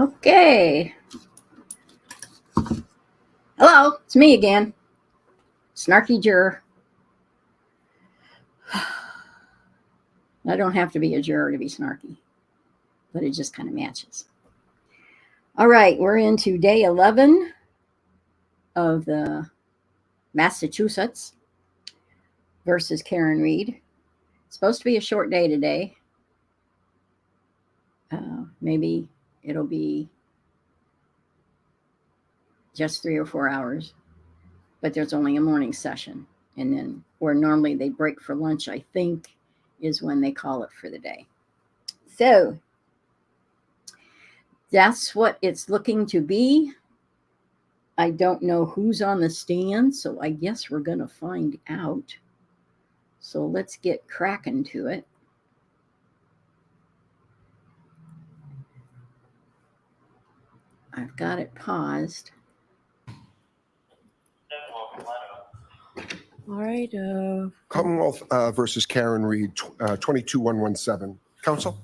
Okay. Hello, it's me again. Snarky juror. I don't have to be a juror to be snarky, but it just kind of matches. All right, we're into day 11 of the Massachusetts versus Karen Reed. It's supposed to be a short day today. Maybe it'll be just 3 or 4 hours, but there's only a morning session. And then where normally they break for lunch, I think, is when they call it for the day. So that's what it's looking to be. I don't know who's on the stand, so I guess we're going to find out. So let's get cracking to it. I've got it paused. All right. Commonwealth versus Karen Reed, 22117. Counsel?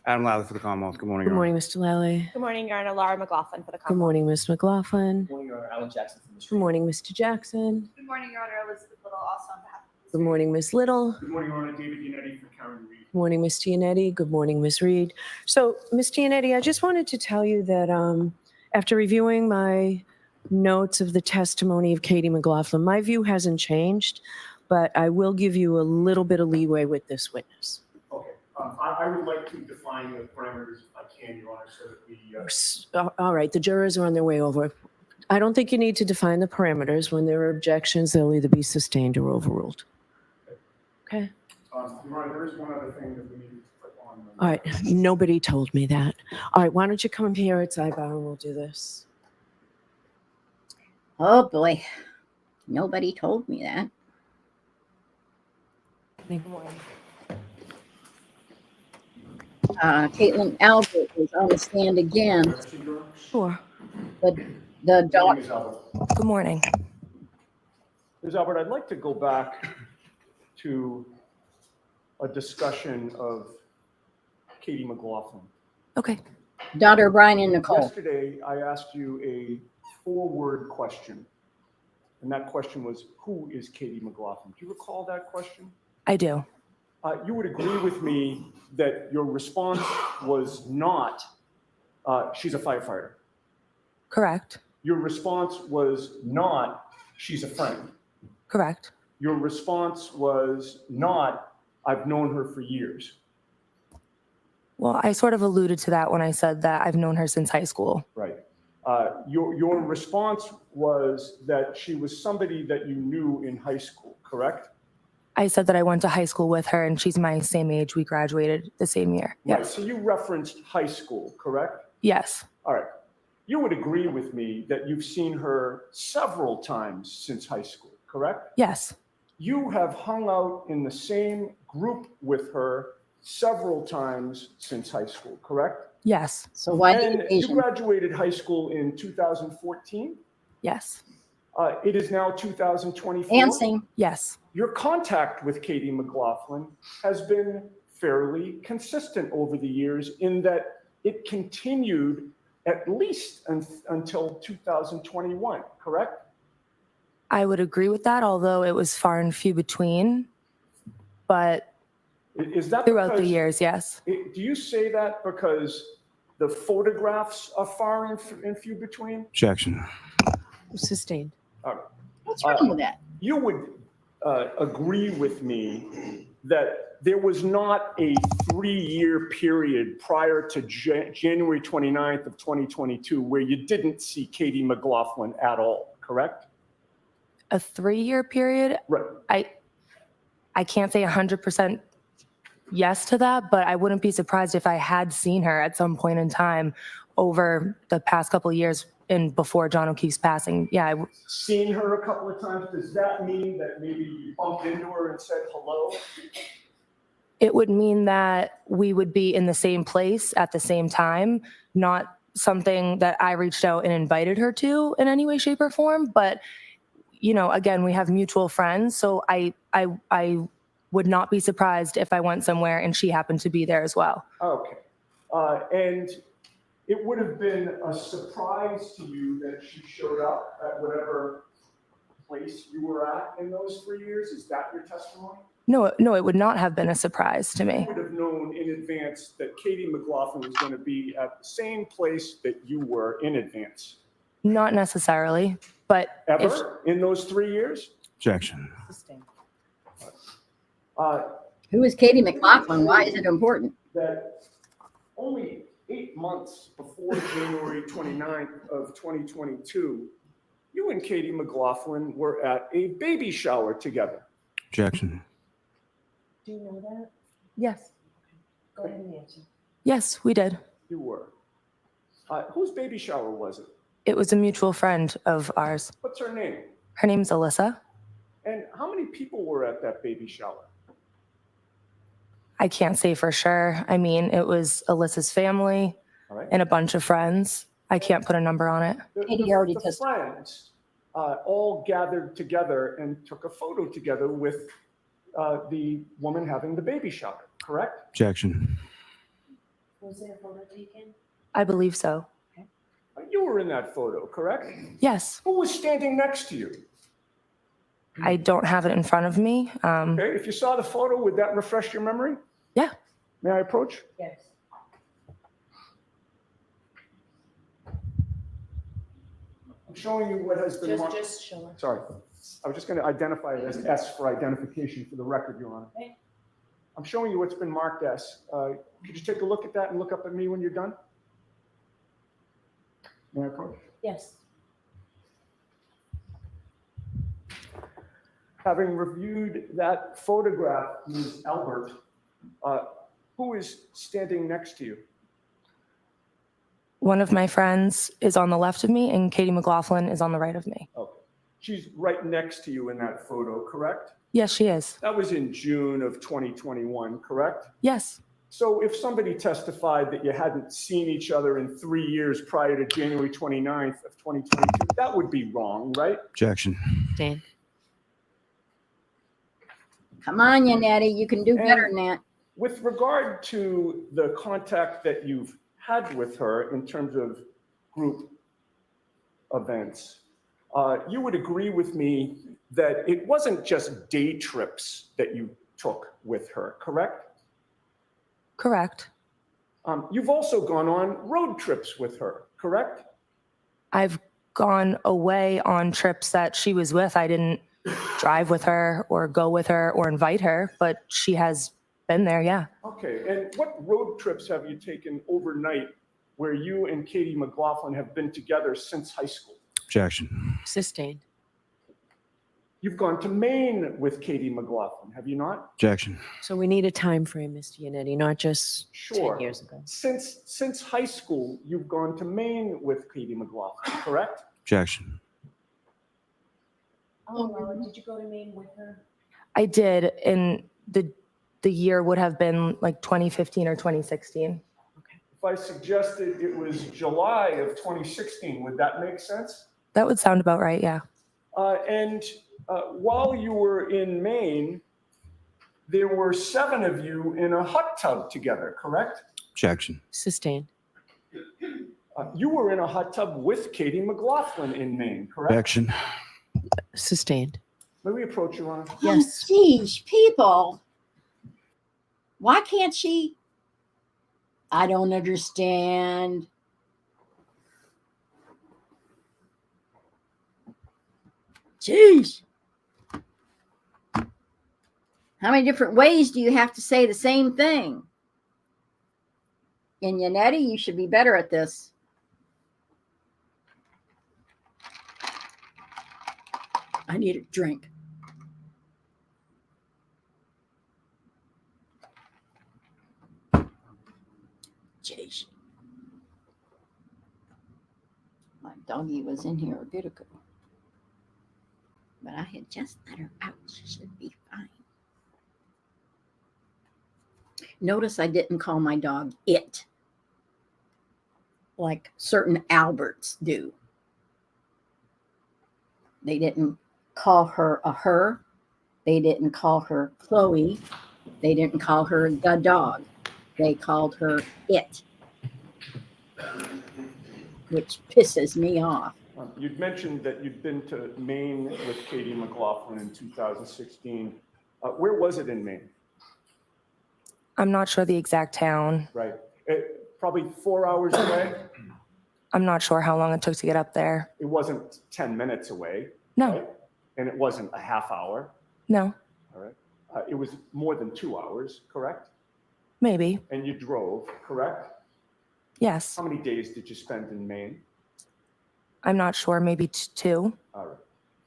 Adam Lally for the Commonwealth. Good morning, Good Your morning, Mr. Lally. Good morning, Your Honor. Laura McLaughlin for the Good Commonwealth. morning, Ms. McLaughlin. Good morning, Your Honor. Alan Jackson from the Good street. morning, Mr. Jackson. Good morning, Your Honor. Elizabeth Little, also on behalf of Good morning, Ms. Little. Good morning, Your Honor. David Yannetti for Karen Reed. Good morning, Ms. Giannetti. Good morning, Ms. Reed. So, Ms. Giannetti, I just wanted to tell you that after reviewing my notes of the testimony of Katie McLaughlin, my view hasn't changed, but I will give you a little bit of leeway with this witness. Okay. I would like to define the parameters if I can, Your Honor, so that we... All right, the jurors are on their way over. I don't think you need to define the parameters. When there are objections, they'll either be sustained or overruled. Okay? Your Honor, there is one other thing that we need to put on. All right, nobody told me that. All right, why don't you come up here at sidebar and we'll do this. Oh boy, nobody told me that. Caitlin Albert is on the stand again. Sure. The dog. Ms. Albert. Good morning. Ms. Albert, I'd like to go back to a discussion of Katie McLaughlin. Okay. Daughter Brian and Nicole. Yesterday, I asked you a 4-word question, and that question was, who is Katie McLaughlin? Do you recall that question? I do. You would agree with me that your response was not, she's a firefighter. Correct. Your response was not, she's a friend. Correct. Your response was not, I've known her for years. Well, I sort of alluded to that when I said that I've known her since high school. Right. Your response was that she was somebody that you knew in high school, correct? I said that I went to high school with her and she's my same age. We graduated the same year. Right. Yes. So you referenced high school, correct? Yes. All right. You would agree with me that you've seen her several times since high school, correct? Yes. You have hung out in the same group with her several times since high school, correct? Yes. So why And the you Asian? graduated high school in 2014. Yes. It is now 2024. And same. Yes. Your contact with Katie McLaughlin has been fairly consistent over the years in that it continued at least until 2021, correct? I would agree with that, although it was far and few between. But Is that throughout the because- years, yes. Do you say that because the photographs are far and few between? Objection. Sustained. All right. What's wrong with that? You would agree with me that there was not a 3-year period prior to January 29th of 2022 where you didn't see Katie McLaughlin at all, correct? A 3-year period? Right. I can't say 100% yes to that, but I wouldn't be surprised if I had seen her at some point in time over the past couple of years and before John O'Keefe's passing. Yeah. Seen her a couple of times, does that mean that maybe you bumped into her and said hello? It would mean that we would be in the same place at the same time, not something that I reached out and invited her to in any way, shape, or form. But, you know, again, we have mutual friends. So I would not be surprised if I went somewhere and she happened to be there as well. Okay. And it would have been a surprise to you that she showed up at whatever place you were at in those 3 years? Is that your testimony? No, it would not have been a surprise to You me. would have known in advance that Katie McLaughlin was going to be at the same place that you were in advance. Not necessarily, but if Ever in those 3 years? Objection. Who is Katie McLaughlin? Why is it important? That only 8 months before January 29th of 2022, you and Katie McLaughlin were at a baby shower together. Objection. Do you know that? Yes. Go ahead and answer. yes, we did. You were. Whose baby shower was it? It was a mutual friend of ours. What's her name? Her name's Alyssa. And how many people were at that baby shower? I can't say for sure. I mean, it was Alyssa's family All right. and a bunch of friends. I can't put a number on it. Katie already the testified. friends all gathered together and took a photo together with the woman having the baby shower, correct? Objection. Was there a photo taken? I believe so. You were in that photo, correct? Yes, Who was standing next to you? I don't have it in front of me. Okay, if you saw the photo, would that refresh your memory? Yeah. May I approach? Yes. I'm showing you what has been marked. Just show her. Sorry, I was just going to identify it as S for identification for the record, Your Honor. Okay. I'm showing you what's been marked S. Could you take a look at that and look up at me when you're done? May I approach? Yes. Having reviewed that photograph, Ms. Albert, who is standing next to you? One of my friends is on the left of me and Katie McLaughlin is on the right of me. Okay. She's right next to you in that photo, correct? Yes, she is. That was in June of 2021, correct? Yes, So if somebody testified that you hadn't seen each other in 3 years prior to January 29th of 2022, that would be wrong, right? Objection. Dan. Come on, Yannetti, you can do better than that. With regard to the contact that you've had with her in terms of group events, you would agree with me that it wasn't just day trips that you took with her, correct? correct. You've also gone on road trips with her, correct? I've gone away on trips that she was with. I didn't drive with her or go with her or invite her, but she has been there, yeah. Okay, and what road trips have you taken overnight where you and Katie McLaughlin have been together since high school? Objection. Sustained. You've gone to Maine with Katie McLaughlin, have you not? Objection. So we need a time frame, Mr. Yannetti, not just Sure. 10 years ago. Since high school, you've gone to Maine with Katie McLaughlin, correct? Objection. Oh, Laura, did you go to Maine with her? I did, and the year would have been like 2015 or 2016. If I suggested it was July of 2016, would that make sense? That would sound about right, yeah. And while you were in Maine, there were 7 of you in a hot tub together, correct? Objection. Sustained. You were in a hot tub with Katie McLaughlin in Maine, correct? Objection. Sustained. May we approach, Your Honor? Yes. Oh, geez, people. Why can't she? I don't understand. Jeez. How many different ways do you have to say the same thing? And Yannetti, you should be better at this. I need a drink. Jeez. My doggy was in here a bit ago. But I had just let her out. She should be fine. Notice I didn't call my dog it, like certain Alberts do. They didn't call her a her. They didn't call her Chloe. They didn't call her the dog. They called her it. which pisses me off. You'd mentioned that you'd been to Maine with Katie McLaughlin in 2016. Where was it in Maine? I'm not sure the exact town. Right. Probably 4 hours away. I'm not sure how long it took to get up there. It wasn't 10 minutes away. No. Right? And it wasn't a half hour. No, All right. It was more than 2 hours, correct? maybe. And you drove, correct? Yes. How many days did you spend in Maine? I'm not sure, maybe 2. All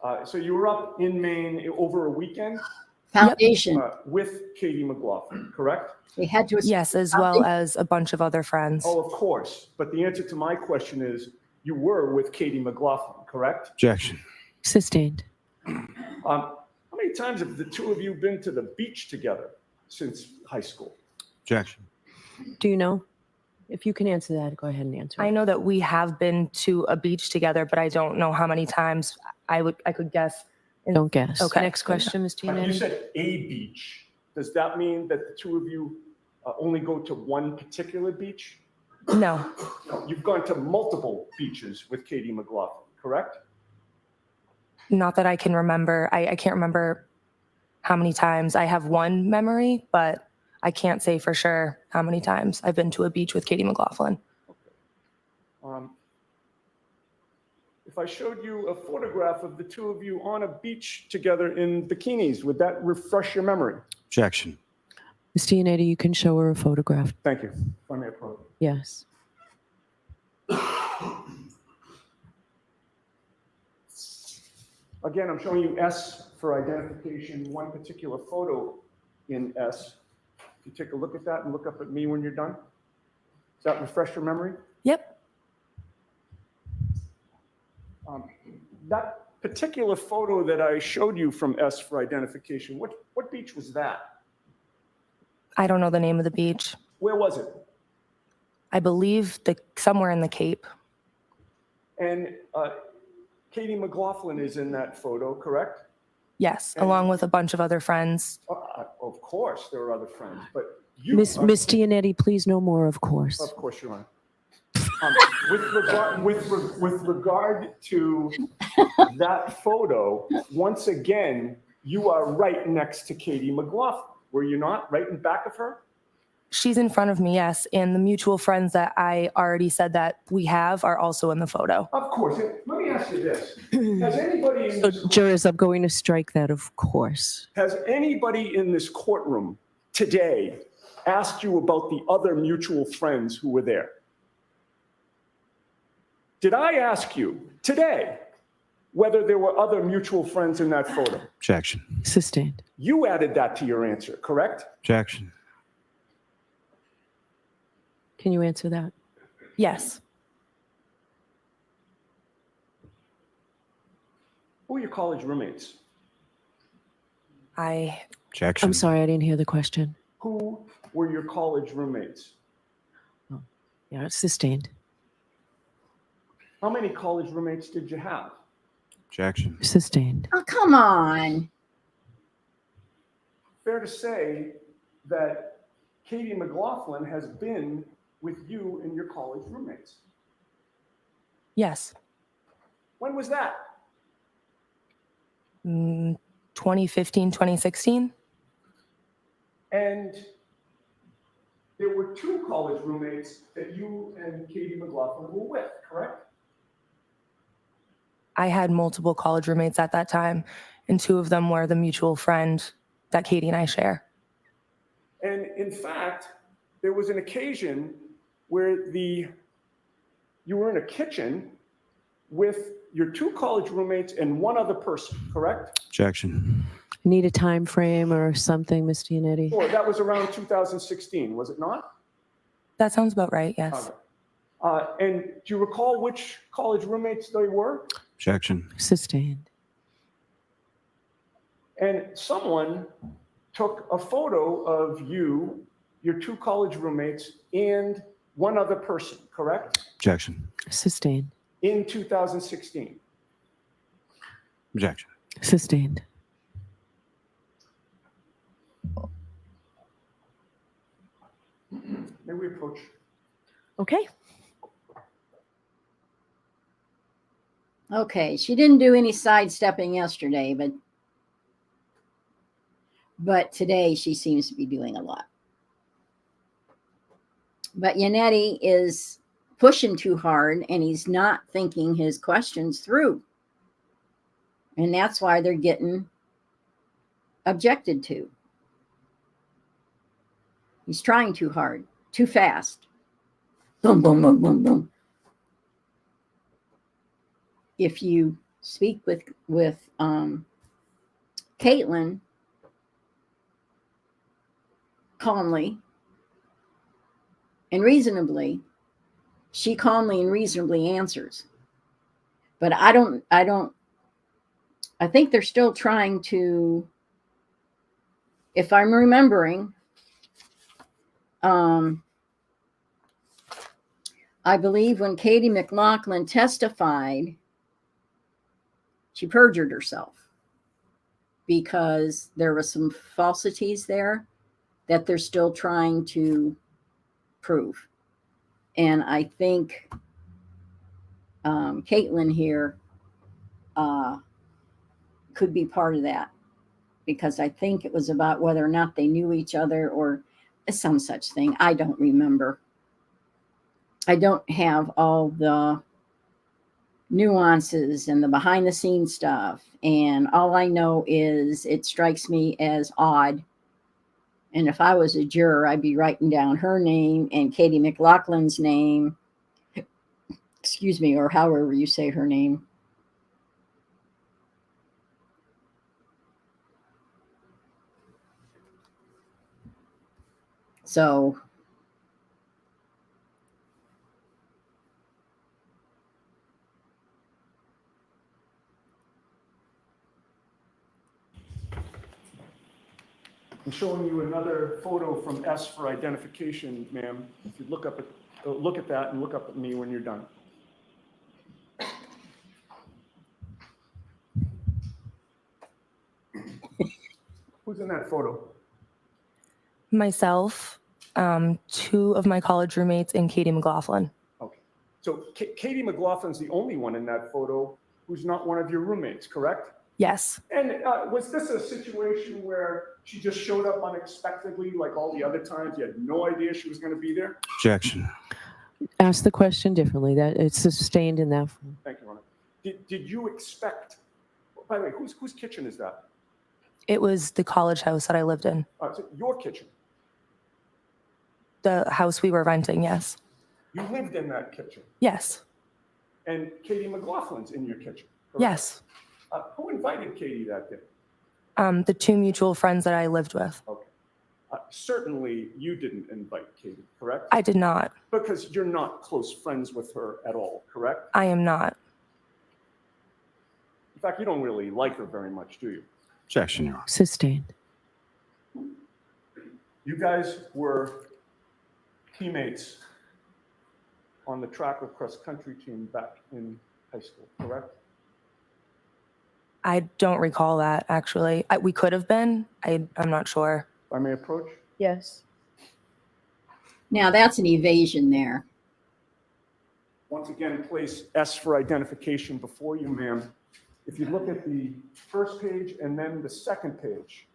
right. So you were up in Maine over a weekend Foundation. with Katie McLaughlin, correct? They had to. Yes, as well as a bunch of other friends. Oh, of course. But the answer to my question is you were with Katie McLaughlin, correct? Objection. Sustained. How many times have the two of you been to the beach together since high school? Objection. Do you know? If you can answer that, go ahead and answer. I know that we have been to a beach together, but I don't know how many times. I could guess. Don't guess. Okay. Next question, Ms. You Giannetti. said a beach. Does that mean that the two of you only go to one particular beach? No, No, you've gone to multiple beaches with Katie McLaughlin, correct? not that I can remember. I can't remember how many times. I have one memory, but I can't say for sure how many times I've been to a beach with Katie McLaughlin. If I showed you a photograph of the two of you on a beach together in bikinis, would that refresh your memory? Objection. Ms. Giannetti, you can show her a photograph. Thank you. If I may approach. Yes. Again, I'm showing you S for identification, one particular photo in S. If you take a look at that and look up at me when you're done. Does that refresh your memory? Yep. That particular photo that I showed you from S for identification, what beach was that? I don't know the name of the beach. Where was it? I believe somewhere in the Cape. And Katie McLaughlin is in that photo, correct? Yes, along with a bunch of other friends. Of course, there are other friends, but you. Miss Giannetti, please no more, of course. Of course, Your Honor. With regard to that photo, once again, you are right next to Katie McLaughlin. Were you not? Right in back of her? She's in front of me, yes, and the mutual friends that I already said that we have are also in the photo. Of course. Let me ask you this. Has anybody in So, this, jurors, I'm going to strike that, of course. has anybody in this courtroom today asked you about the other mutual friends who were there? Did I ask you today whether there were other mutual friends in that photo? Objection. Sustained. You added that to your answer, correct? Objection. Can you answer that? Yes. Who were your college roommates? Objection. I'm sorry, I didn't hear the question. Who were your college roommates? Yeah, it's sustained. How many college roommates did you have? Objection. Sustained. Oh, come on. Fair to say that Katie McLaughlin has been with you and your college roommates. Yes. When was that? 2015, 2016. And there were two college roommates that you and Katie McLaughlin were with, correct? I had multiple college roommates at that time, and 2 of them were the mutual friend that Katie and I share. And in fact, there was an occasion where you were in a kitchen with your 2 college roommates and one other person, correct? Objection. Need a time frame or something, Ms. Giannetti? Or that was around 2016, was it not? That sounds about right, yes. And do you recall which college roommates they were? Objection. Sustained. And someone took a photo of you, your 2 college roommates, and one other person, correct? Objection. Sustained. In 2016. Objection. Sustained. May we approach? Okay. Okay, she didn't do any sidestepping yesterday, but today she seems to be doing a lot. But Yannetti is pushing too hard and he's not thinking his questions through. And that's why they're getting objected to. He's trying too hard, too fast. Boom, boom, boom, boom, boom. If you speak with Caitlin calmly and reasonably, she calmly and reasonably answers. But I think they're still trying to, if I'm remembering, I believe when Katie McLaughlin testified, she perjured herself because there were some falsities there that they're still trying to prove. And I think Caitlin here could be part of that, because I think it was about whether or not they knew each other or some such thing. I don't remember. I don't have all the nuances and the behind the scenes stuff. And all I know is it strikes me as odd. And if I was a juror, I'd be writing down her name and Katie McLaughlin's name, excuse me, or however you say her name. So I'm showing you another photo from S for identification, ma'am. If you look at that and look up at me when you're done. Who's in that photo? Myself, two of my college roommates, and Katie McLaughlin. Okay. So Katie McLaughlin's the only one in that photo who's not one of your roommates, correct? Yes. And was this a situation where she just showed up unexpectedly like all the other times? You had no idea she was going to be there? Objection. Ask the question differently. That it's sustained in that form. Thank you, Ron. Did you expect, by the way, whose kitchen is that? It was the college house that I lived in. So your kitchen. The house we were renting, yes. You lived in that kitchen. Yes. And Katie McLaughlin's in your kitchen, correct? Yes. Who invited Katie that day? The two mutual friends that I lived with. Okay. Certainly you didn't invite Katie, correct? I did not. Because you're not close friends with her at all, correct? I am not. In fact, you don't really like her very much, do you? Objection, Your Honor. Sustained. You guys were teammates on the track or cross country team back in high school, correct? I don't recall that, actually. We could have been. I'm not sure. If I may approach? Yes. now that's an evasion there. Once again, place S for identification before you, ma'am. If you look at the first page and then the second page,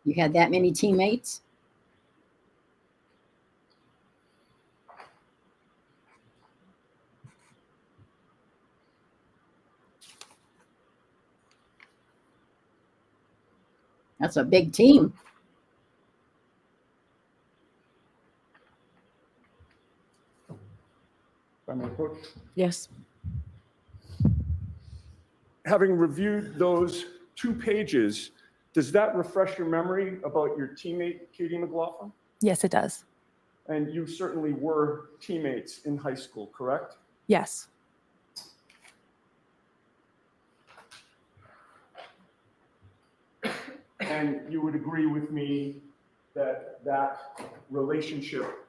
You had that many teammates? That's a big team. if I may approach. Yes. Having reviewed those 2 pages, does that refresh your memory about your teammate, Katie McLaughlin? Yes, it does. And you certainly were teammates in high school, correct? Yes. And you would agree with me that that relationship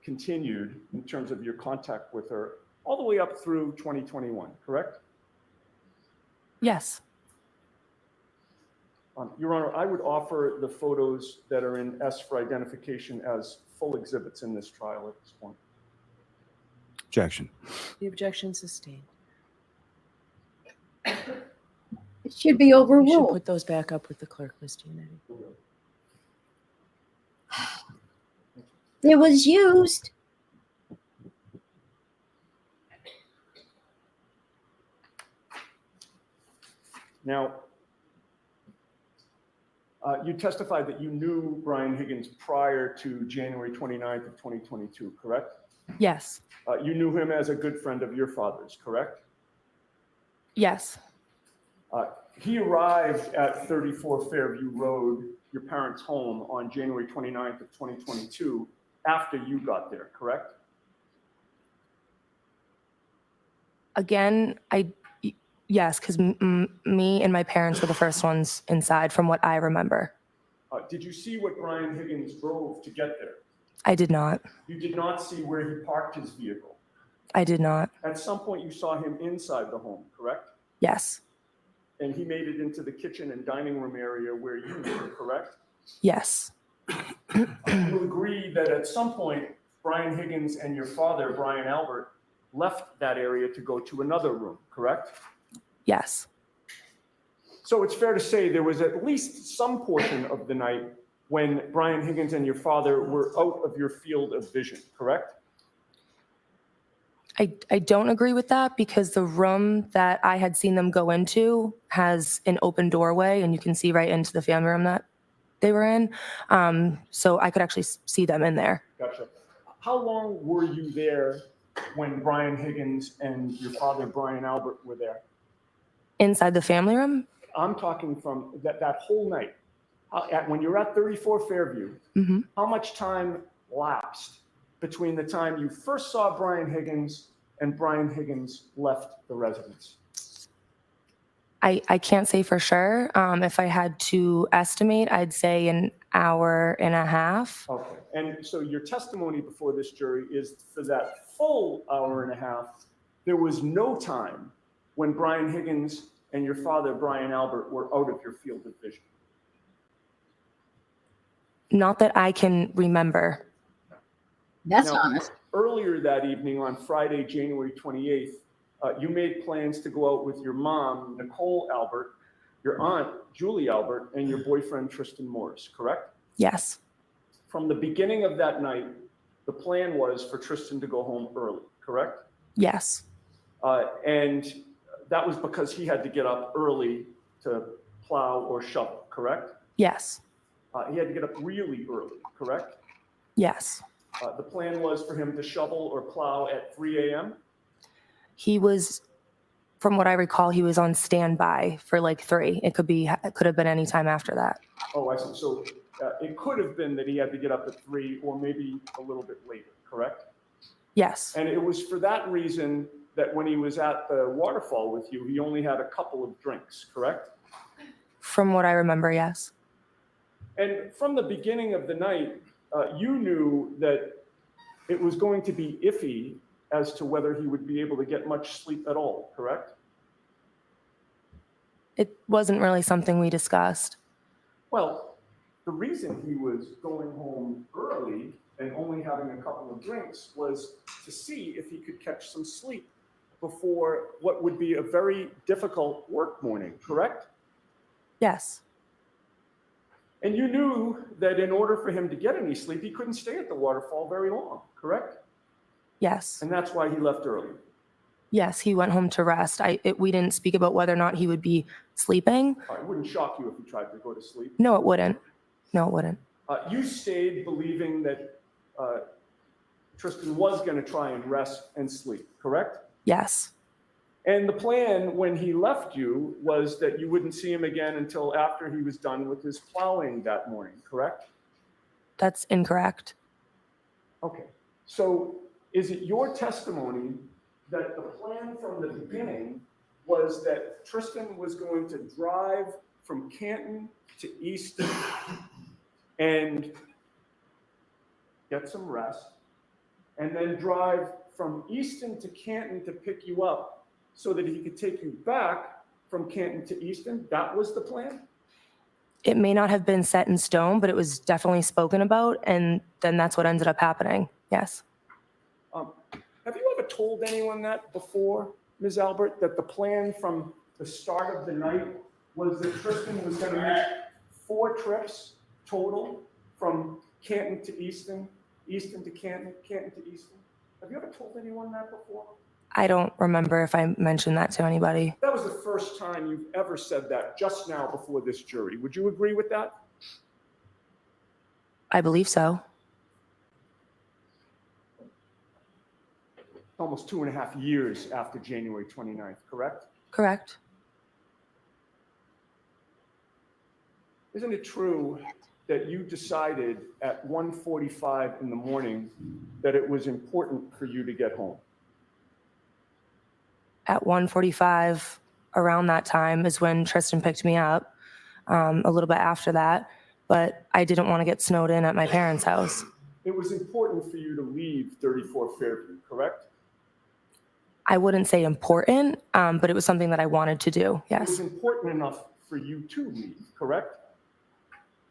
continued in terms of your contact with her all the way up through 2021, correct? Yes. Your Honor, I would offer the photos that are in S for identification as full exhibits in this trial at this point. Objection. The objection sustained. It should be You should overruled. put those back up with the clerk, Ms. Giannetti. It was used. Now, you testified that you knew Brian Higgins prior to January 29th of 2022, correct? Yes. You knew him as a good friend of your father's, correct? Yes. He arrived at 34 Fairview Road, your parents' home, on January 29th of 2022 after you got there, correct? Again, yes, because me and my parents were the first ones inside from what I remember. Did you see what Brian Higgins drove to get there? I did not. You did not see where he parked his vehicle. I did not. At some point, you saw him inside the home, correct? Yes. And he made it into the kitchen and dining room area where you were, correct? Yes. You agree that at some point, Brian Higgins and your father, Brian Albert, left that area to go to another room, correct? Yes. So it's fair to say there was at least some portion of the night when Brian Higgins and your father were out of your field of vision, correct? I don't agree with that because the room that I had seen them go into has an open doorway and you can see right into the family room that they were in. So I could actually see them in there. Gotcha. How long were you there when Brian Higgins and your father, Brian Albert, were there? Inside the family room? I'm talking from that whole night. When you're at 34 Fairview, how much time lapsed between the time you first saw Brian Higgins and Brian Higgins left the residence? I can't say for sure. If I had to estimate, I'd say an hour and a half. Okay, and so your testimony before this jury is for that full hour and a half, there was no time when Brian Higgins and your father, Brian Albert, were out of your field of vision. Not that I can remember. That's Now, honest. Earlier that evening on Friday, January 28th, you made plans to go out with your mom, Nicole Albert, your aunt, Julie Albert, and your boyfriend, Tristan Morris, correct? Yes. From the beginning of that night, the plan was for Tristan to go home early, correct? Yes. And that was because he had to get up early to plow or shovel, correct? Yes. He had to get up really early, correct? Yes. The plan was for him to shovel or plow at 3 a.m.? He was, from what I recall, he was on standby for like 3. It could have been any time after that. Oh, I see. So it could have been that he had to get up at 3 or maybe a little bit later, correct? Yes. And it was for that reason that when he was at the waterfall with you, he only had a couple of drinks, correct? From what I remember, yes. And from the beginning of the night, you knew that it was going to be iffy as to whether he would be able to get much sleep at all, correct? It wasn't really something we discussed. Well, the reason he was going home early and only having a couple of drinks was to see if he could catch some sleep before what would be a very difficult work morning, correct? Yes. And you knew that in order for him to get any sleep, he couldn't stay at the waterfall very long, correct? Yes. And that's why he left early. Yes, he went home to rest. We didn't speak about whether or not he would be sleeping. It wouldn't shock you if he tried to go to sleep. No, it wouldn't. No, it wouldn't. You stayed believing that Tristan was going to try and rest and sleep, correct? Yes. And the plan when he left you was that you wouldn't see him again until after he was done with his plowing that morning, correct? That's incorrect. Okay. So is it your testimony that the plan from the beginning was that Tristan was going to drive from Canton to Easton and get some rest, and then drive from Easton to Canton to pick you up so that he could take you back from Canton to Easton? That was the plan? It may not have been set in stone, but it was definitely spoken about, and then that's what ended up happening. Yes. Have you ever told anyone that before, Ms. Albert, that the plan from the start of the night was that Tristan was going to make 4 trips total from Canton to Easton, Easton to Canton, Canton to Easton? Have you ever told anyone that before? I don't remember if I mentioned that to anybody. That was the first time you've ever said that just now before this jury. Would you agree with that? I believe so. Almost 2.5 years after January 29th, correct? Correct. Isn't it true that you decided at 1:45 in the morning that it was important for you to get home? At 1:45, around that time is when Tristan picked me up, a little bit after that, but I didn't want to get snowed in at my parents' house. It was important for you to leave 34 Fairview, correct? I wouldn't say important, but it was something that I wanted to do. It was Yes. important enough for you to leave, correct?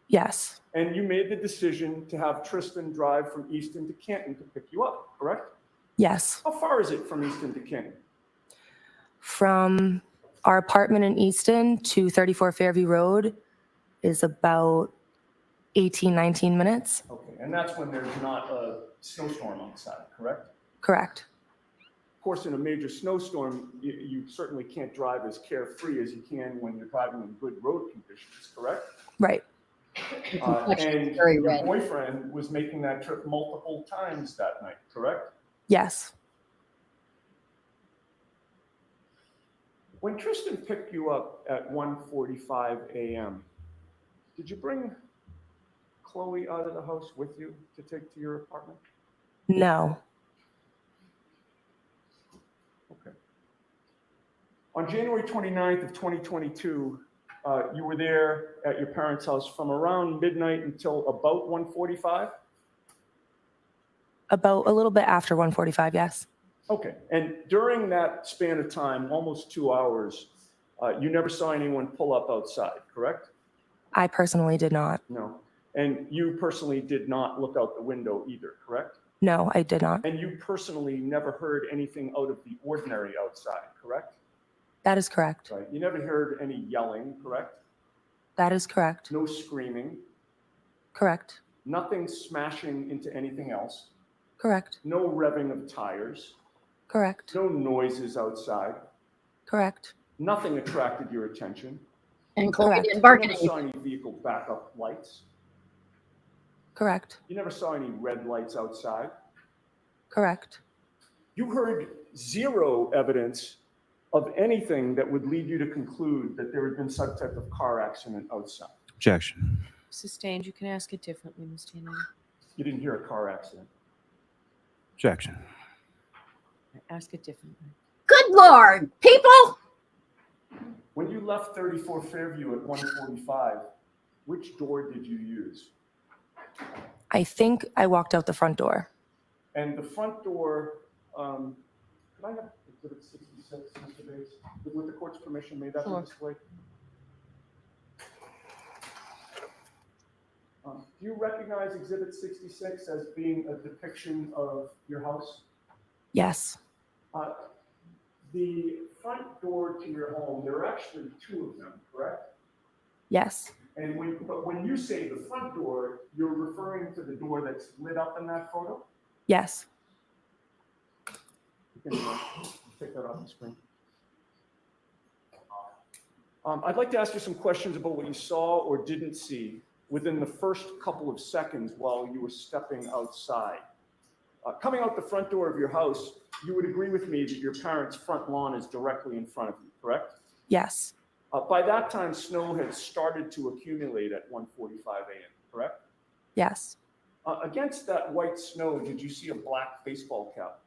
Yes. And you made the decision to have Tristan drive from Easton to Canton to pick you up, correct? Yes. How far is it from Easton to Canton? From our apartment in Easton to 34 Fairview Road is about 18, 19 minutes. Okay, and that's when there's not a snowstorm outside, correct? Correct. Of course, in a major snowstorm, you certainly can't drive as carefree as you can when you're driving in good road conditions, correct? Right. And very your red. boyfriend was making that trip multiple times that night, correct? Yes. When Tristan picked you up at 1:45 a.m., did you bring Chloe out of the house with you to take to your apartment? No. Okay. On January 29th of 2022, you were there at your parents' house from around midnight until about 1:45? About a little bit after 1:45, yes. Okay, and during that span of time, almost 2 hours, you never saw anyone pull up outside, correct? I personally did not. No. And you personally did not look out the window either, correct? No, I did not. And you personally never heard anything out of the ordinary outside, correct? That is correct. Right. You never heard any yelling, correct? That is correct. No screaming, Correct. nothing smashing into anything else, Correct. no revving of tires, Correct. no noises outside, Correct. nothing attracted your attention. And Chloe Correct. didn't You bark at never you. saw any vehicle backup lights. Correct. You never saw any red lights outside. Correct. You heard zero evidence of anything that would lead you to conclude that there had been some type of car accident outside. Objection. Sustained. You can ask it differently, Ms. Giannetti. You didn't hear a car accident. Objection. Ask it differently. Good Lord, people! When you left 34 Fairview at 1:45, which door did you use? I think I walked out the front door. And the front door, could I have exhibit 66, Mr. Bates? With the court's permission, may that be Sure. displayed? Do you recognize exhibit 66 as being a depiction of your house? Yes. The front door to your home, there are actually 2 of them, correct? Yes. And when you say the front door, you're referring to the door that's lit up in that photo? Yes. You can take that off the screen. I'd like to ask you some questions about what you saw or didn't see within the first couple of seconds while you were stepping outside. Coming out the front door of your house, you would agree with me that your parents' front lawn is directly in front of you, correct? Yes. By that time, snow had started to accumulate at 1:45 a.m., correct? Yes. Against that white snow, did you see a black baseball cap?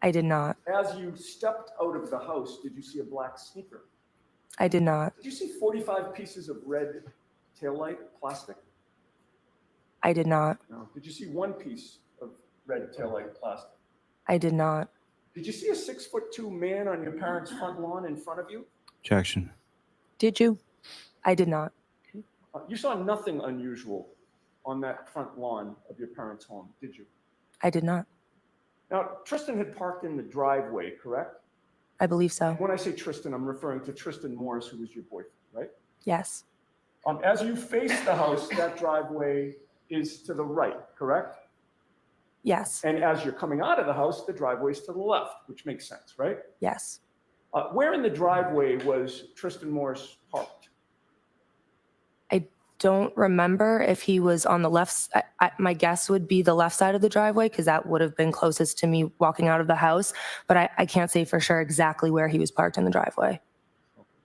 I did not. As you stepped out of the house, did you see a black sneaker? I did not. Did you see 45 pieces of red taillight plastic? I did not. No. Did you see 1 piece of red taillight plastic? I did not. Did you see a 6'2" man on your parents' front lawn in front of you? Objection. Did you? I did not. You saw nothing unusual on that front lawn of your parents' home, did you? I did not. Now, Tristan had parked in the driveway, correct? I believe so. When I say Tristan, I'm referring to Tristan Morris, who was your boyfriend, right? Yes. As you face the house, that driveway is to the right, correct? Yes. And as you're coming out of the house, the driveway is to the left, which makes sense, right? Yes. Where in the driveway was Tristan Morris parked? I don't remember if he was on the left. My guess would be the left side of the driveway because that would have been closest to me walking out of the house. But I can't say for sure exactly where he was parked in the driveway.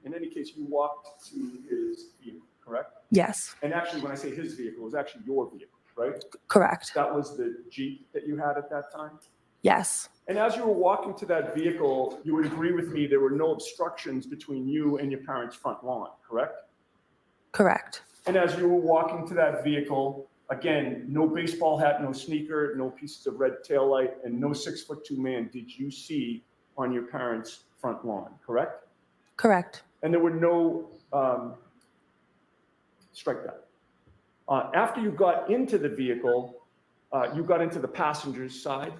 In any case, you walked to his vehicle, correct? Yes. And actually, when I say his vehicle, it was actually your vehicle, right? Correct. That was the Jeep that you had at that time? Yes. And as you were walking to that vehicle, you would agree with me there were no obstructions between you and your parents' front lawn, correct? Correct. And as you were walking to that vehicle, again, no baseball hat, no sneaker, no pieces of red taillight, and no 6'2" man did you see on your parents' front lawn, correct? Correct. And there were no, strike that. After you got into the vehicle, you got into the passenger's side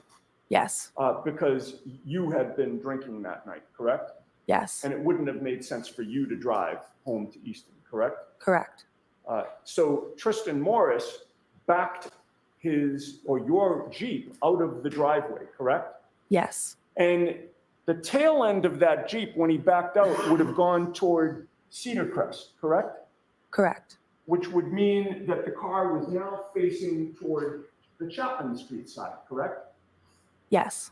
Yes. because you had been drinking that night, correct? Yes. And it wouldn't have made sense for you to drive home to Easton, correct? Correct. So Tristan Morris backed your Jeep out of the driveway, correct? Yes. And the tail end of that Jeep, when he backed out, would have gone toward Cedar Crest, correct? Correct. Which would mean that the car was now facing toward the Chapman Street side, correct? Yes.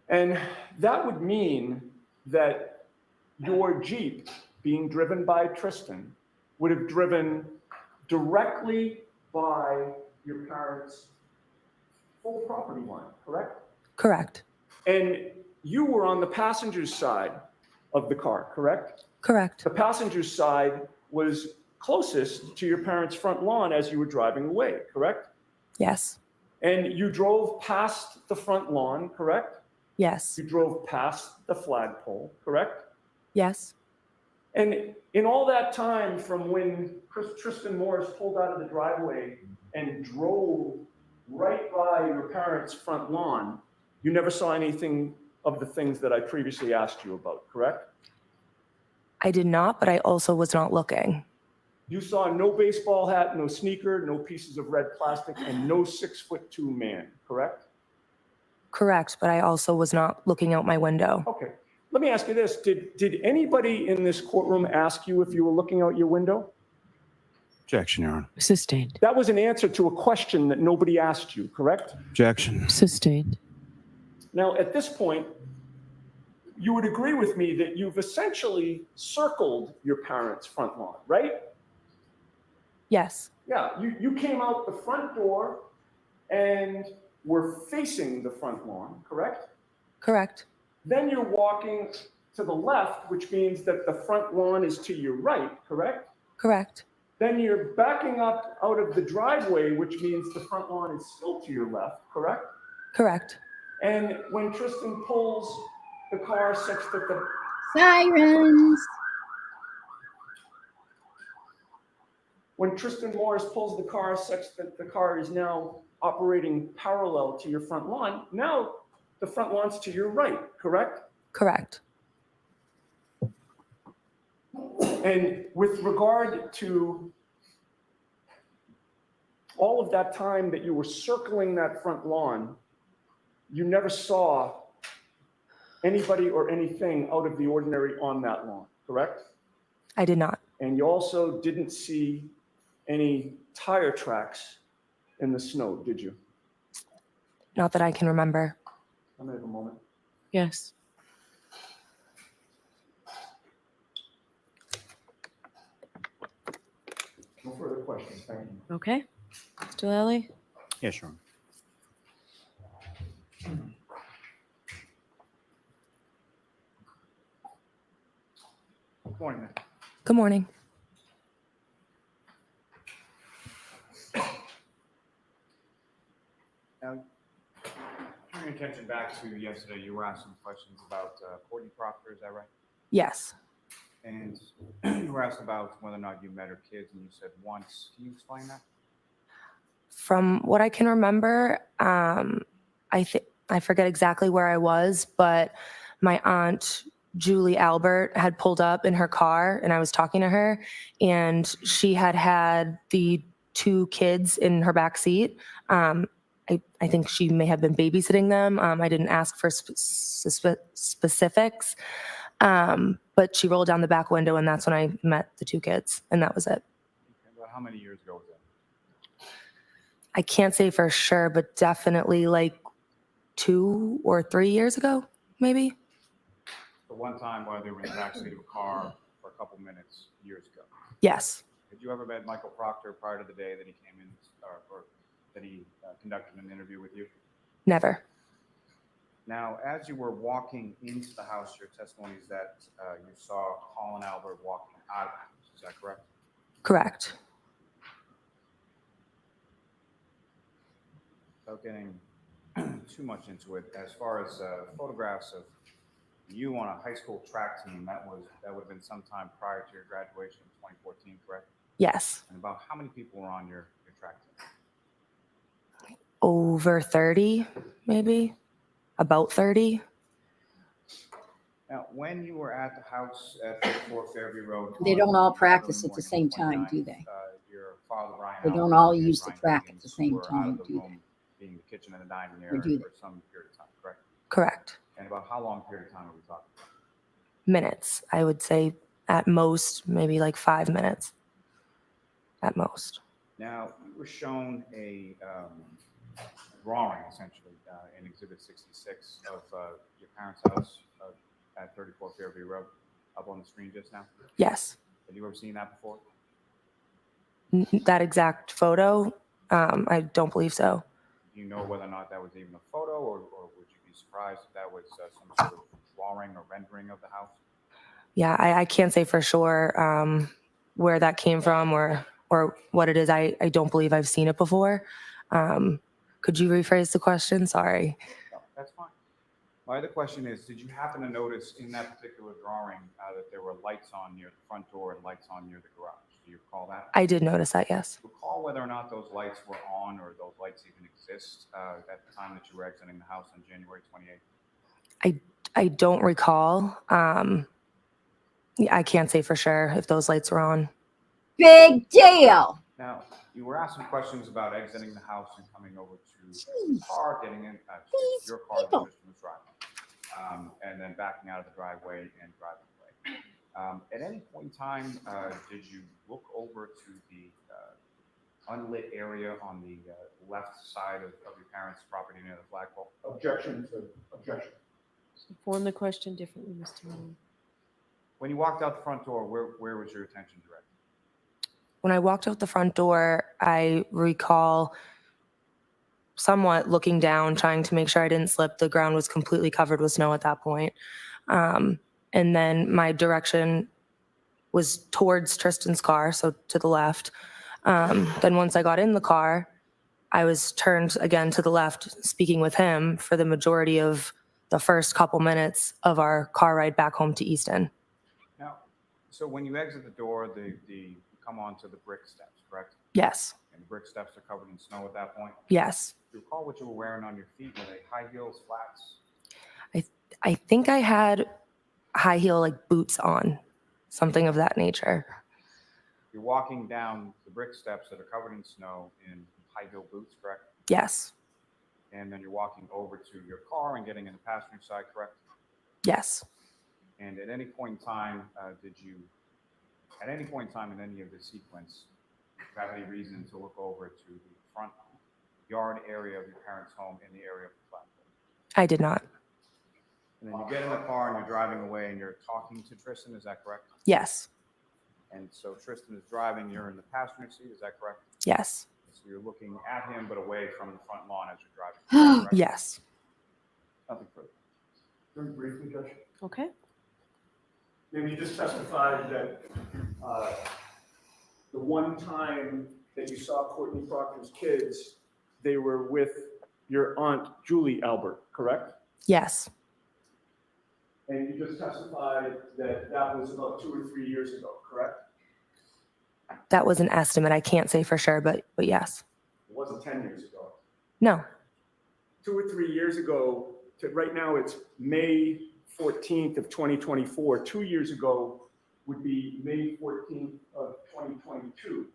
And that would mean that your Jeep, being driven by Tristan, would have driven directly by your parents' full property line, correct? Correct. And you were on the passenger's side of the car, correct? Correct. The passenger's side was closest to your parents' front lawn as you were driving away, correct? Yes. And you drove past the front lawn, correct? Yes. You drove past the flagpole, correct? Yes. And in all that time from when Tristan Morris pulled out of the driveway and drove right by your parents' front lawn, you never saw anything of the things that I previously asked you about, correct? I did not, but I also was not looking. You saw no baseball hat, no sneaker, no pieces of red plastic, and no 6'2" man, correct? Correct, but I also was not looking out my window. Okay. Let me ask you this. Did anybody in this courtroom ask you if you were looking out your window? Objection, Your Honor. Sustained. That was an answer to a question that nobody asked you, correct? Objection. Sustained. Now, at this point, you would agree with me that you've essentially circled your parents' front lawn, right? Yes. Yeah, you came out the front door and were facing the front lawn, correct? Correct. Then you're walking to the left, which means that the front lawn is to your right, correct? Correct. Then you're backing up out of the driveway, which means the front lawn is still to your left, correct? Correct. And when Tristan pulls the car such that the Sirens. when Tristan Morris pulls the car such that the car is now operating parallel to your front lawn, now the front lawn's to your right, correct? Correct. And with regard to all of that time that you were circling that front lawn, you never saw anybody or anything out of the ordinary on that lawn, correct? I did not. And you also didn't see any tire tracks in the snow, did you? Not that I can remember. Let me have a moment. Yes. No further questions, thank you. Okay. Mr. Lally? Yes, Your Honor. Good morning, ma'am. Good morning. Now, turning your attention back to yesterday, you were asking questions about Courtney Proctor, is that right? Yes. And you were asked about whether or not you met her kids and you said once, can you explain that? From what I can remember, I forget exactly where I was, but my aunt Julie Albert had pulled up in her car, and I was talking to her, and she had the 2 kids in her back seat. I think she may have been babysitting them. I didn't ask for specifics, but she rolled down the back window, and that's when I met the 2 kids, and that was it. Okay, about how many years ago was that? I can't say for sure, but definitely like 2 or 3 years ago, maybe. The one time while they were in the backseat of a car for a couple minutes years ago. Yes. Had you ever met Michael Proctor prior to the day that he came in or that he conducted an interview with you? Never. Now, as you were walking into the house, your testimony is that you saw Colin Albert walking out of the house. Is that correct? Correct. Without getting too much into it, as far as photographs of you on a high school track team, that would have been sometime prior to your graduation in 2014, correct? Yes. And about how many people were on your track team? Over 30, maybe. About 30. Now, when you were at the house at 54 Fairview Road, They on don't all November practice at the morning same of time, 29th, do they? Your father, Brian They don't Albert, all and use the Brian track at Higgins the same were out time, of the do they? room, being the kitchen and the dining Or area do they? for some period of time, correct? Correct. And about how long period of time are we talking about? Minutes. I would say at most, maybe like 5 minutes. At most. Now, you were shown a drawing, essentially, in Exhibit 66 of your parents' house at 34 Fairview Road, up on the screen just now. Yes. Have you ever seen that before? That exact photo, I don't believe so. Do you know whether or not that was even a photo, or would you be surprised if that was some sort of drawing or rendering of the house? Yeah, I can't say for sure where that came from or what it is. I don't believe I've seen it before. Could you rephrase the question? Sorry. No, that's fine. My other question is, did you happen to notice in that particular drawing that there were lights on near the front door and lights on near the garage? Do you recall that? I did notice that, yes. Do you recall whether or not those lights were on or those lights even exist at the time that you were exiting the house on January 28th? I don't recall. I can't say for sure if those lights were on. Big deal. Now, you were asked some questions about exiting the house and coming over to the car, getting in your car that people. Tristan was driving, and then backing out of the driveway and driving away. At any point in time, did you look over to the unlit area on the left side of your parents' property near the flagpole? Objection to objection. Form the question differently, Mr. Moore. When you walked out the front door, where was your attention directed? When I walked out the front door, I recall somewhat looking down, trying to make sure I didn't slip. The ground was completely covered with snow at that point. And then my direction was towards Tristan's car, so to the left. Then once I got in the car, I was turned again to the left, speaking with him for the majority of the first couple minutes of our car ride back home to Easton. Now, so when you exit the door, you come onto the brick steps, correct? Yes. And the brick steps are covered in snow at that point? Yes. Do you recall what you were wearing on your feet? Were they high heels, flats? I think I had high heel like boots on, something of that nature. You're walking down the brick steps that are covered in snow in high heel boots, correct? Yes. And then you're walking over to your car and getting in the passenger side, correct? Yes. And at any point in time, at any point in time in any of this sequence, have any reason to look over to the front yard area of your parents' home in the area of the flagpole? I did not. And then you get in the car and you're driving away and you're talking to Tristan, is that correct? Yes. And so Tristan is driving, you're in the passenger seat, is that correct? Yes. So you're looking at him but away from the front lawn as you're driving. Correct? Yes. Nothing further. Very briefly, Judge. Okay. Maybe you just testified that the one time that you saw Courtney Proctor's kids, they were with your aunt Julie Albert, correct? Yes. And you just testified that that was about 2 or 3 years ago, correct? that was an estimate. I can't say for sure, but yes. It wasn't 10 years ago. No. 2 or 3 years ago, to right now it's May 14th of 2024. 2 years ago would be May 14th of 2022.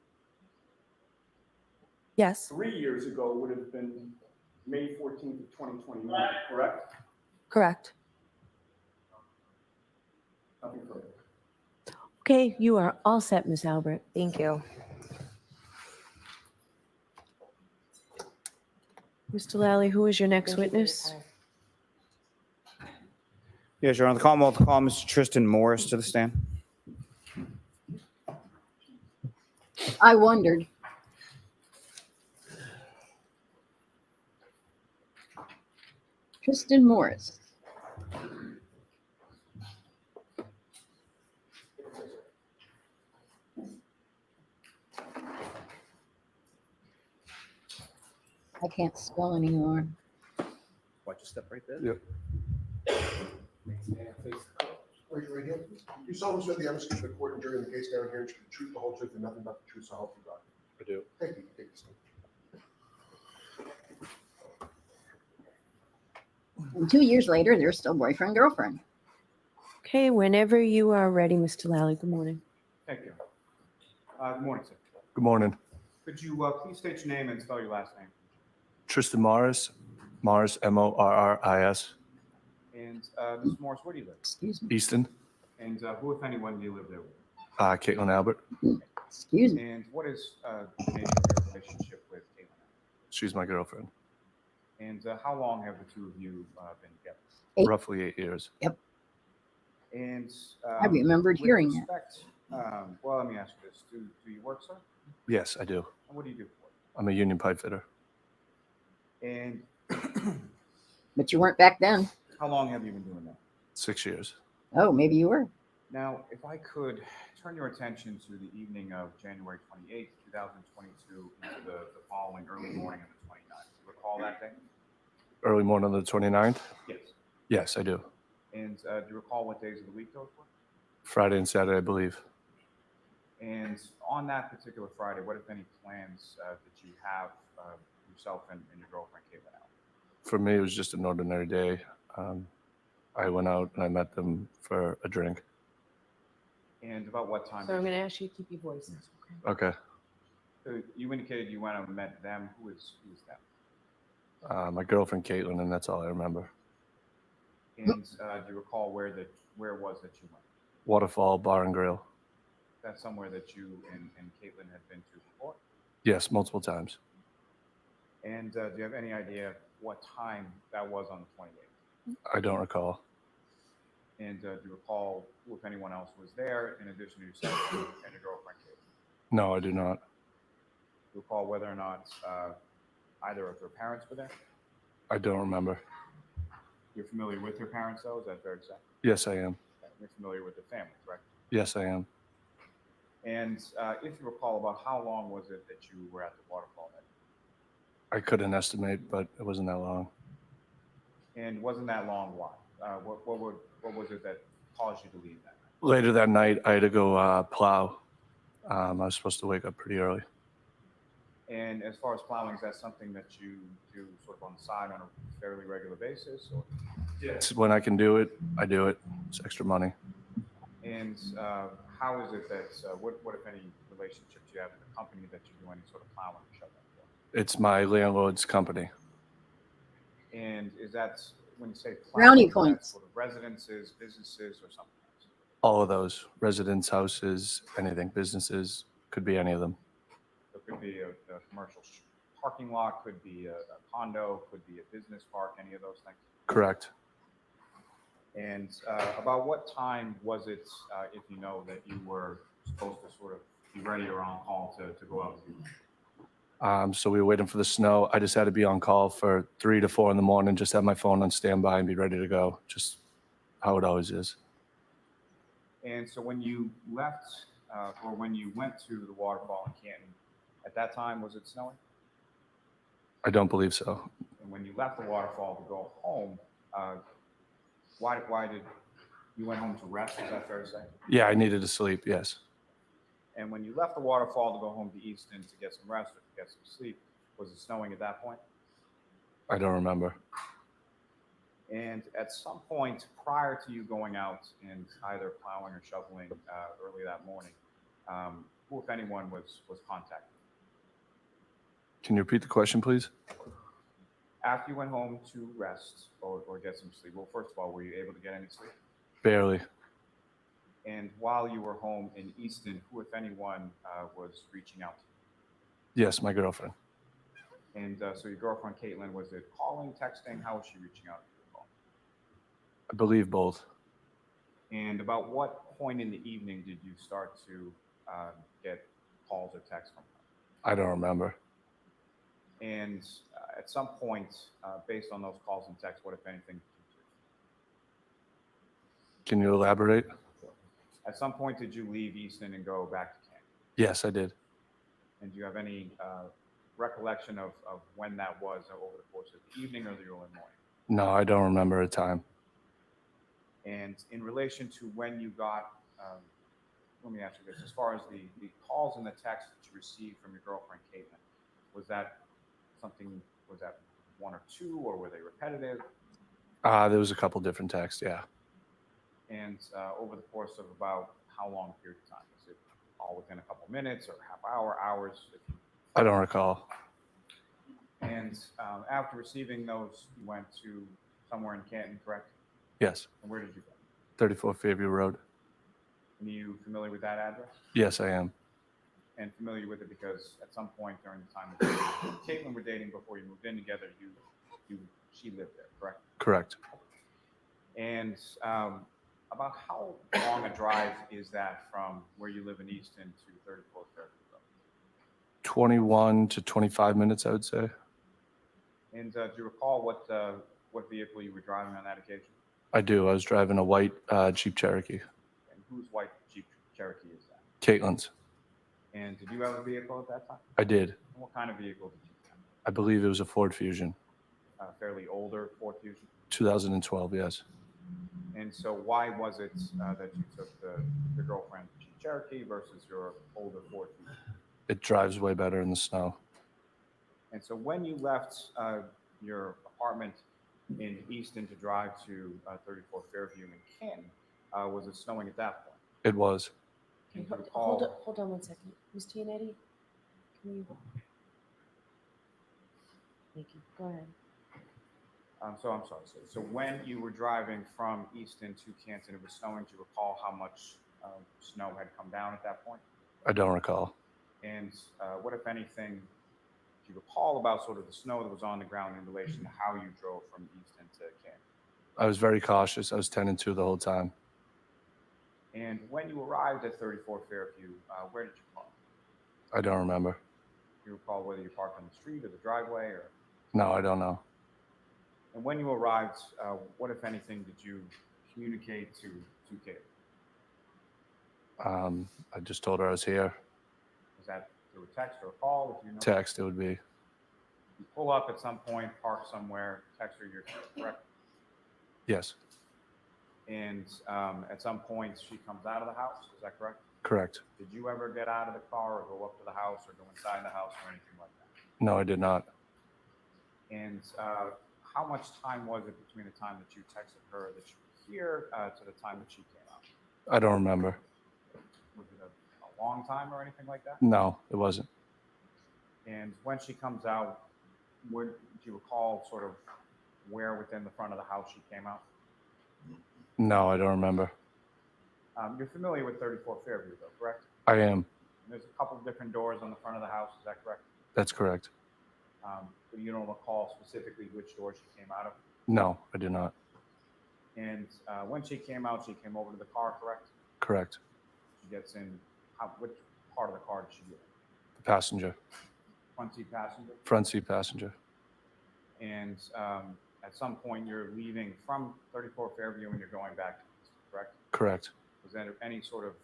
Yes. 3 years ago would have been May 14th of 2021, correct? Correct. Nothing further. Okay, you are all set, Miss Albert. Thank you. Mr. Lally, who is your next witness? Yes, Your Honor. The Commonwealth will call Mr. Tristan Morris to the stand. I wondered. Tristan Morris. I can't spell anymore. Watch your step right there. Yep. Right here. You solemnly swear the evidence of the court and jury in the case now and here to the truth, the whole truth, and nothing but the truth, so help you God. I do. Thank you. Take this. And 2 years later, they're still boyfriend, girlfriend. Okay, whenever you are ready, Mr. Lally. Good morning. Thank you. Good morning, sir. Good morning. Could you please state your name and spell your last name? Tristan Morris, Morris, And Ms. Morris, where do you live? Excuse me. Easton, And who, if anyone, do you live there with? Caitlin Albert. Excuse me. And what is the nature of your relationship with Caitlin? She's my girlfriend. And how long have the two of you been together? 8. Roughly 8 years. And I remembered with hearing that. respect, well, let me ask you this. Do you work, sir? Yes, I do. And what do you do for work? I'm a union pipe fitter. And But you weren't back then. how long have you been doing that? 6 years. Oh, maybe you were. Now, if I could turn your attention to the evening of January 28th, 2022, into the following early morning of the 29th. Do you recall that day? Early morning of the 29th? Yes. Yes, I do. And do you recall what days of the week those were? Friday and Saturday, I believe. And on that particular Friday, what, if any, plans did you have yourself and your girlfriend Caitlin out? For me, it was just an ordinary day. I went out and I met them for a drink. And about what time? So I'm going to ask you to keep your voice. Okay. You indicated you went out and met them. Who is that? My girlfriend, Caitlin, and that's all I remember. And do you recall where it was that you went? Waterfall Bar and Grill. That's somewhere that you and Caitlin had been to before? Yes, multiple times. And do you have any idea what time that was on the 28th? I don't recall. And do you recall who, if anyone else, was there in addition to yourself and your girlfriend, Caitlin? No, I do not. Do you recall whether or not either of their parents were there? I don't remember. You're familiar with your parents, though? Is that fair to say? Yes, I am. You're familiar with the family, correct? Yes, I am. And if you recall, about how long was it that you were at the waterfall that I couldn't estimate, but it wasn't that long. And wasn't that long? Why? What was it that caused you to leave that night? Later that night, I had to go plow. I was supposed to wake up pretty early. And as far as plowing, is that something that you do sort of on the side on a fairly regular basis? Or? Yes. When I can do it, I do it. It's extra money. And how is it that, what if any relationship do you have with the company that you do any sort of plowing or shoveling for? It's my landlord's company. And is that, when you say Brownie plowing, is that points. sort of residences, businesses, or something else? All of those. Residence, houses, anything. Businesses, could be any of them. It could be a commercial parking lot, could be a condo, could be a business park, any of those things? Correct. And about what time was it, if you know, that you were supposed to sort of be ready or on call to go out and do? So we were waiting for the snow. I just had to be on call for 3 to 4 in the morning, just have my phone on standby and be ready to go. Just how it always is. And so when you left, or when you went to the waterfall in Canton, at that time, was it snowing? I don't believe so. And when you left the waterfall to go home, why did you went home to rest? Is that fair to say? Yeah, I needed to sleep. Yes. And when you left the waterfall to go home to Easton to get some rest or to get some sleep, was it snowing at that point? I don't remember. And at some point prior to you going out and either plowing or shoveling early that morning, who, if anyone, was contacted? Can you repeat the question, please? After you went home to rest or get some sleep, well, first of all, were you able to get any sleep? Barely. And while you were home in Easton, who, if anyone, was reaching out to you? Yes, my girlfriend. And so your girlfriend, Caitlin, was it calling, texting? How was she reaching out to you? I believe both. And about what point in the evening did you start to get calls or texts from her? I don't remember. And at some point, based on those calls and texts, what, if anything, did you do? Can you elaborate? At some point, did you leave Easton and go back to camp? Yes, I did. And do you have any recollection of when that was over the course of the evening or the early morning? No, I don't remember a time. And in relation to when you got, let me ask you this, as far as the calls and the texts that you received from your girlfriend, Caitlin, was that one or two, or were they repetitive? There was a couple different texts, yeah. And over the course of about how long a period of time? Was it all within a couple minutes or half hour, hours? I don't recall. And after receiving those, you went to somewhere in Canton, correct? Yes, And where did you go? 34 Fairview Road. And are you familiar with that address? Yes, I am. And familiar with it because at some point during the time that you and Caitlin were dating before you moved in together, she lived there, correct? Correct. And about how long a drive is that from where you live in Easton to 34 Fairview Road? 21 to 25 minutes, I would say. And do you recall what vehicle you were driving on that occasion? I do. I was driving a white Jeep Cherokee. And whose white Jeep Cherokee is that? Caitlin's. And did you have a vehicle at that time? I did. And what kind of vehicle did you have? I believe it was a Ford Fusion. Fairly older Ford Fusion. 2012, yes. And so why was it that you took the girlfriend Jeep Cherokee versus your older Ford Fusion? It drives way better in the snow. And so when you left your apartment in Easton to drive to 34 Fairview in Canton, was it snowing at that point? It was. Can you recall? Hold on one second. Ms. Gianetti, can you? Thank you. Go ahead. So I'm sorry. So when you were driving from Easton to Canton, it was snowing. Do you recall how much snow had come down at that point? I don't recall. And what, if anything, do you recall about sort of the snow that was on the ground in relation to how you drove from Easton to Canton? I was very cautious. I was 10 and 2 the whole time. And when you arrived at 34 Fairview, where did you park? I don't remember. Do you recall whether you parked on the street or the driveway? Or? No, I don't know. And when you arrived, what, if anything, did you communicate to Caitlin? I just told her I was here. Was that through a text or a call? If you know? Text, it would be. You pull up at some point, park somewhere, text her you're correct? Yes, And at some point, she comes out of the house. Is that correct? correct. Did you ever get out of the car or go up to the house or go inside the house or anything like that? No, I did not. And how much time was it between the time that you texted her that you were here to the time that she came out? I don't remember. Was it a long time or anything like that? No, it wasn't. And when she comes out, do you recall sort of where within the front of the house she came out? No, I don't remember. You're familiar with 34 Fairview, though, correct? I am. And there's a couple of different doors on the front of the house. Is that correct? That's correct. But you don't recall specifically which door she came out of? No, I do not. And when she came out, she came over to the car, correct? Correct. She gets in. Which part of the car did she get in? The passenger. Front seat passenger? Front seat passenger. And at some point, you're leaving from 34 Fairview and you're going back to Easton, correct? Correct. Was there any sort of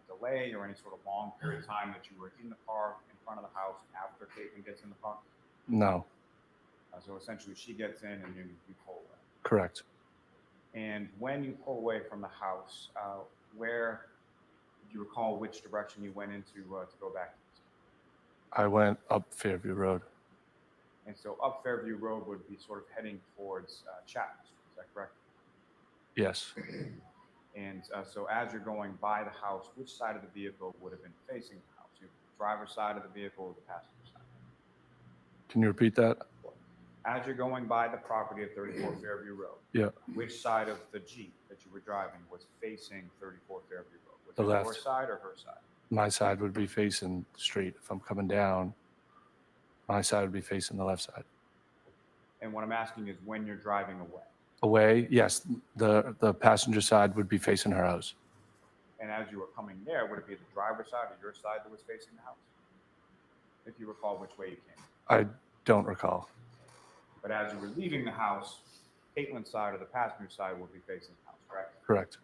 delay or any sort of long period of time that you were in the car in front of the house after Caitlin gets in the car? No. So essentially, she gets in and you pull away. Correct. And when you pull away from the house, where did you recall which direction you went into to go back? I went up Fairview Road. And so up Fairview Road would be sort of heading towards Chapman Street, is that correct? Yes. And so as you're going by the house, which side of the vehicle would have been facing the house? The driver's side of the vehicle or the passenger side? Can you repeat that? As you're going by the property at 34 Fairview Road, Yeah. which side of the Jeep that you were driving was facing 34 Fairview Road? Was The it left. your side or her side? My side would be facing the street. If I'm coming down, my side would be facing the left side. And what I'm asking is when you're driving away. Away, yes, the passenger side would be facing her house. And as you were coming there, would it be the driver's side or your side that was facing the house? If you recall which way you came. I don't recall. But as you were leaving the house, Caitlin's side or the passenger side will be facing the house, correct? Correct.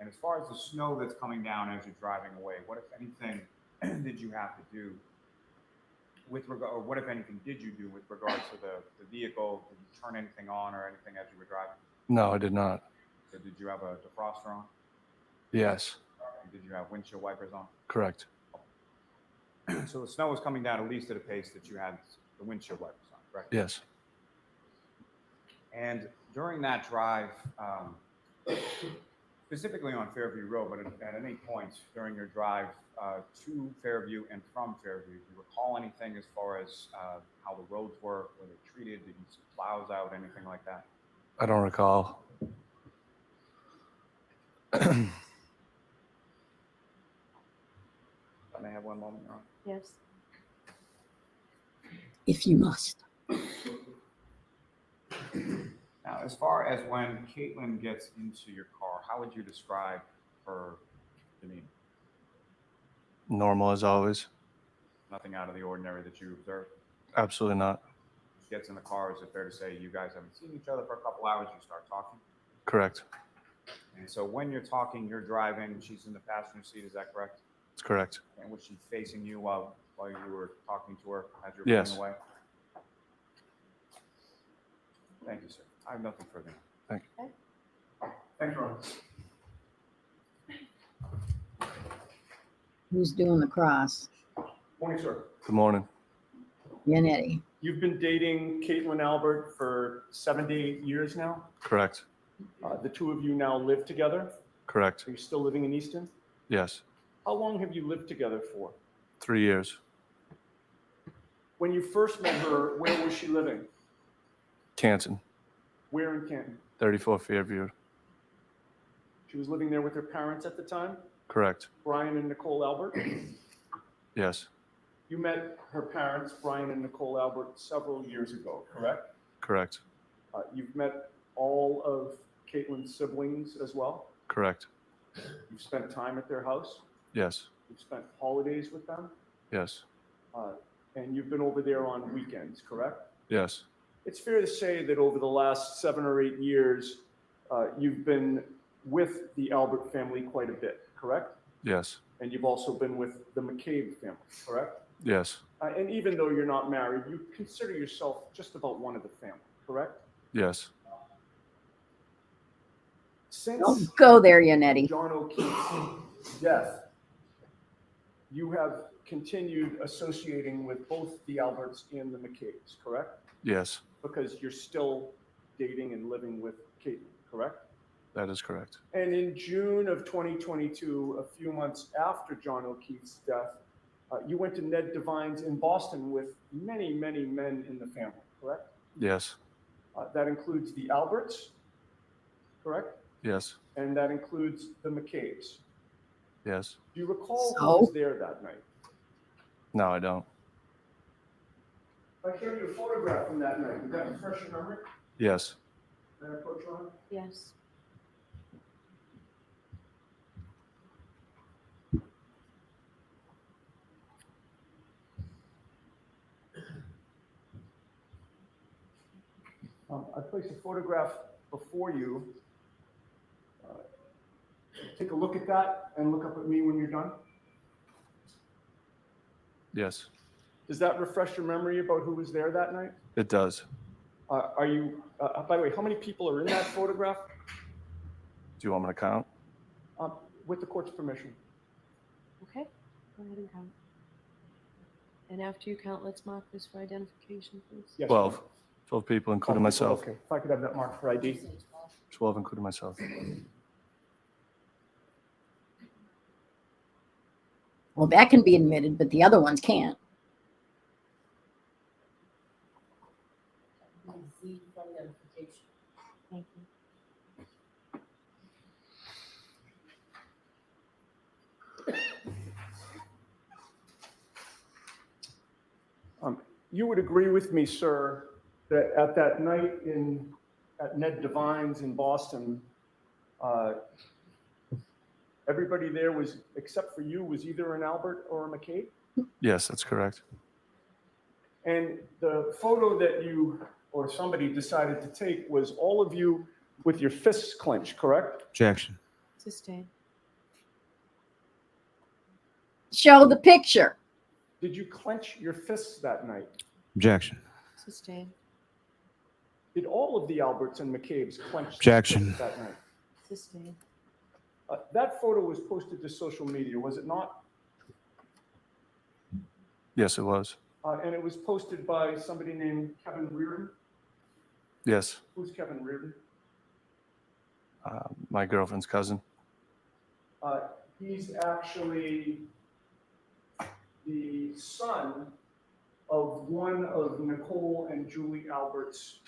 And as far as the snow that's coming down as you're driving away, what if anything did you have to do with regard, or what if anything did you do with regards to the vehicle? Did you turn anything on or anything as you were driving? No, I did not. So did you have a defroster on? Yes. And did you have windshield wipers on? Correct. So the snow was coming down at least at a pace that you had the windshield wipers on, correct? Yes. And during that drive, specifically on Fairview Road, but at any point during your drive to Fairview and from Fairview, do you recall anything as far as how the roads were they treated? Did you see plows out, anything like that? I don't recall. May I have one moment, Your Honor? Yes. If you must. Now, as far as when Caitlin gets into your car, how would you describe her demeanor? Normal as always. Nothing out of the ordinary that you observed? Absolutely not. She gets in the car, is it fair to say you guys haven't seen each other for a couple hours, you start talking? Correct. And so when you're talking, you're driving, she's in the passenger seat, is that correct? It's correct. And was she facing you while you were talking to her as you were Yes. pulling away? Thank you, sir. I have nothing further. Thank you. Thank you, Your Honor. Who's doing the cross? Morning, sir. Good morning. Yannetti. You've been dating Caitlin Albert for 7 to 8 years now. Correct. The two of you now live together. Correct. Are you still living in Easton? Yes. How long have you lived together for? 3 years. When you first met her, where was she living? Canton. Where in Canton? 34 Fairview. She was living there with her parents at the time, Correct. Brian and Nicole Albert. Yes. You met her parents, Brian and Nicole Albert, several years ago, correct? Correct. You've met all of Caitlin's siblings as well. Correct. You've spent time at their house. Yes. You've spent holidays with them. Yes. And you've been over there on weekends, correct? Yes. It's fair to say that over the last 7 or 8 years, you've been with the Albert family quite a bit, correct? Yes. And you've also been with the McCabe family, correct? Yes. And even though you're not married, you consider yourself just about one of the family, correct? Yes. Since Don't go there, Yannetti. John O'Keefe's death, you have continued associating with both the Alberts and the McCabes, correct? Yes. Because you're still dating and living with Caitlin, correct? That is correct. And in June of 2022, a few months after John O'Keefe's death, you went to Ned Devine's in Boston with many, many men in the family, correct? Yes. That includes the Alberts, correct? Yes. And that includes the McCabes. Yes. Do you recall So? who was there that night? No, I don't. I showed you a photograph from that night. Did that refresh your memory? Yes. Can I approach you on it? Yes. I placed a photograph before you. Take a look at that and look up at me when you're done. Yes. Does that refresh your memory about who was there that night? It does. Are you, by the way, how many people are in that photograph? Do you want me to count? With the court's permission. Okay, go ahead and count. And after you count, let's mark this for identification, please. Yes, 12. 12 people, including myself. Okay, if I could have that marked for ID. 12, including myself. Well, that can be admitted, but the other ones can't. Thank you. You would agree with me, sir, that at that night at Ned Devine's in Boston, everybody there was, except for you, was either an Albert or a McCabe? Yes, that's correct. And the photo that you or somebody decided to take was all of you with your fists clenched, correct? Objection. Sustained. Show the picture. Did you clench your fists that night? Objection. Sustained. Did all of the Alberts and McCabe's clench their Objection. fists that night? Sustained. That photo was posted to social media, was it not? Yes, it was. And it was posted by somebody named Kevin Reardon. Yes. Who's Kevin Reardon? My girlfriend's cousin. He's actually the son of one of Nicole and Julie Albert's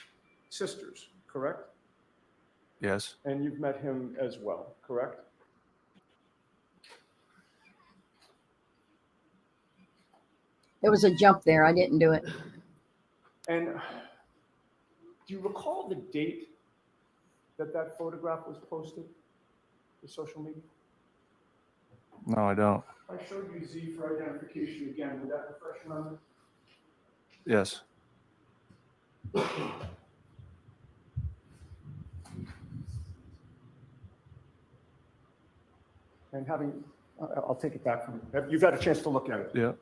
sisters, correct? Yes. And you've met him as well, correct? There was a jump there. I didn't do it. And do you recall the date that that photograph was posted to social media? No, I don't. If I showed you Z for identification again, would that refresh your memory? Yes. And I'll take it back from you. You've had a chance to look at it. Yeah.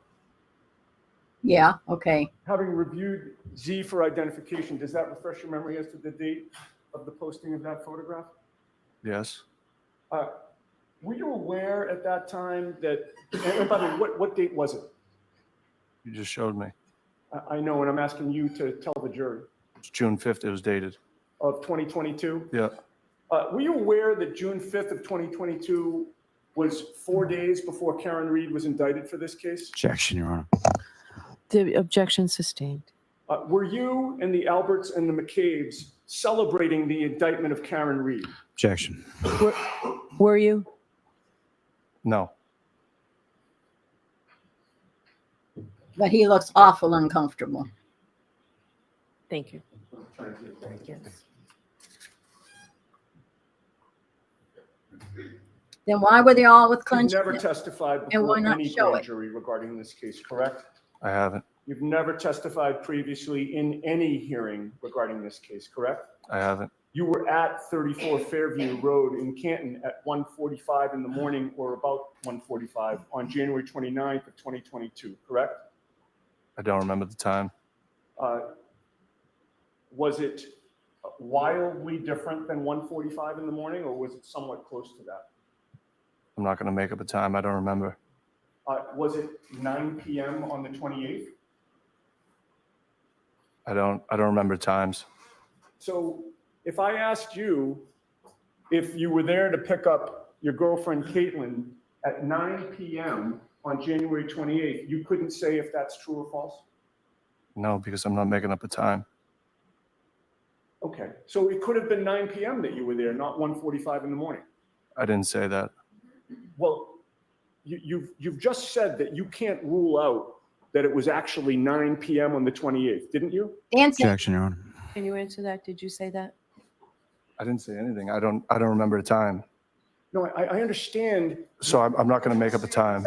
Yeah, okay. Having reviewed Z for identification, does that refresh your memory as to the date of the posting of that photograph? Yes. Were you aware at that time that, and by the way, what date was it? You just showed me. I know, and I'm asking you to tell the jury. It's June 5th. It was dated. Of 2022? Yeah. Were you aware that June 5th of 2022 was 4 days before Karen Reed was indicted for this case? Objection, Your Honor. The objection sustained. Were you and the Alberts and the McCabes celebrating the indictment of Karen Reed? Objection. Were you? No. But he looks awful uncomfortable. Thank you. Then why were they all with You've clenched never fists? testified And why before not any show grand it? jury regarding this case, correct? I haven't. You've never testified previously in any hearing regarding this case, correct? I haven't. You were at 34 Fairview Road in Canton at 1:45 in the morning or about 1:45 on January 29th of 2022, correct? I don't remember the time. Was it wildly different than 1:45 in the morning, or was it somewhat close to that? I'm not going to make up a time. I don't remember. Was it 9 p.m. on the 28th? I don't remember times. So if I asked you if you were there to pick up your girlfriend Caitlin at 9 p.m. on January 28th, you couldn't say if that's true or false? No, because I'm not making up a time. Okay, so it could have been 9 p.m. that you were there, not 1:45 in the morning. I didn't say that. Well, you've just said that you can't rule out that it was actually 9 p.m. on the 28th, didn't you? Dancing. Objection, Your Honor. Can you answer that? Did you say that? I didn't say anything. I don't remember a time. No, I understand. So I'm not going to make up a time.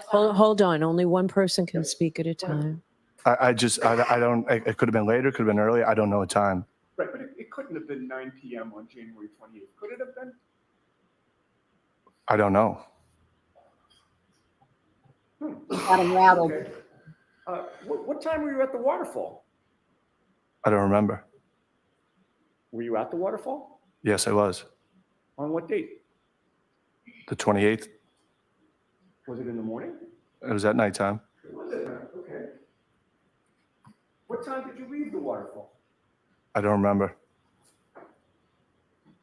Hold on. Only one person can speak at a time. I don't, it could have been later, could have been earlier. I don't know a time. Right, but it couldn't have been 9 p.m. on January 28th. Could it have been? I don't know. Got him rattled. Okay. What time were you at the waterfall? I don't remember. Were you at the waterfall? Yes, I was. On what date? The 28th. Was it in the morning? It was at nighttime. It was at night, okay. What time did you leave the waterfall? I don't remember.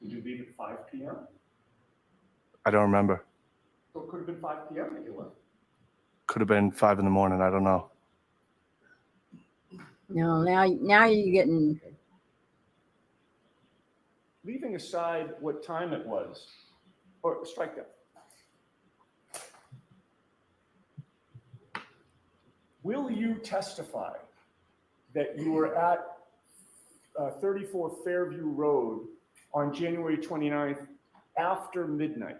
Did you leave at 5 p.m.? I don't remember. So it could have been 5 p.m. that you left. Could have been 5 in the morning. I don't know. No, now you're getting. Leaving aside what time it was, or strike that. Will you testify that you were at 34 Fairview Road on January 29th after midnight?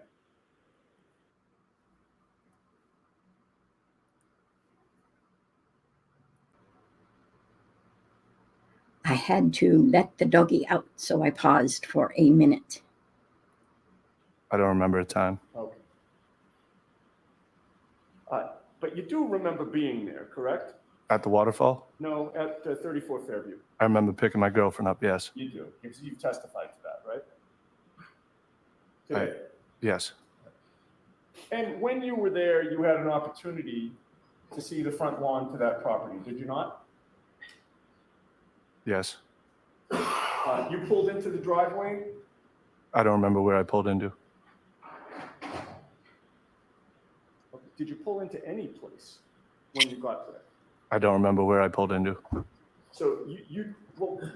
I had to let the doggy out, so I paused for a minute. I don't remember a time. Okay. But you do remember being there, correct? At the waterfall? No, at 34 Fairview. I remember picking my girlfriend up, yes. You do, because you testified to that, right? Today. Yes. And when you were there, you had an opportunity to see the front lawn to that property, did you not? Yes. You pulled into the driveway? I don't remember where I pulled into. Did you pull into any place when you got there? I don't remember where I pulled into. So you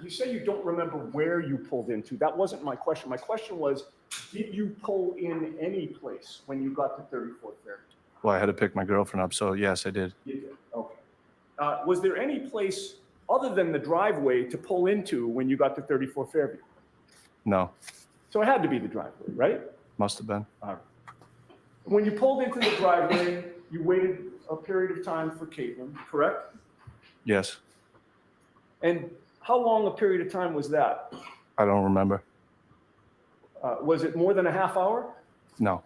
say you don't remember where you pulled into. That wasn't my question. My question was, did you pull in any place when you got to 34th Fairview? Well, I had to pick my girlfriend up, so yes, I did. You did, okay. Was there any place other than the driveway to pull into when you got to 34 Fairview? No, So it had to be the driveway, right? must have been. When you pulled into the driveway, you waited a period of time for Caitlin, correct? Yes. And how long a period of time was that? I don't remember. Was it more than a half hour? No,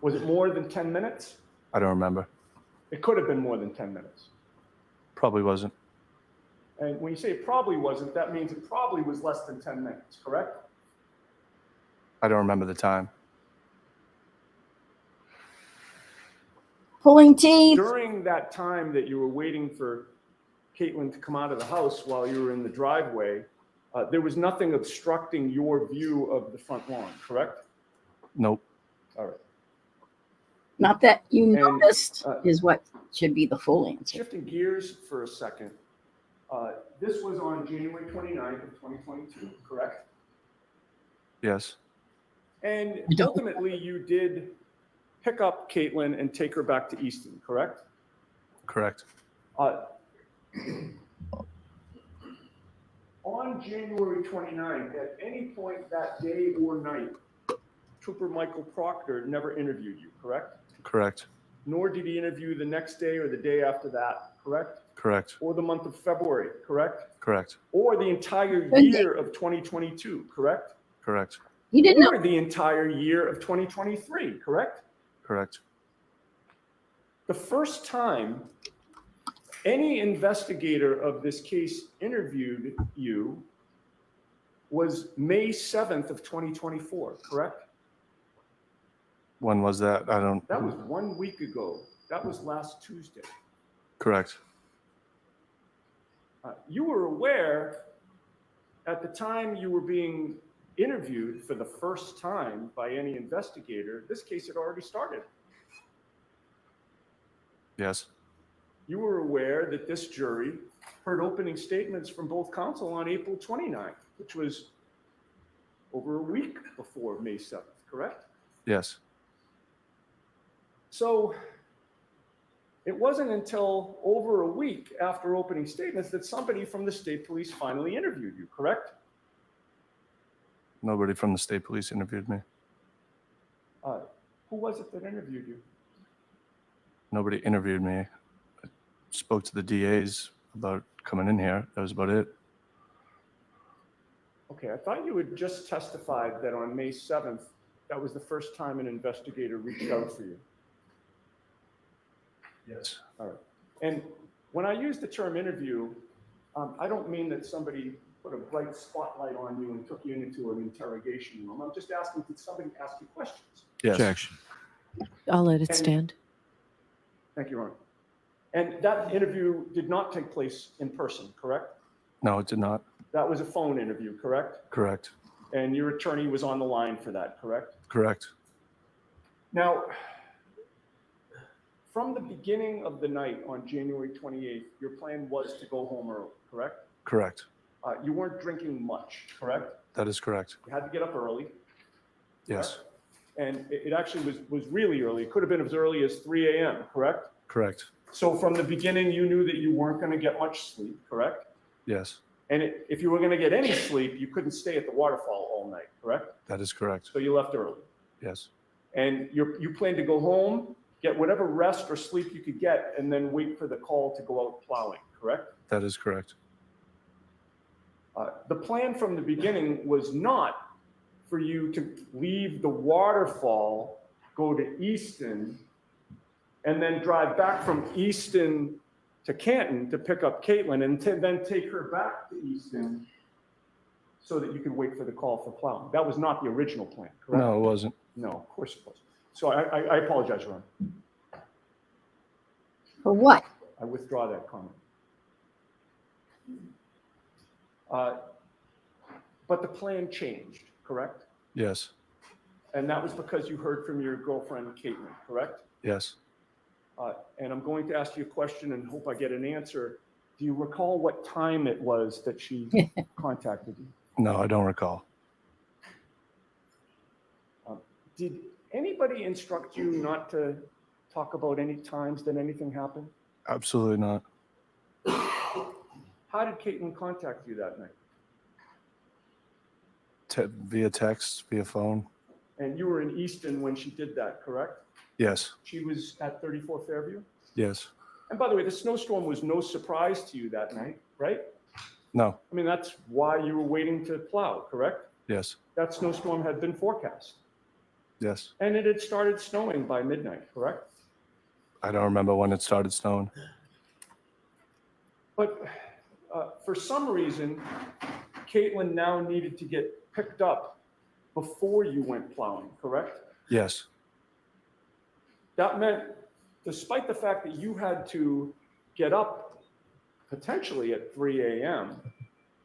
Was it more than 10 minutes? I don't remember. It could have been more than 10 minutes. Probably wasn't. And when you say it probably wasn't, that means it probably was less than 10 minutes, correct? I don't remember the time. Pulling teeth. During that time that you were waiting for Caitlin to come out of the house while you were in the driveway, there was nothing obstructing your view of the front lawn, correct? Nope. All right. Not that you And, noticed is what should be the full answer. Shifting gears for a second, this was on January 29th of 2022, correct? Yes. And ultimately, you did pick up Caitlin and take her back to Easton, correct? Correct. On January 29th, at any point that day or night, Trooper Michael Proctor never interviewed you, correct? Correct. Nor did he interview the next day or the day after that, correct? Correct. Or the month of February, correct? Correct. Or the entire Good year of 2022, correct? Correct. You didn't know. Or the entire year of 2023, correct? Correct. The first time any investigator of this case interviewed you was May 7th of 2024, correct? When was that? I don't. That was 1 week ago. That was last Tuesday. Correct. You were aware at the time you were being interviewed for the first time by any investigator, this case had already started. Yes. You were aware that this jury heard opening statements from both counsel on April 29th, which was over a week before May 7th, correct? Yes. So it wasn't until over a week after opening statements that somebody from the state police finally interviewed you, correct? Nobody from the state police interviewed me. Who was it that interviewed you? Nobody interviewed me. I spoke to the DAs about coming in here. That was about it. Okay, I thought you had just testified that on May 7th, that was the first time an investigator reached out for you. Yes. All right. And when I use the term interview, I don't mean that somebody put a bright spotlight on you and took you into an interrogation room. I'm just asking, did somebody ask you questions? Yes. Objection. I'll let it And- stand. Thank you, Ron. And that interview did not take place in person, correct? No, it did not. That was a phone interview, correct? Correct. And your attorney was on the line for that, correct? Correct. Now, from the beginning of the night on January 28th, your plan was to go home early, correct? Correct. You weren't drinking much, correct? That is correct. You had to get up early. Yes. correct? And it actually was really early. It could have been as early as 3 a.m., correct? Correct. So from the beginning, you knew that you weren't going to get much sleep, correct? Yes. And if you were going to get any sleep, you couldn't stay at the waterfall all night, correct? That is correct. So you left early. Yes. And you planned to go home, get whatever rest or sleep you could get, and then wait for the call to go out plowing, correct? That is correct. The plan from the beginning was not for you to leave the waterfall, go to Easton, and then drive back from Easton to Canton to pick up Caitlin, and then take her back to Easton so that you could wait for the call for plowing. That was not the original plan, correct? No, it wasn't. No, of course it wasn't. So I apologize, Ron. For what? I withdraw that comment. But the plan changed, correct? Yes. And that was because you heard from your girlfriend, Caitlin, correct? Yes. And I'm going to ask you a question and hope I get an answer. Do you recall what time it was that she contacted you? No, I don't recall. Did anybody instruct you not to talk about any times that anything happened? Absolutely not. How did Caitlin contact you that night? Via text, via phone. And you were in Easton when she did that, correct? Yes. She was at 34 Fairview? Yes. And by the way, the snowstorm was no surprise to you that night, right? No. I mean, that's why you were waiting to plow, correct? Yes. That snowstorm had been forecast. Yes. And it had started snowing by midnight, correct? I don't remember when it started snowing. But for some reason, Caitlin now needed to get picked up before you went plowing, correct? Yes. That meant, despite the fact that you had to get up potentially at 3 a.m.,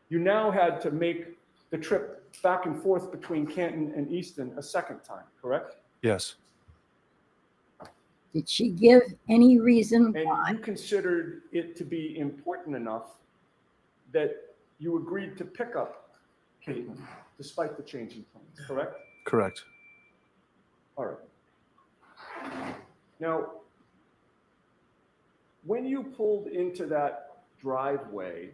you now had to make the trip back and forth between Canton and Easton a second time, correct? Yes. Did she give any reason And why? you considered it to be important enough that you agreed to pick up Caitlin despite the changing plans, correct? Correct. All right. Now, when you pulled into that driveway,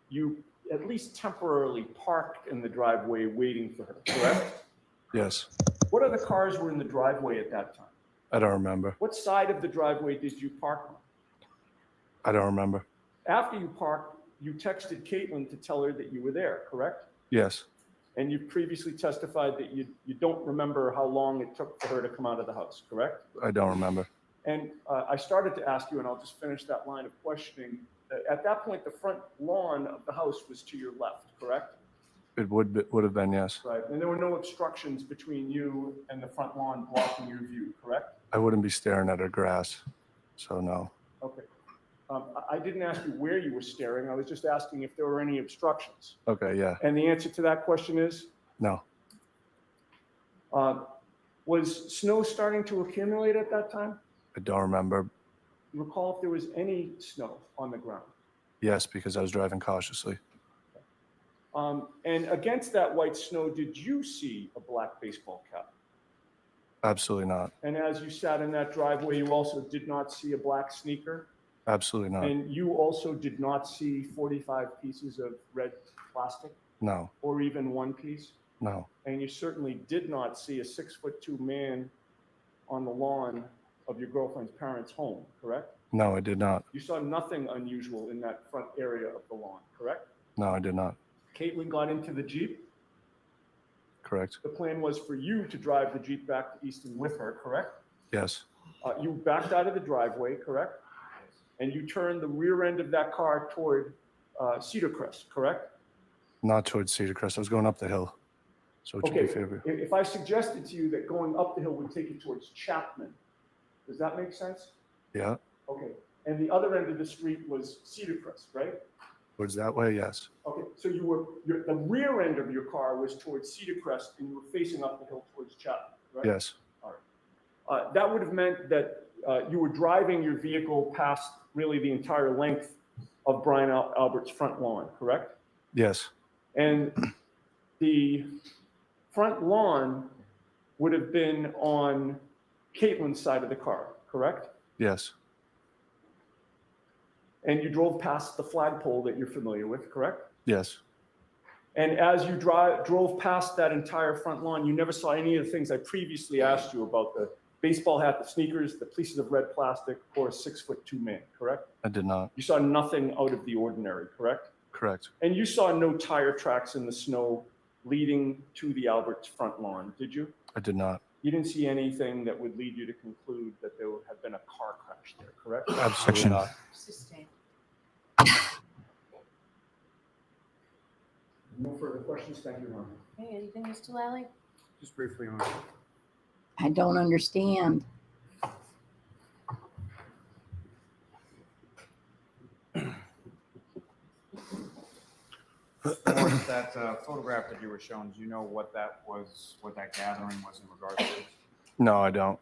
you at least temporarily parked in the driveway waiting for her, correct? Yes. What other cars were in the driveway at that time? I don't remember. What side of the driveway did you park on? I don't remember. After you parked, you texted Caitlin to tell her that you were there, correct? Yes. And you previously testified that you don't remember how long it took for her to come out of the house, correct? I don't remember. And I started to ask you, and I'll just finish that line of questioning. At that point, the front lawn of the house was to your left, correct? It would have been, yes. Right. And there were no obstructions between you and the front lawn blocking your view, correct? I wouldn't be staring at her grass, so no. Okay. I didn't ask you where you were staring. I was just asking if there were any obstructions. Okay, yeah. And the answer to that question is? No. Was snow starting to accumulate at that time? I don't remember. You recall if there was any snow on the ground? Yes, because I was driving cautiously. And against that white snow, did you see a black baseball cap? Absolutely not. And as you sat in that driveway, you also did not see a black sneaker? Absolutely not. And you also did not see 45 pieces of red plastic No. or even one piece? No. And you certainly did not see a 6'2" man on the lawn of your girlfriend's parents' home, correct? No, I did not. You saw nothing unusual in that front area of the lawn, correct? No, I did not. Caitlin got into the Jeep. Correct. The plan was for you to drive the Jeep back to Easton with her, correct? Yes. You backed out of the driveway, correct? And you turned the rear end of that car toward Cedar Crest, correct? Not towards Cedar Crest. I was going up the hill. So it should Okay, be Fairview. if I suggested to you that going up the hill would take you towards Chapman, does that make sense? Yeah. Okay, and the other end of the street was Cedar Crest, right? Towards that way, yes. Okay, so the rear end of your car was towards Cedar Crest and you were facing up the hill towards Chapman, right? Yes. All right. That would have meant that you were driving your vehicle past really the entire length of Brian Albert's front lawn, correct? Yes. And the front lawn would have been on Caitlin's side of the car, correct? Yes. And you drove past the flagpole that you're familiar with, correct? Yes. And as you drove past that entire front lawn, you never saw any of the things I previously asked you about: the baseball hat, the sneakers, the pieces of red plastic, or a 6'2" man, correct? I did not. You saw nothing out of the ordinary, correct? Correct. And you saw no tire tracks in the snow leading to the Albert's front lawn, did you? I did not. You didn't see anything that would lead you to conclude that there would have been a car crash there, correct? Absolutely not. Sustained. No further questions. Thank you, Ron. Hey, anything, Mr. Lally? Just briefly on. I don't understand. Morris, that photograph that you were shown, do you know what that was, what that gathering was in regards to? No, I don't.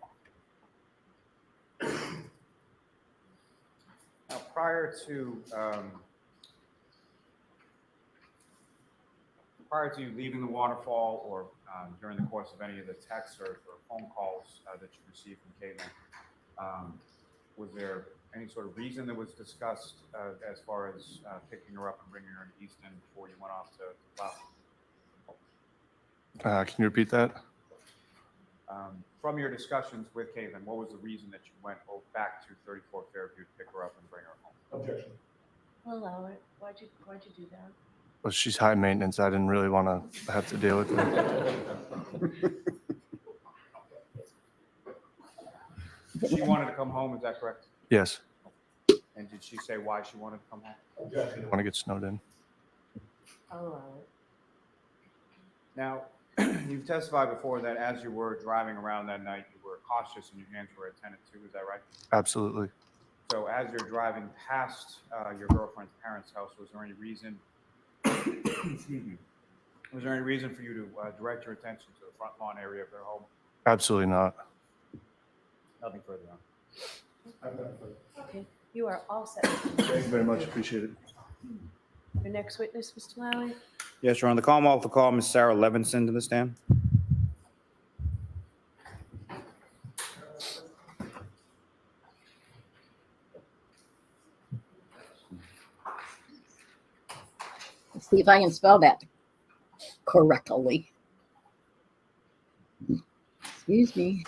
Now, prior to you leaving the waterfall, or during the course of any of the texts or phone calls that you received from Caitlin, was there any sort of reason that was discussed as far as picking her up and bringing her to Easton before you went off to Plow? Can you repeat that? From your discussions with Caitlin, what was the reason that you went back to 34 Fairview to pick her up and bring her home? Objection. I'll allow it. Why'd you do that? Well, she's high maintenance. I didn't really want to have to deal with it. She wanted to come home, is that correct? Yes. And did she say why she wanted to come home? I didn't want to get snowed in. I'll allow it. Now, you've testified before that as you were driving around that night, you were cautious and your hands were attentive to, is that right? Absolutely. So as you're driving past your girlfriend's parents' house, was there any reason, excuse me, was there any reason for you to direct your attention to the front lawn area of their home? Absolutely not. Nothing further on. Okay, you are all set. Thank you very much. Appreciate it. Your next witness, Mr. Lally? Yes, Your Honor. The Commonwealth will call Ms. Sarah Levinson to the stand. Let's see if I can spell that correctly. Excuse me.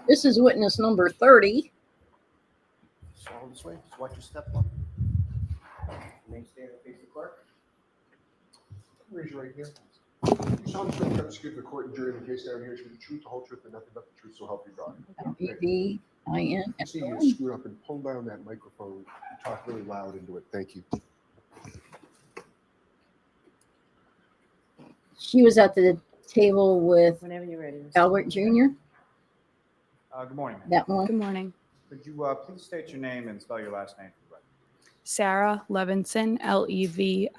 This is witness number 30. All this way, just watch your step on. Name, stand, and face the clerk. Raise your right hand. You solemnly swear to give the court and jury in the case down here to the truth, the whole truth, and nothing but the truth, so help you God. Levinson. See you screw up and pull down that microphone. You talk really loud into it. Thank you. She was at the table with Whenever you're ready. Mr. Albert Jr. Good morning, ma'am. That one. Good morning. Could you please state your name and spell your last name for the record? Sarah Levinson, Levinson.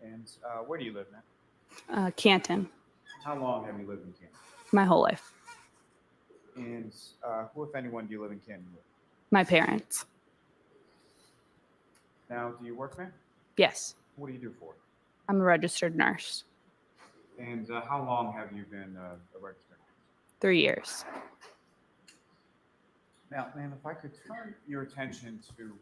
And where do you live, ma'am? Canton, How long have you lived in Canton? my whole life. And who, if anyone, do you live in Canton with? My parents. Now, do you work, ma'am? Yes, What do you do for it? I'm a registered nurse. And how long have you been a registered nurse? 3 years. Now, ma'am, if I could turn your attention to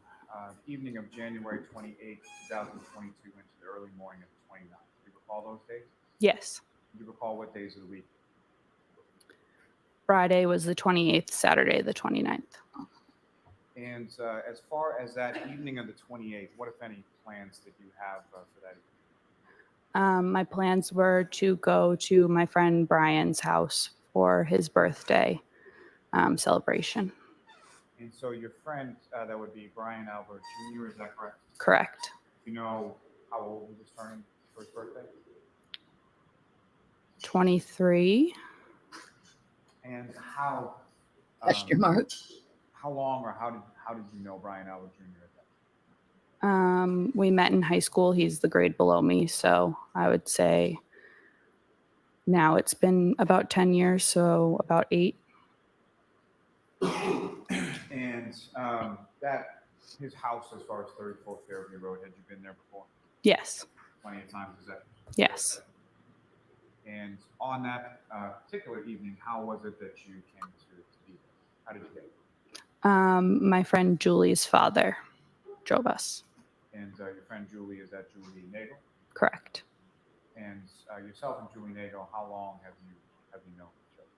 the evening of January 28, 2022 into the early morning of the 29th. Do you recall those days? Yes. Do you recall what days of the week? Friday was the 28th, Saturday the 29th. And as far as that evening of the 28th, what, if any, plans did you have for that evening? My plans were to go to my friend Brian's house for his birthday celebration. And so your friend, that would be Brian Albert Jr., is that correct? Correct. Do you know how old he was turning for his birthday? 23. And how, Question mark. how long or how did you know Brian Albert Jr. at that? We met in high school. He's the grade below me. So I would say now it's been about 10 years, so about 8. And that his house as far as 34 Fairview Road, had you been there before? Yes. Plenty of times, is that? Yes. And on that particular evening, how was it that you came to be there? How did you get there? My friend Julie's father drove us. And your friend Julie, is that Julie Nagel? Correct. And yourself and Julie Nagel, how long have you known each other?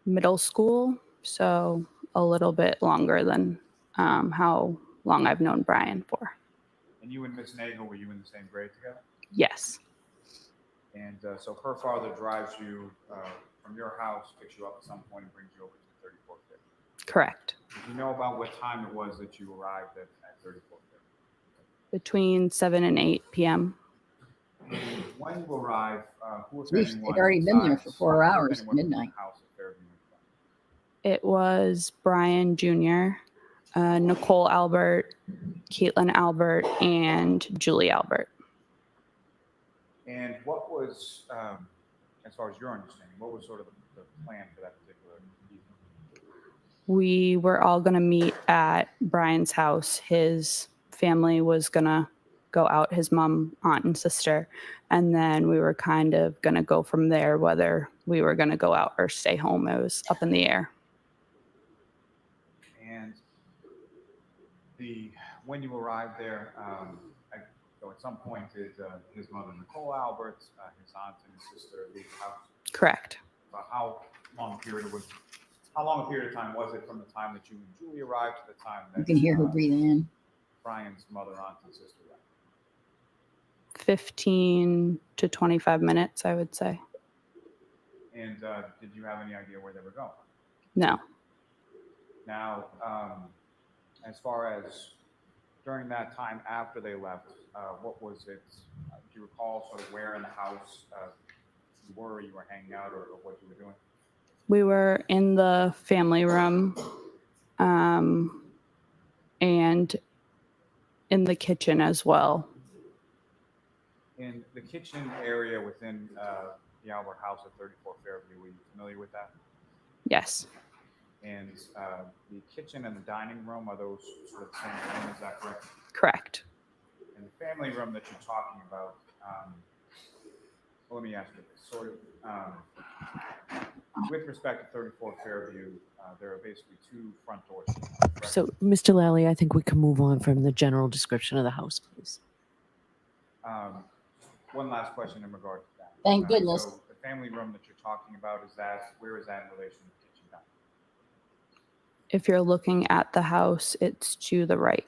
Middle school, so a little bit longer than how long I've known Brian for. And you and Miss Nagel, were you in the same grade together? Yes. And so her father drives you from your house, picks you up at some point, and brings you over to 34th Fairview. Correct. Did you know about what time it was that you arrived at 34th Fairview? Between 7 and 8 p.m. And when you arrive, who, if Geez, anyone, they'd already been there for besides- 4 who, if hours, anyone, was in the midnight. house at Fairview when you got It was Brian Jr., Nicole Albert, Caitlin Albert, and Julie Albert. there? And what was, as far as your understanding, what was sort of the plan for that particular evening? We were all going to meet at Brian's house. His family was going to go out, his mom, aunt, and sister. And then we were kind of going to go from there, whether we were going to go out or stay home. It was up in the air. And when you arrived there, so at some point did his mother Nicole Albert, his aunt and his sister leave the house? Correct. About how long a period of time was it from the time that you and Julie arrived to the time that You can hear her breathing in. Brian's mother, aunt, and sister left? 15 to 25 minutes, I would say. And did you have any idea where they were going? No. Now, as far as during that time after they left, what was it? Do you recall sort of where in the house you were hanging out, or what you were doing? We were in the family room and in the kitchen as well. In the kitchen area within the Albert house at 34 Fairview, were you familiar with that? Yes. And the kitchen and the dining room, are those sort of the same room, is that correct? Correct. And the family room that you're talking about, well, let me ask you this. Sort of, with respect to 34 Fairview, there are basically 2 front doors. Correct? So, Mr. Lally, I think we can move on from the general description of the house, please. One last question in regard to that. Thank goodness. So the family room that you're talking about, where is that in relation to the kitchen dining? If you're looking at the house, it's to the right.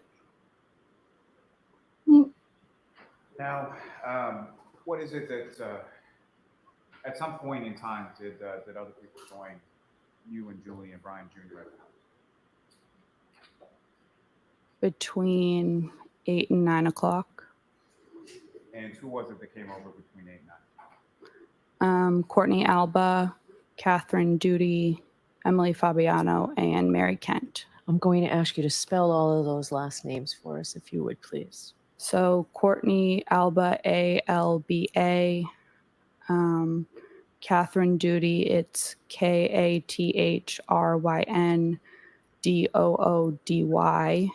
Now, what is it that at some point in time did other people join you and Julie and Brian Jr. at the house? Between 8 and 9 o'clock. And who was it that came over between 8 and 9? Courtney Alba, Catherine Duty, Emily Fabiano, and Mary Kent. I'm going to ask you to spell all of those last names for us, if you would, please. So Courtney Alba, A-L-B-A. Catherine Duty, it's Kathryn-Doody.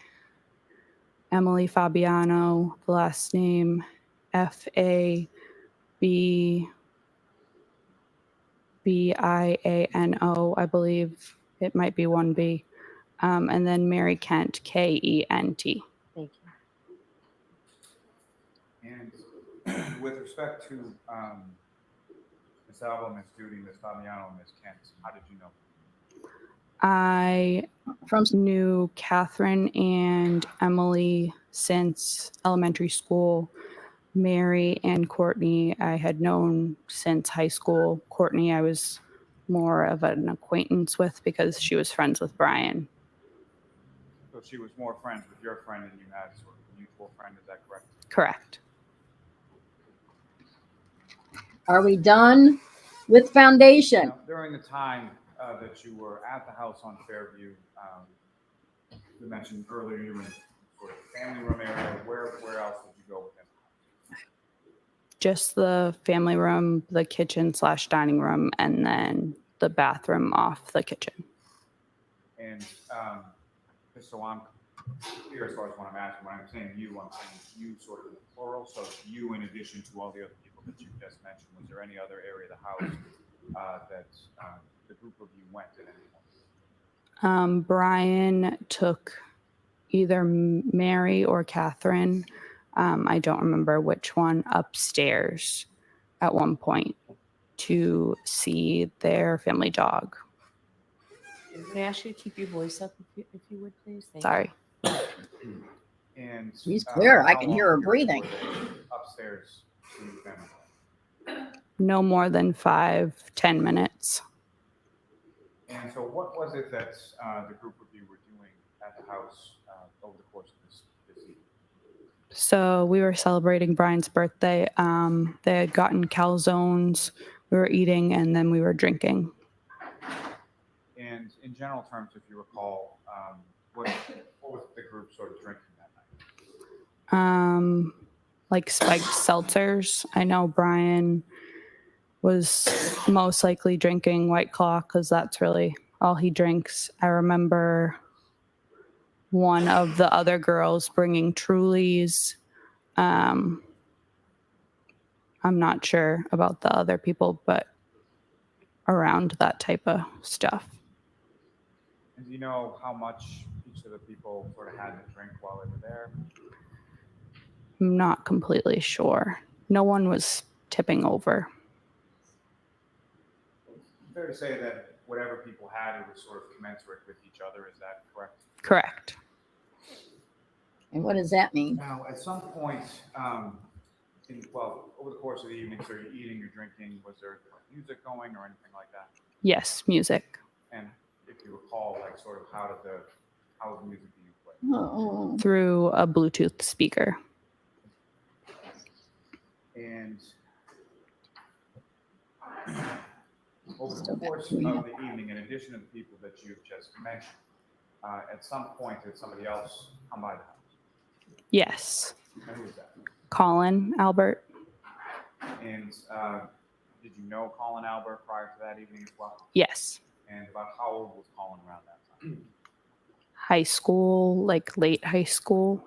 Emily Fabiano, the last name Fabiano, I believe it might be 1B. And then Mary Kent, Kent. Thank you. And with respect to Miss Alba, Miss Duty, Miss Fabiano, and Miss Kent, how did you know? I knew Catherine and Emily since elementary school. Mary and Courtney I had known since high school. Courtney I was more of an acquaintance with because she was friends with Brian. So she was more friends with your friend than you had sort of a mutual friend, is that correct? Correct. Are we done with foundation? Now, during the time that you were at the house on Fairview, you mentioned earlier you were in sort of the family room area. Where else did you go within the house? Just the family room, the kitchen/dining room, and then the bathroom off the kitchen. And just so I'm clear as far as what I'm asking, when I'm saying I'm saying you sort of in the plural. So you, in addition to all the other people that you just mentioned, was there any other area of the house that the group of you went at any point? Brian took either Mary or Catherine. I don't remember which one, upstairs at one point to see their family dog. Can I ask you to keep your voice up if you would, please? Thank Sorry. And She's clear. I how can long hear her period breathing. were they upstairs in the family? No more than 5-10 minutes. And so what was it that the group of you were doing at the house over the course of this evening? So we were celebrating Brian's birthday. They had gotten calzones. We were eating and then we were drinking. And in general terms, if you recall, what was the group sort of drinking that night? Like spiked seltzers. I know Brian was most likely drinking White Claw because that's really all he drinks. I remember one of the other girls bringing Trulies. I'm not sure about the other people, but around that type of stuff. And do you know how much each of the people sort of had to drink while they were there? I'm not completely sure. No one was tipping over. Fair to say that whatever people had, it was sort of commensurate with each other. Is that correct? Correct. And what does that mean? Now, at some point, over the course of the evening, so you're eating, you're drinking, was there music going or anything like that? Yes, music. And if you recall, like sort of how was the music being played? Oh, Through a Bluetooth speaker. And over the course of the evening, in addition to the people that you've just mentioned, at some point did somebody else come by the house? Yes. And who was that? Colin Albert. And did you know Colin Albert prior to that evening as well? Yes. And about how old was Colin around that time? High school, like late high school.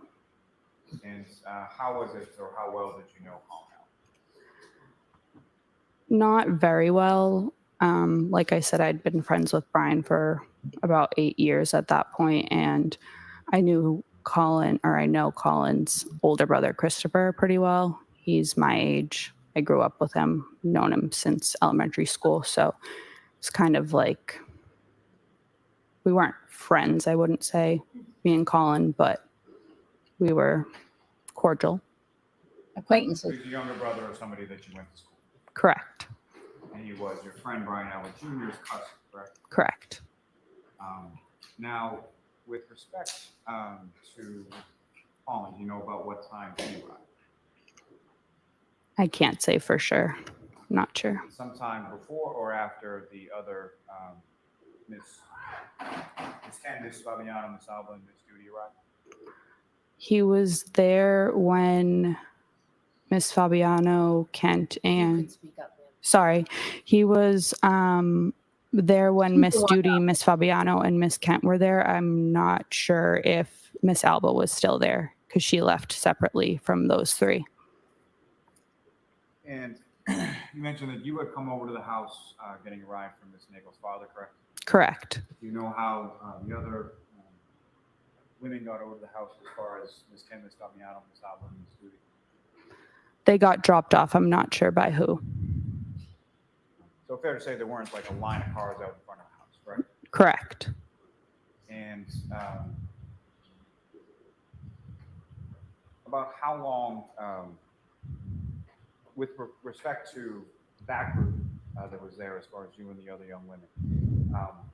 And how was it, or how well did you know Colin Albert? Not very well. Like I said, I'd been friends with Brian for about 8 years at that point, and I know Colin's older brother, Christopher, pretty well. He's my age. I grew up with him, known him since elementary school. So it's kind of like we weren't friends, I wouldn't say, me and Colin, but we were cordial. acquaintances. He's the younger brother of somebody that you went to school with. Correct. And he was your friend Brian Albert Jr.'s cousin, correct? Correct. Now, with respect to Colin, do you know about what time he arrived? I can't say for sure. Not sure. Sometime before or after the other Miss Ken, Miss Fabiano, Miss Alba, and Miss Judy arrived? He was there when Miss Fabiano, Kent, and sorry, he was there when Miss Judy, Miss Fabiano, and Miss Kent were there. I'm not sure if Miss Alba was still there because she left separately from those three. And you mentioned that you had come over to the house getting a ride from Miss Nagel's father, correct? Correct. Do you know how the other women got over to the house as far as Miss Ken, Miss Fabiano, Miss Alba, and Miss Judy? They got dropped off. I'm not sure by who. So fair to say there weren't like a line of cars out in front of the house, right? Correct. And about how long, with respect to that group that was there as far as you and the other young women,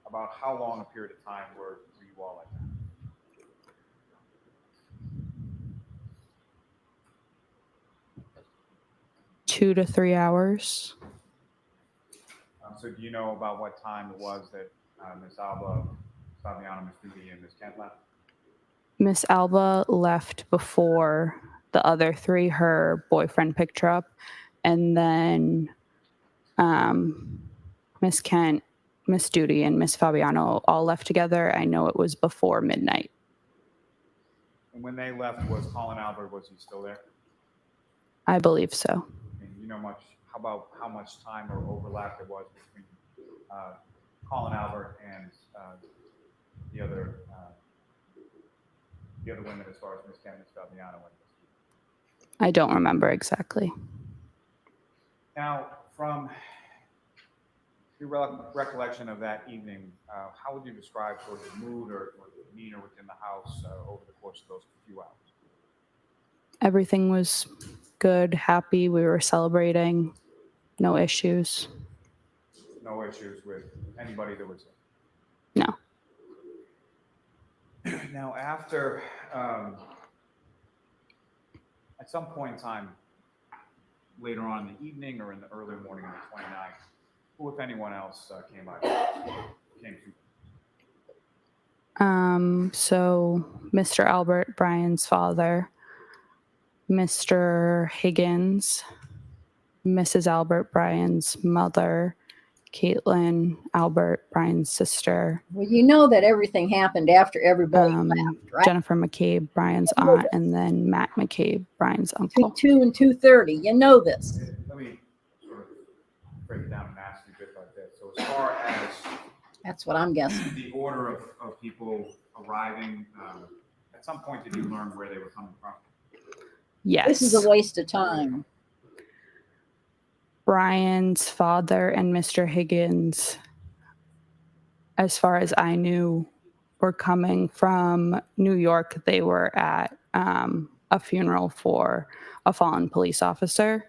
about how long a period of time were you all at that? 2 to 3 hours. So do you know about what time it was that Ms. Alba, Fabiano, Ms. Duty, and Ms. Kent left? Miss Alba left before the other three. Her boyfriend picked her up, and then Miss Kent, Miss Duty, and Miss Fabiano all left together. I know it was before midnight. And when they left, was Colin Albert, was he still there? I believe so. And you know how much time or overlap there was between Colin Albert and the other women as far as Ms. Kent, Ms. Fabiano, and Ms. Duty? I don't remember exactly. Now, from your recollection of that evening, how would you describe sort of the mood or the demeanor within the house over the course of those few hours? Everything was good, happy. We were celebrating. No issues. No issues with anybody that was there? No. Now, after, at some point in time, later on in the evening or in the early morning of the 29th, who, if anyone else, came to? So Mr. Albert, Brian's father, Mr. Higgins, Mrs. Albert, Brian's mother, Caitlin Albert, Brian's sister, Well, you know that everything happened after everybody left, right? Jennifer McCabe, Brian's aunt, and then Matt McCabe, Brian's uncle. Between 2 and 2:30. You know this. Let me sort of break it down and ask you a bit like this. So as far as That's what I'm guessing. the order of people arriving, at some point did you learn where they were coming from? Yes. This is a waste of time. Brian's father and Mr. Higgins, as far as I knew, were coming from New York. They were at a funeral for a fallen police officer.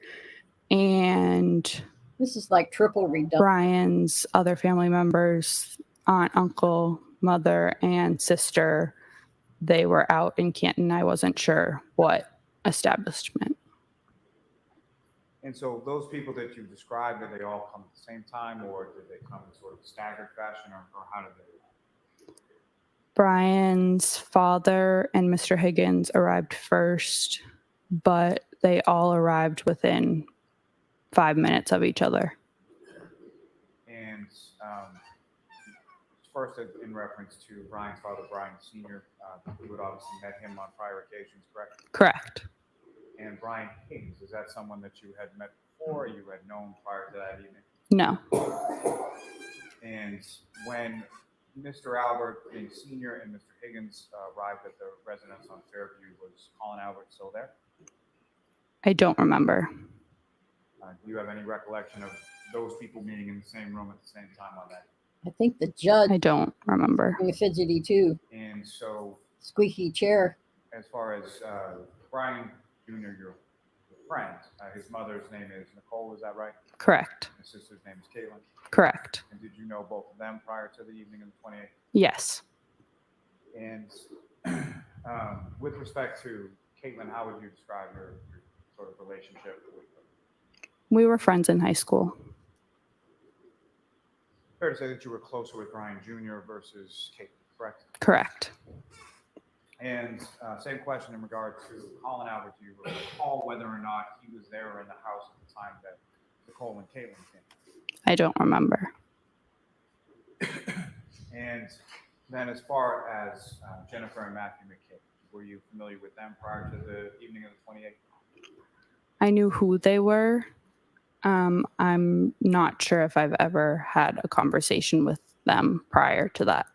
And This is like triple redundant. Brian's other family members, aunt, uncle, mother, and sister, they were out in Canton. I wasn't sure what establishment. And so those people that you described, did they all come at the same time, or did they come in sort of staggered fashion, or how did they? Brian's father and Mr. Higgins arrived first, but they all arrived within 5 minutes of each other. And first, in reference to Brian's father, Brian Sr., you had obviously met him on prior occasions, correct? Correct. And Brian Higgins, is that someone that you had met before, or you had known prior to that evening? No. And when Mr. Albert, being senior, and Mr. Higgins arrived at the residence on Fairview, was Colin Albert still there? I don't remember. Do you have any recollection of those people being in the same room at the same time on that? I think the judge I don't remember. was fidgety too. And so, Squeaky chair. as far as Brian Jr., your friend, his mother's name is Nicole, is that right? Correct. His sister's name is Caitlin. Correct. And did you know both of them prior to the evening of the 28th? Yes. And with respect to Caitlin, how would you describe your sort of relationship with her? We were friends in high school. Fair to say that you were closer with Brian Jr. versus Caitlin, correct? Correct. And same question in regard to Colin Albert. Do you recall whether or not he was there in the house at the time that Nicole and Caitlin came? I don't remember. And then as far as Jennifer and Matthew McCabe, were you familiar with them prior to the evening of the 28th? I knew who they were. I'm not sure if I've ever had a conversation with them prior to that.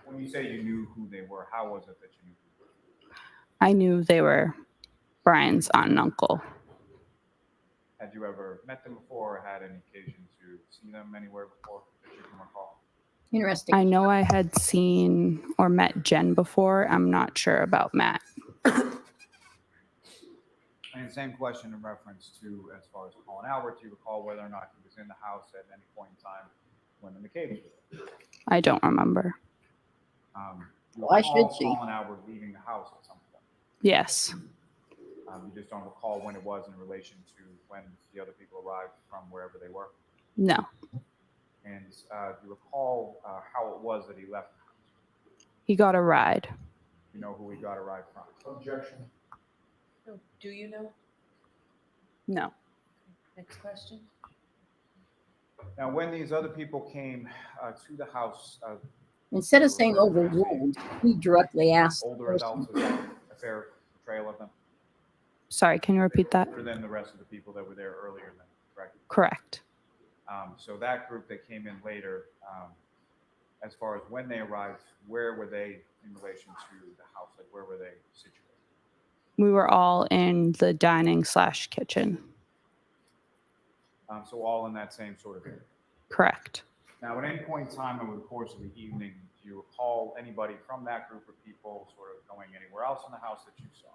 When you say you knew who they were, how was it that you knew who they were? I knew they were Brian's aunt and uncle. Had you ever met them before or had any occasion to see them anywhere before that you can recall? Interesting. I know I had seen or met Jen before. I'm not sure about Matt. And same question in reference to, as far as Colin Albert, do you recall whether or not he was in the house at any point in time when the McCabe was there? I don't remember. Why should she? Colin Albert leaving the house at some point? Yes. You just don't recall when it was in relation to when the other people arrived from wherever they were. No. And do you recall how it was that he left the house? He got a ride. You know who he got a ride from? Objection. No. Do you know? No. Next question. Now, when these other people came to the house, Instead of saying overruled, he directly asked the older person. adults, is that a fair portrayal of them? Sorry, can you repeat that? Older than the rest of the people that were there earlier than, correct? Correct. So that group that came in later, as far as when they arrived, where were they in relation to the house? Like, where were they situated? We were all in the dining/kitchen. So all in that same sort of area. Correct. Now, at any point in time over the course of the evening, do you recall anybody from that group of people sort of going anywhere else in the house that you saw?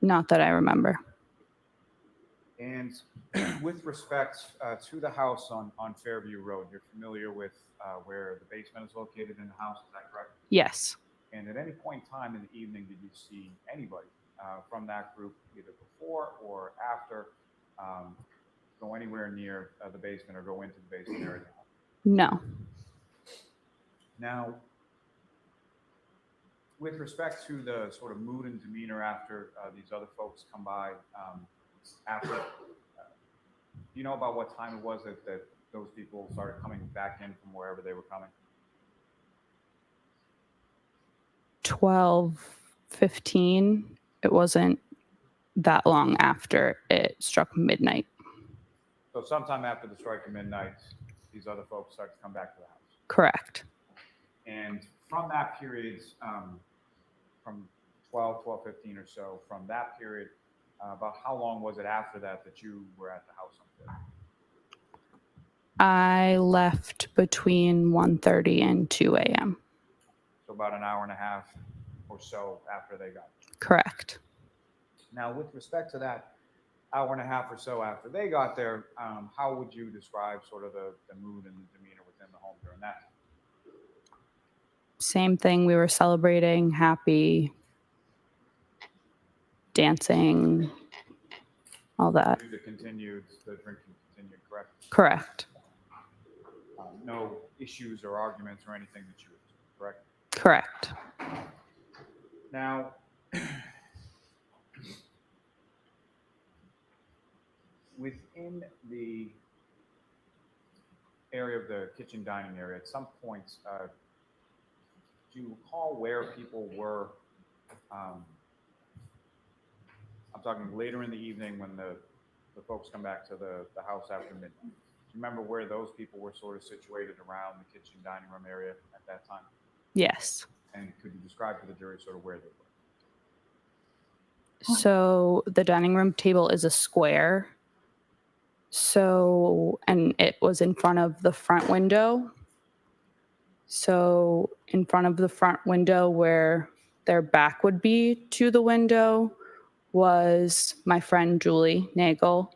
Not that I remember. And with respect to the house on Fairview Road, you're familiar with where the basement is located in the house, is that correct? Yes. And at any point in time in the evening, did you see anybody from that group, either before or after, go anywhere near the basement or go into the basement area? No. Now, with respect to the sort of mood and demeanor after these other folks come by, after, do you know about what time it was that those people started coming back in from wherever they were coming? 12:15. It wasn't that long after it struck midnight. So sometime after the strike of midnight, these other folks start to come back to the house. Correct. And from that period, from 12:15 or so, from that period, about how long was it after that that you were at the house on Thursday? I left between 1:30 and 2 a.m. So about an hour and a half or so after they got there. Correct. Now, with respect to that hour and a half or so after they got there, how would you describe sort of the mood and the demeanor within the home during that time? Same thing. We were celebrating, happy, dancing, all that. The music continued, the drinking continued, correct? Correct. No issues or arguments or anything that you observed, correct? Correct. Now, within the area of the kitchen dining area, at some point, do you recall where people were? I'm talking later in the evening when the folks come back to the house after midnight. Do you remember where those people were sort of situated around the kitchen dining room area at that time? Yes. And could you describe to the jury sort of where they were? So the dining room table is a square. So, and it was in front of the front window. So in front of the front window where their back would be to the window was my friend Julie Nagel.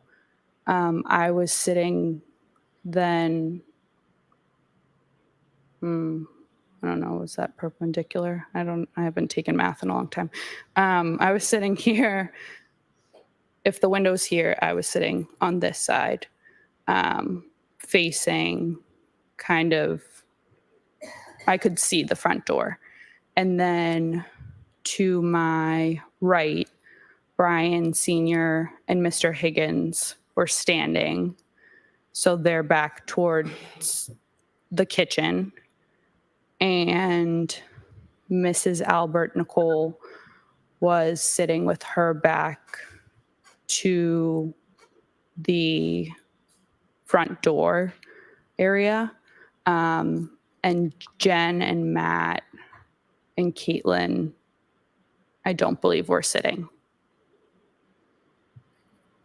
I was sitting then, I don't know, was that perpendicular? I haven't taken math in a long time. I was sitting here. If the window's here, I was sitting on this side, facing kind of, I could see the front door. And then to my right, Brian Sr. and Mr. Higgins were standing. So they're back towards the kitchen. And Mrs. Albert Nicole was sitting with her back to the front door area. And Jen and Matt and Caitlin, I don't believe were sitting.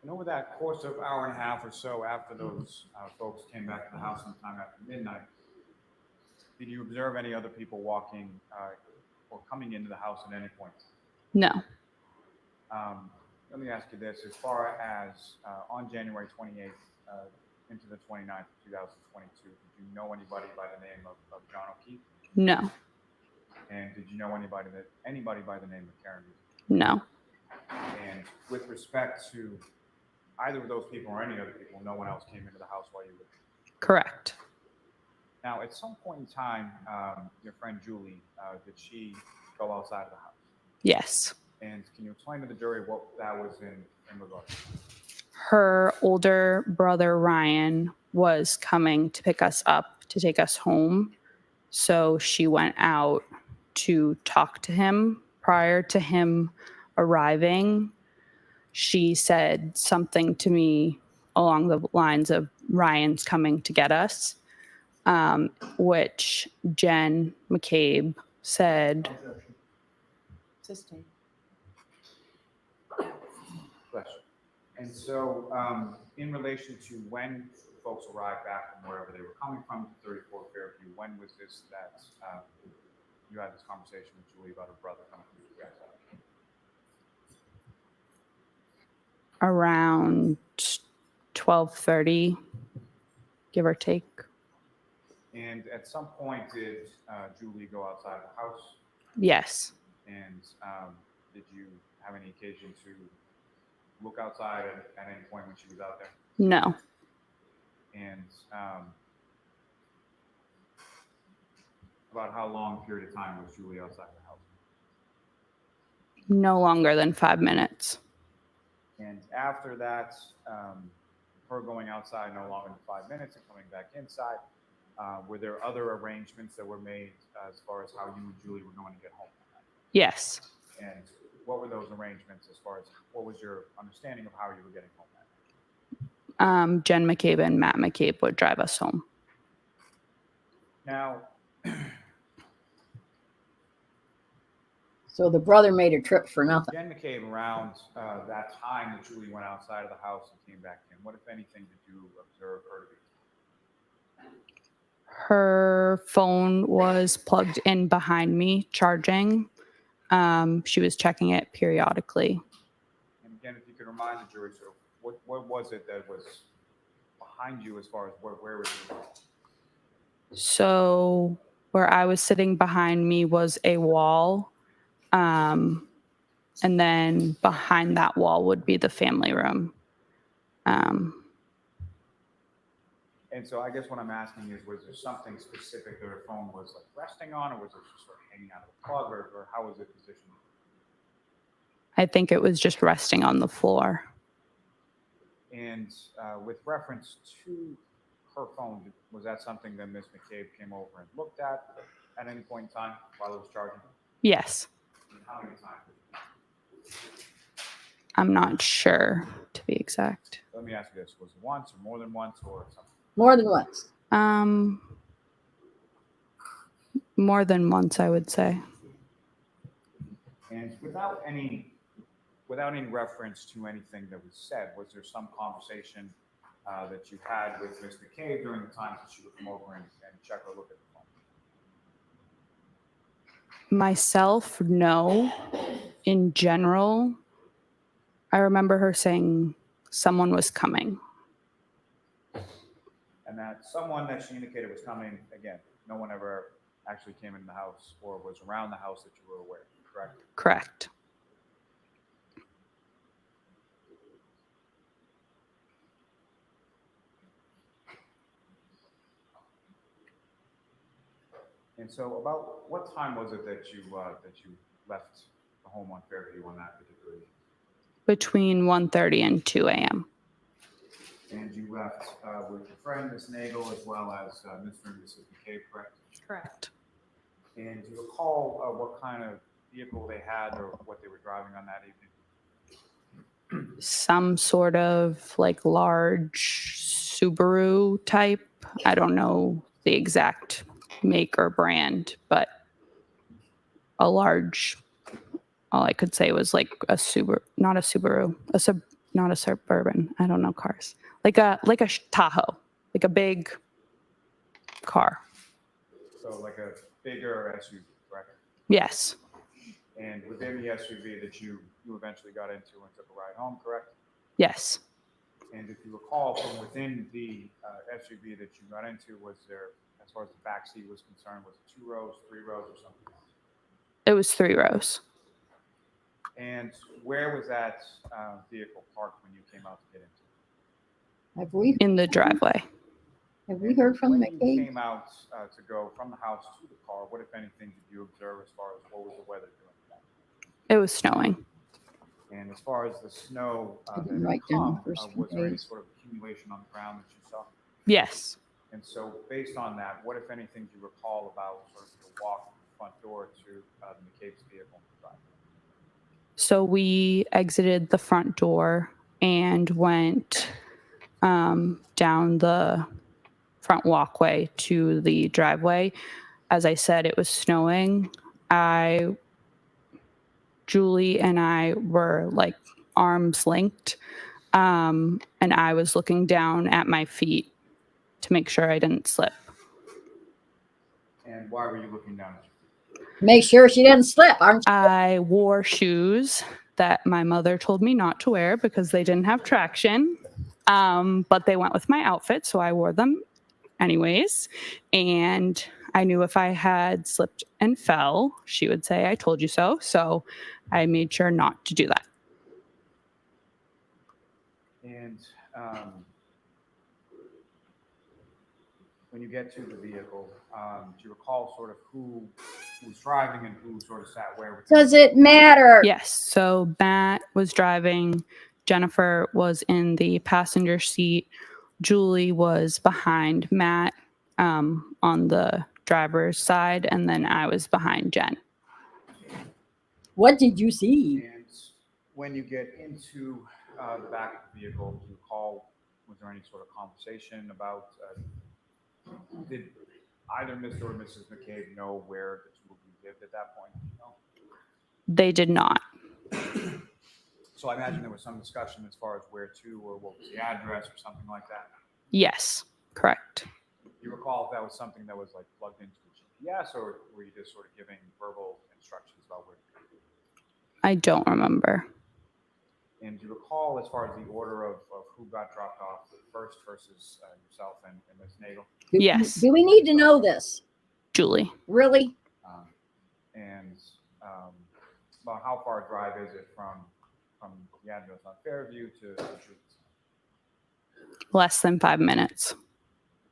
And over that course of hour and a half or so after those folks came back to the house sometime after midnight, did you observe any other people walking or coming into the house at any point? No. Let me ask you this. As far as on January 28th into the 29th of 2022, did you know anybody by the name of John O'Keefe? No. And did you know anybody by the name of Karen? No. And with respect to either of those people or any other people, no one else came into the house while you were there. Correct. Now, at some point in time, your friend Julie, did she go outside of the house? Yes. And can you explain to the jury what that was in regard to? Her older brother, Ryan, was coming to pick us up to take us home. So she went out to talk to him. Prior to him arriving, she said something to me along the lines of Ryan's coming to get us, which Jen McCabe said. Bless you. And so, in relation to when folks arrived back from wherever they were coming from, 34 Fairview, when was this that you had this conversation with Julie about her brother coming from the outside? Around 12:30, give or take. And at some point, did Julie go outside of the house? Yes. And did you have any occasion to look outside at any point when she was out there? No. And about how long period of time was Julie outside the house? No longer than 5 minutes. And after that, her going outside no longer than 5 minutes and coming back inside, were there other arrangements that were made as far as how you and Julie were going to get home? Yes. And what were those arrangements as far as what was your understanding of how you were getting home that night? Jen McCabe and Matt McCabe would drive us home. Now, So the brother made a trip for nothing. Jen McCabe, around that time that Julie went outside of the house and came back in, what, if anything, did you observe her to be? Her phone was plugged in behind me, charging. She was checking it periodically. And again, if you could remind the jury, sort of what was it that was behind you as far as where was you? So where I was sitting behind me was a wall. And then behind that wall would be the family room. And so I guess what I'm asking is, was there something specific that her phone was like resting on, or was it just sort of hanging out of the plug, or how was it positioned? I think it was just resting on the floor. And with reference to her phone, was that something that Ms. McCabe came over and looked at any point in time while it was charging? Yes. And how many times? I'm not sure, to be exact. Let me ask you this: was it once, or more than once, or something? More than once. More than once, I would say. And without any reference to anything that was said, was there some conversation that you had with Ms. McCabe during the time that she would come over and check or look at the phone? Myself, no. In general, I remember her saying someone was coming. And that someone that she indicated was coming, again, no one ever actually came in the house or was around the house that you were aware of, correct? Correct. And so about what time was it that you left the home on Fairview on that particular evening? Between 1:30 and 2 a.m. And you left with your friend, Ms. Nagel, as well as Mr. and Mrs. McCabe, correct? Correct. And do you recall what kind of vehicle they had or what they were driving on that evening? Some sort of like large Subaru type. I don't know the exact make or brand, but a large, all I could say was like a Subaru, not a Subaru, not a Suburban. I don't know cars. Like a Tahoe, like a big car. So like a bigger SUV, correct? Yes. And within the SUV that you eventually got into and took a ride home, correct? Yes. And if you recall, from within the SUV that you got into, was there, as far as the back seat was concerned, was it 2 rows, 3 rows, or something else? It was 3 rows. And where was that vehicle parked when you came out to get into it? Have we In the driveway. heard from When McCabe? you came out to go from the house to the car, what, if anything, did you observe as far as what was the weather doing at that point? It was snowing. And as far as the snow I that didn't had write down come, the first few was there any days. sort of accumulation on the ground that you saw? Yes. And so based on that, what, if anything, do you recall about sort of the walk from the front door to the McCabe's vehicle in the driveway? So we exited the front door and went down the front walkway to the driveway. As I said, it was snowing. Julie and I were like arms linked, and I was looking down at my feet to make sure I didn't slip. And why were you looking down at your feet? Make sure she didn't slip, aren't you? I wore shoes that my mother told me not to wear because they didn't have traction, but they went with my outfit, so I wore them anyways. And I knew if I had slipped and fell, she would say, "I told you so." So I made sure not to do that. And when you get to the vehicle, do you recall sort of who was driving and who sort of sat where? With Does it matter? Yes. So Matt was driving. Jennifer was in the passenger seat. Julie was behind Matt on the driver's side, and then I was behind Jen. What did you see? And when you get into the back of the vehicle, do you recall, was there any sort of conversation about, did either Mr. or Mrs. McCabe know where the two of you lived at that point? No. They did not. So I imagine there was some discussion as far as where to, or what was the address or something like that. Yes, correct. Do you recall if that was something that was like plugged into a GPS, or were you just sort of giving verbal instructions about where to go? I don't remember. And do you recall as far as the order of who got dropped off first versus yourself and Ms. Nagel? Yes. Do we need to know this? Julie. Really? And about how far a drive is it from the address on Fairview to Julie's? Less than 5 minutes.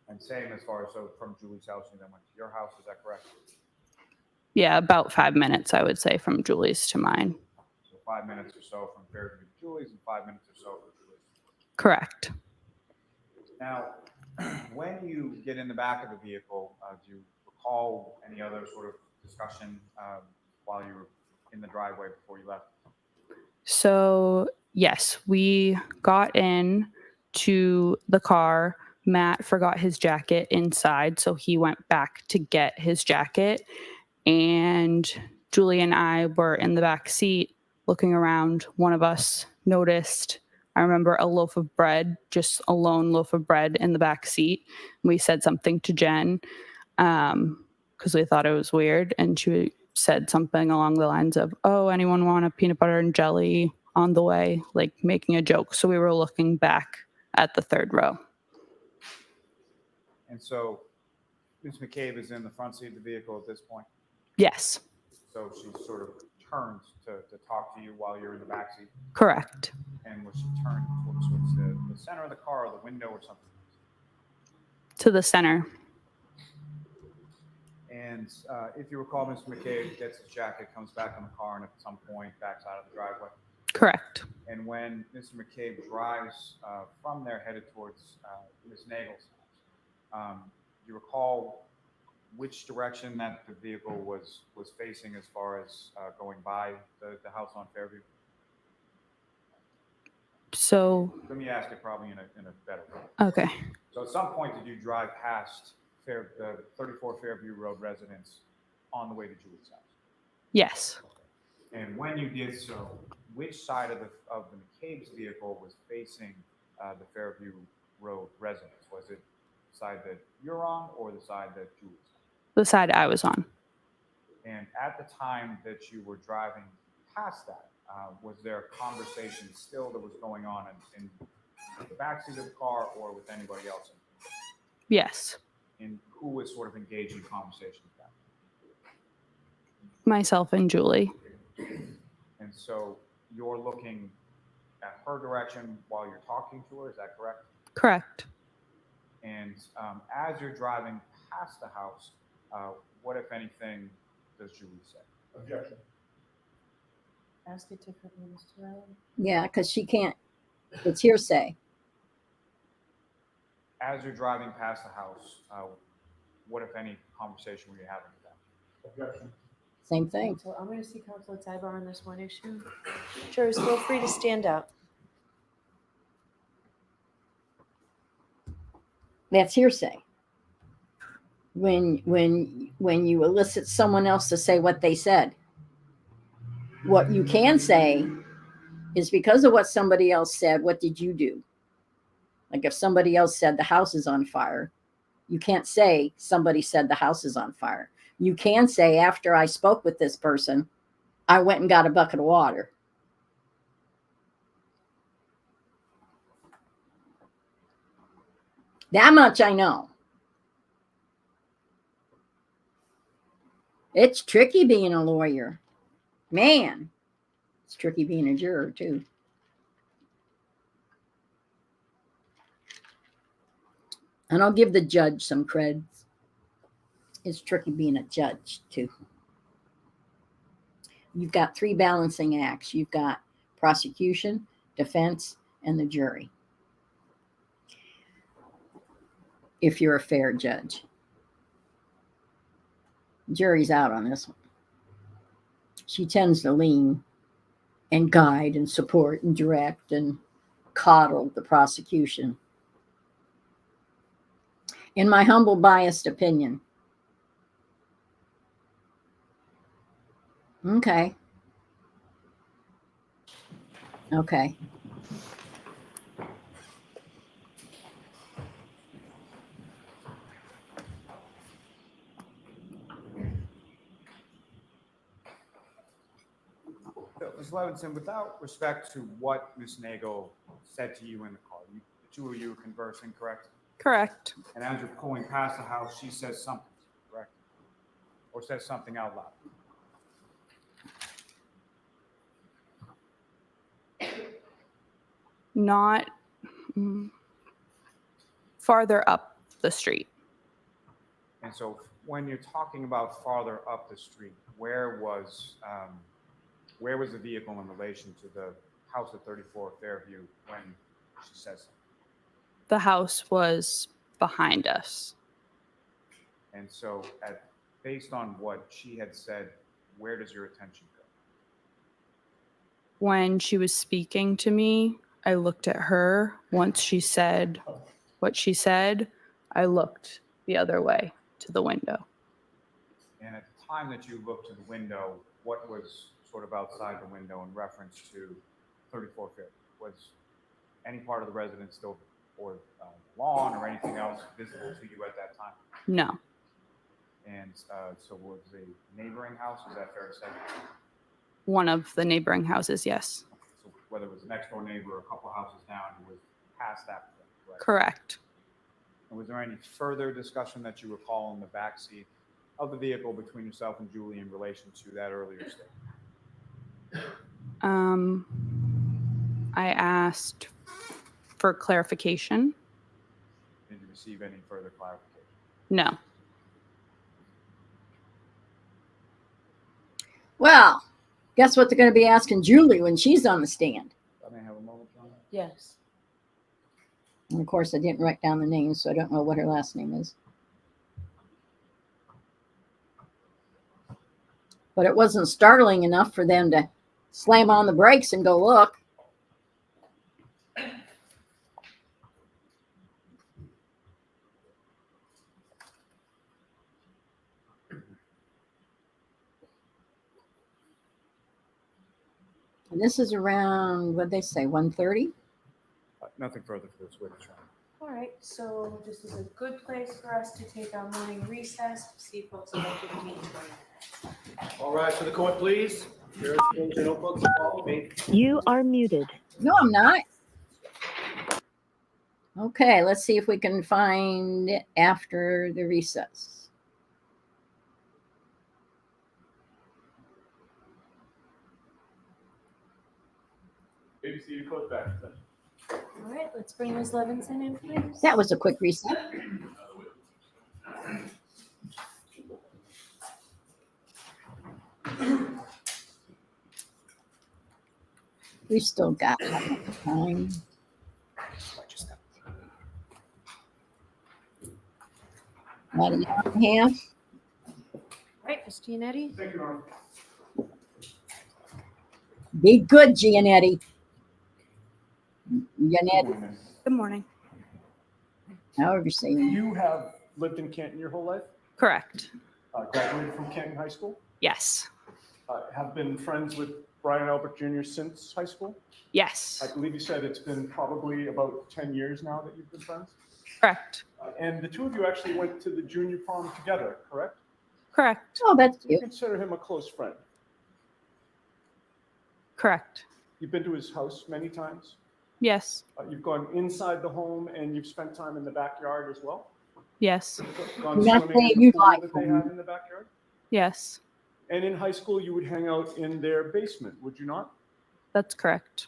And same as far as, so from Julie's house, you then went to your house, is that correct? Yeah, about 5 minutes, I would say, from Julie's to mine. So 5 minutes or so from Fairview to Julie's, and 5 minutes or so from Julie's. Correct. Now, when you get in the back of the vehicle, do you recall any other sort of discussion while you were in the driveway before you left? So, yes, we got in to the car. Matt forgot his jacket inside, so he went back to get his jacket. And Julie and I were in the back seat looking around. One of us noticed, I remember, a loaf of bread, just a lone loaf of bread in the back seat. We said something to Jen because we thought it was weird. And she said something along the lines of, "Oh, anyone want a peanut butter and jelly on the way?" Like making a joke. So we were looking back at the third row. And so Ms. McCabe is in the front seat of the vehicle at this point. Yes, So she sort of turned to talk to you while you're in the back seat. correct. And was she turned towards the center of the car or the window or something? To the center. And if you recall, Mr. McCabe gets his jacket, comes back in the car, and at some point backs out of the driveway. Correct. And when Mr. McCabe drives from there headed towards Ms. Nagel's house, do you recall which direction that the vehicle was facing as far as going by the house on Fairview? So, Let me ask it probably in a better way. okay. So at some point, did you drive past the 34 Fairview Road residence on the way to Julie's house? Yes. And when you did so, which side of the McCabe's vehicle was facing the Fairview Road residence? Was it the side that you're on or the side that Julie's on? The side I was on. And at the time that you were driving past that, was there a conversation still that was going on in the backseat of the car or with anybody else? Yes. And who was sort of engaged in conversation with that? Myself and Julie. And And so you're looking at her direction while you're talking to her, is that correct? Correct. And as you're driving past the house, what, if anything, does Julie say? Objection. Ask it differently, Mr. Allen. Yeah, because she can't, it's hearsay. As you're driving past the house, what, if any, conversation were you having with them? Objection. Same thing. So I'm going to see Councilor Tybar on this one issue. Jurors, feel free to stand up. That's hearsay. When you elicit someone else to say what they said. What you can say is, because of what somebody else said, what did you do? Like if somebody else said the house is on fire, you can't say somebody said the house is on fire. You can say, after I spoke with this person, I went and got a bucket of water. That much I know. It's tricky being a lawyer. Man, it's tricky being a juror too. And I'll give the judge some cred. It's tricky being a judge too. You've got three balancing acts. You've got prosecution, defense, and the jury. If you're a fair judge. Jury's out on this one. She tends to lean and guide and support and direct and coddle the prosecution. In my humble, biased opinion. Okay. Okay. So, Ms. Levinson, without respect to what Ms. Nagel said to you in the car, the two of you are conversing, correct? Correct. And as you're pulling past the house, she says something, correct? Or says something out loud. Not farther up the street. And so when you're talking about farther up the street, where was the vehicle in relation to the house at 34 Fairview when she says something? The house was behind us. And so based on what she had said, where does your attention go? When she was speaking to me, I looked at her. Once she said what she said, I looked the other way to the window. And at the time that you looked to the window, what was sort of outside the window in reference to 34 Fairview? Was any part of the residence still, or lawn or anything else visible to you at that time? No. And so was a neighboring house, is that fair to say? One of the neighboring houses, yes. So whether it was the next door neighbor or a couple houses down, it was past that point, correct? Correct. And was there any further discussion that you recall in the backseat of the vehicle between yourself and Julie in relation to that earlier statement? I asked for clarification. Did you receive any further clarification? No. Well, guess what they're going to be asking Julie when she's on the stand? I may have a moment, John. Yes. And of course, I didn't write down the name, so I don't know what her last name is. But it wasn't startling enough for them to slam on the brakes and go look. And this is around, what'd they say, 1:30? Nothing further for this witness, Your Honor. All right, so this is a good place for us to take our morning recess. See folks in about 15, 20 minutes. All rise to the court, please. Your notebooks, follow me. You are muted. No, I'm not. Okay, let's see if we can find it after the recess. Maybe see you close back. All right, let's bring Ms. Levinson in, please. That was a quick reset. We've still got time. About an hour and a half. All right, Ms. Giannetti. Thank you, Norm. Be good, Giannetti. Giannetti, Good morning. however you say your name. You have lived in Canton your whole life? Correct. Graduated from Canton High School? Yes. Have been friends with Brian Albert Jr. since high school? Yes. I believe you said it's been probably about 10 years now that you've been friends? Correct. And the two of you actually went to the junior prom together, correct? Correct. Oh, that's You cute. consider him a close friend. Correct. You've been to his house many times. Yes. You've gone inside the home and you've spent time in the backyard as well. Yes. Gone You're not swimming saying in you the pool like that they him. have in the backyard. Yes. And in high school, you would hang out in their basement, would you not? That's correct.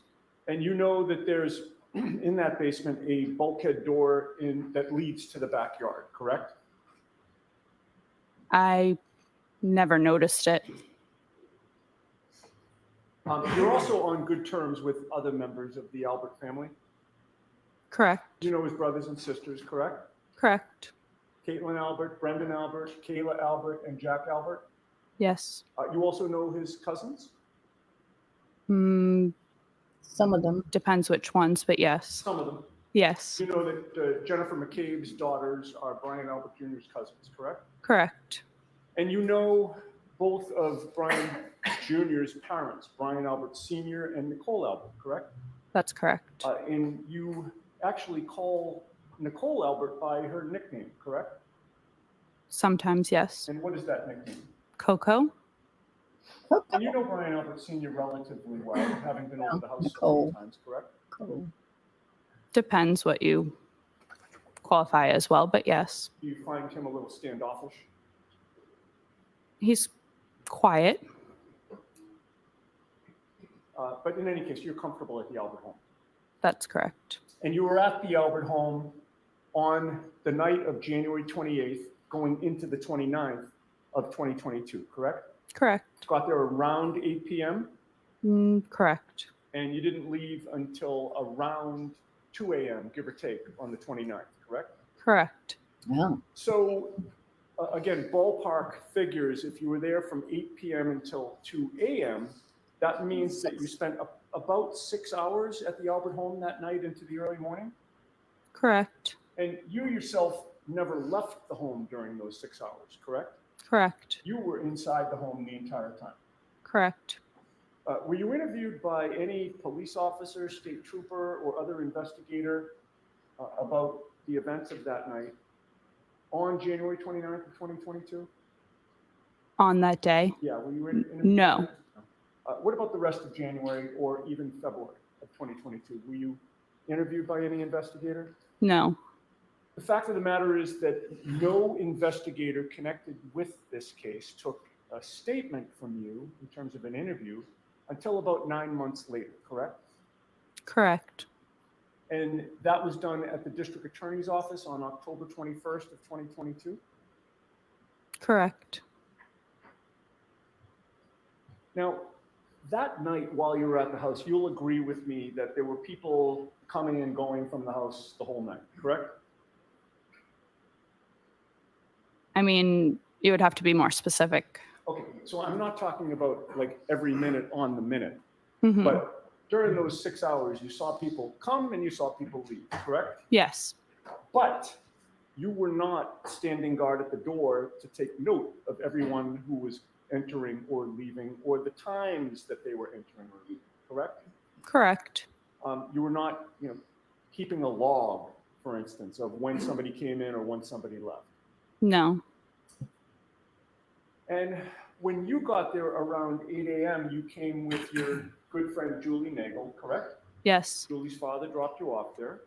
And you know that there's in that basement a bulkhead door that leads to the backyard, correct? I never noticed it. You're also on good terms with other members of the Albert family. Correct. You know his brothers and sisters, correct? Correct. Caitlin Albert, Brendan Albert, Kayla Albert, and Jack Albert. Yes. You also know his cousins? Mm, Some of them. depends which ones, but yes. Some of them. Yes. You know that Jennifer McCabe's daughters are Brian Albert Jr.'s cousins, correct? Correct. And you know both of Brian Jr.'s parents, Brian Albert Sr. and Nicole Albert, correct? That's correct. And you actually call Nicole Albert by her nickname, correct? Sometimes, yes. And what is that nickname? Coco? And you know Brian Albert Sr. relatively well, having been over the house Nicole. a few times, correct? Cool. Depends what you qualify as well, but yes. Do you find him a little standoffish? He's quiet. But in any case, you're comfortable at the Albert home. That's correct. And you were at the Albert home on the night of January 28th, going into the 29th of 2022, correct? Correct. Got there around 8 p.m. Correct. and you didn't leave until around 2 a.m., give or take, on the 29th, correct? Correct. Yeah. So again, ballpark figures, if you were there from 8 p.m. until 2 a.m., that means that you spent about 6 hours at the Albert home that night into the early morning? Correct. And you yourself never left the home during those 6 hours, correct? Correct. You were inside the home the entire time. Correct. Were you interviewed by any police officer, state trooper, or other investigator about the events of that night on January 29th of 2022? On that day? Yeah, were you interviewed? No. What about the rest of January or even February of 2022? Were you interviewed by any investigator? No. The fact of the matter is that no investigator connected with this case took a statement from you in terms of an interview until about 9 months later, correct? Correct. And that was done at the district attorney's office on October 21st of 2022? Correct. Now, that night while you were at the house, you'll agree with me that there were people coming and going from the house the whole night, correct? I mean, you would have to be more specific. Okay, so I'm not talking about like every minute on the minute, Mhm. but during those 6 hours, you saw people come and you saw people leave, correct? Yes. But you were not standing guard at the door to take note of everyone who was entering or leaving or the times that they were entering or leaving, correct? Correct. You were not, keeping a log, for instance, of when somebody came in or when somebody left. No. And when you got there around 8 a.m., you came with your good friend Julie Nagel, correct? Yes. Julie's father dropped you off there.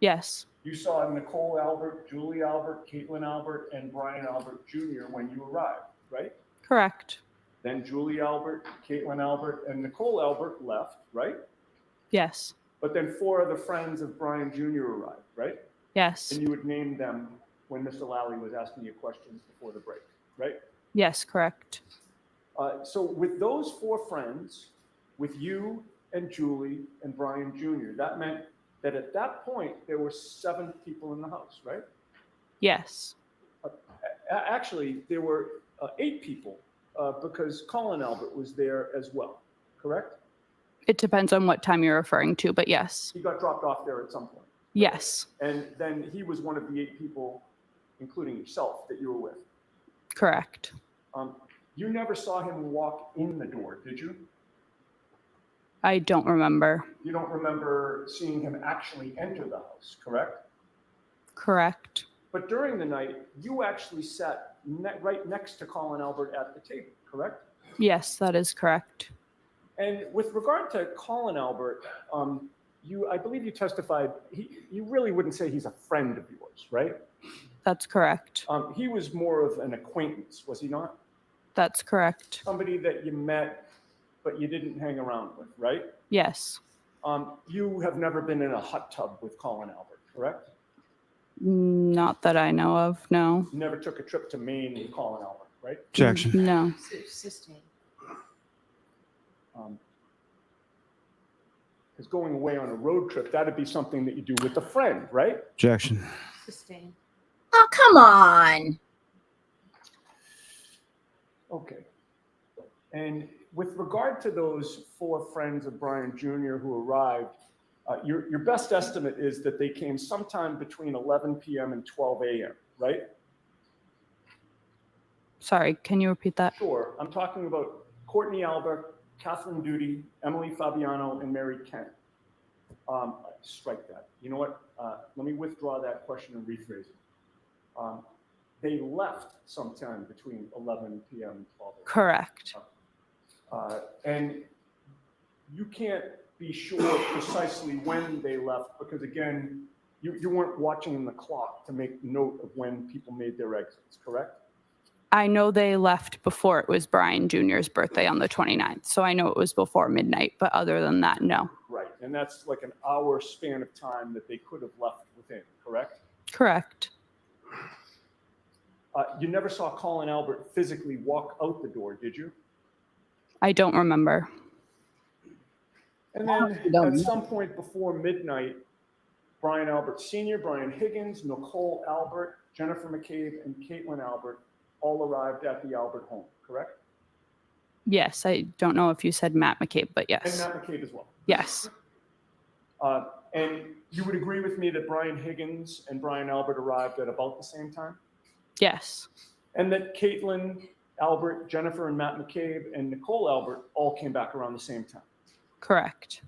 Yes. You saw Nicole Albert, Julie Albert, Caitlin Albert, and Brian Albert Jr. when you arrived, right? Correct. Then Julie Albert, Caitlin Albert, and Nicole Albert left, right? Yes. But then 4 other friends of Brian Jr. arrived, right? Yes. And you would name them when Mr. Lally was asking you questions before the break, right? Yes, correct. So with those 4 friends, with you and Julie and Brian Jr., that meant that at that point, there were 7 people in the house, right? Yes. Actually, there were 8 people because Colin Albert was there as well, correct? It depends on what time you're referring to, but yes. He got dropped off there at some point. Yes. And then he was one of the 8 people, including yourself, that you were with. Correct. You never saw him walk in the door, did you? I don't remember. You don't remember seeing him actually enter the house, correct? Correct. But during the night, you actually sat right next to Colin Albert at the table, correct? Yes, that is correct. And with regard to Colin Albert, I believe you testified, you really wouldn't say he's a friend of yours, right? That's correct. He was more of an acquaintance, was he not? That's correct. Somebody that you met, but you didn't hang around with, right? Yes. You have never been in a hot tub with Colin Albert, correct? Not that I know of, no. You never took a trip to Maine with Colin Albert, right? Objection. No. Because going away on a road trip, that'd be something that you do with a friend, right? Objection. Oh, come on. Okay. And with regard to those 4 friends of Brian Jr. who arrived, your best estimate is that they came sometime between 11 p.m. and 12 a.m., right? Sorry, can you repeat that? Sure. I'm talking about Courtney Albert, Catherine Duty, Emily Fabiano, and Mary Kent. Strike that. You know what? Let me withdraw that question and rephrase it. They left sometime between 11 p.m. and 12 a.m. Correct. And you can't be sure precisely when they left because, again, you weren't watching the clock to make note of when people made their exits, correct? I know they left before it was Brian Jr.'s birthday on the 29th, so I know it was before midnight, but other than that, no. Right, and that's like an hour span of time that they could have left within, correct? Correct. You never saw Colin Albert physically walk out the door, did you? I don't remember. And then at some point before midnight, Brian Albert Sr., Brian Higgins, Nicole Albert, Jennifer McCabe, and Caitlin Albert all arrived at the Albert home, correct? Yes, I don't know if you said Matt McCabe, but And yes. Matt McCabe as well. Yes. And you would agree with me that Brian Higgins and Brian Albert arrived at about the same time? Yes. And that Caitlin Albert, Jennifer and Matt McCabe, and Nicole Albert all came back around the same time? Correct.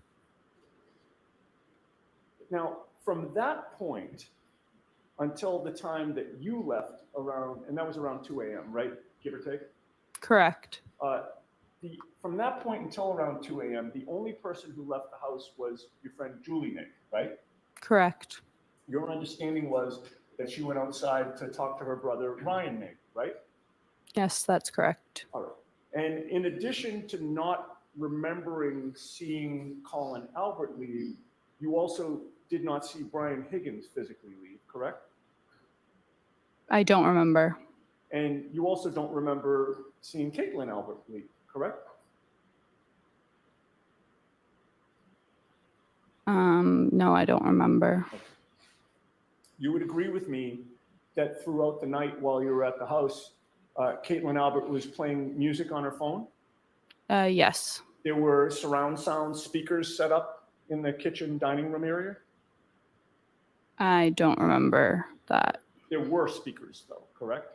Now, from that point until the time that you left around, and that was around 2 a.m., right? Give or take? Correct. From that point until around 2 a.m., the only person who left the house was your friend Julie Nick, right? Correct. Your understanding was that she went outside to talk to her brother, Ryan Nick, right? Yes, that's correct. All right. And in addition to not remembering seeing Colin Albert leave, you also did not see Brian Higgins physically leave, correct? I don't remember. And you also don't remember seeing Caitlin Albert leave, correct? No, I don't remember. Okay. You would agree with me that throughout the night while you were at the house, Caitlin Albert was playing music on her phone? Yes. There were surround sound speakers set up in the kitchen dining room area? I don't remember that. There were speakers though, correct?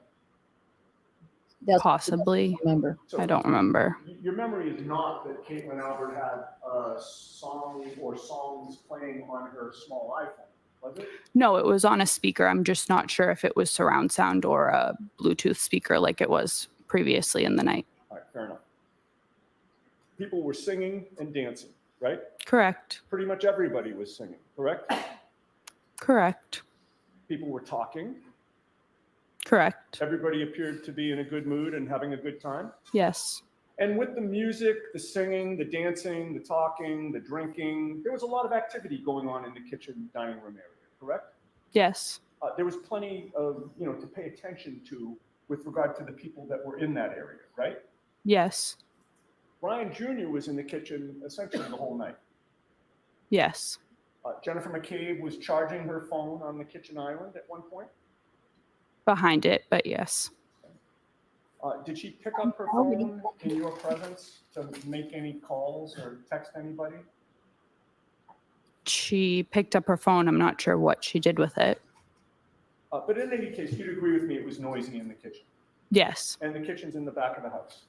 That's Possibly. remember. I don't remember. Your memory is not that Caitlin Albert had a song or songs playing on her small iPhone, was it? No, it was on a speaker. I'm just not sure if it was surround sound or a Bluetooth speaker like it was previously in the night. All right, fair enough. People were singing and dancing, right? Correct. Pretty much everybody was singing, correct? Correct. People were talking. Correct. Everybody appeared to be in a good mood and having a good time. Yes. And with the music, the singing, the dancing, the talking, the drinking, there was a lot of activity going on in the kitchen dining room area, correct? Yes. There was plenty of, to pay attention to with regard to the people that were in that area, right? Yes. Brian Jr. was in the kitchen essentially the whole night. Yes. Jennifer McCabe was charging her phone on the kitchen island at one point. Behind it, but yes. Did she pick up her phone in your presence to make any calls or text anybody? She picked up her phone. I'm not sure what she did with it. But in any case, you'd agree with me it was noisy in the kitchen. Yes. And the kitchen's in the back of the house.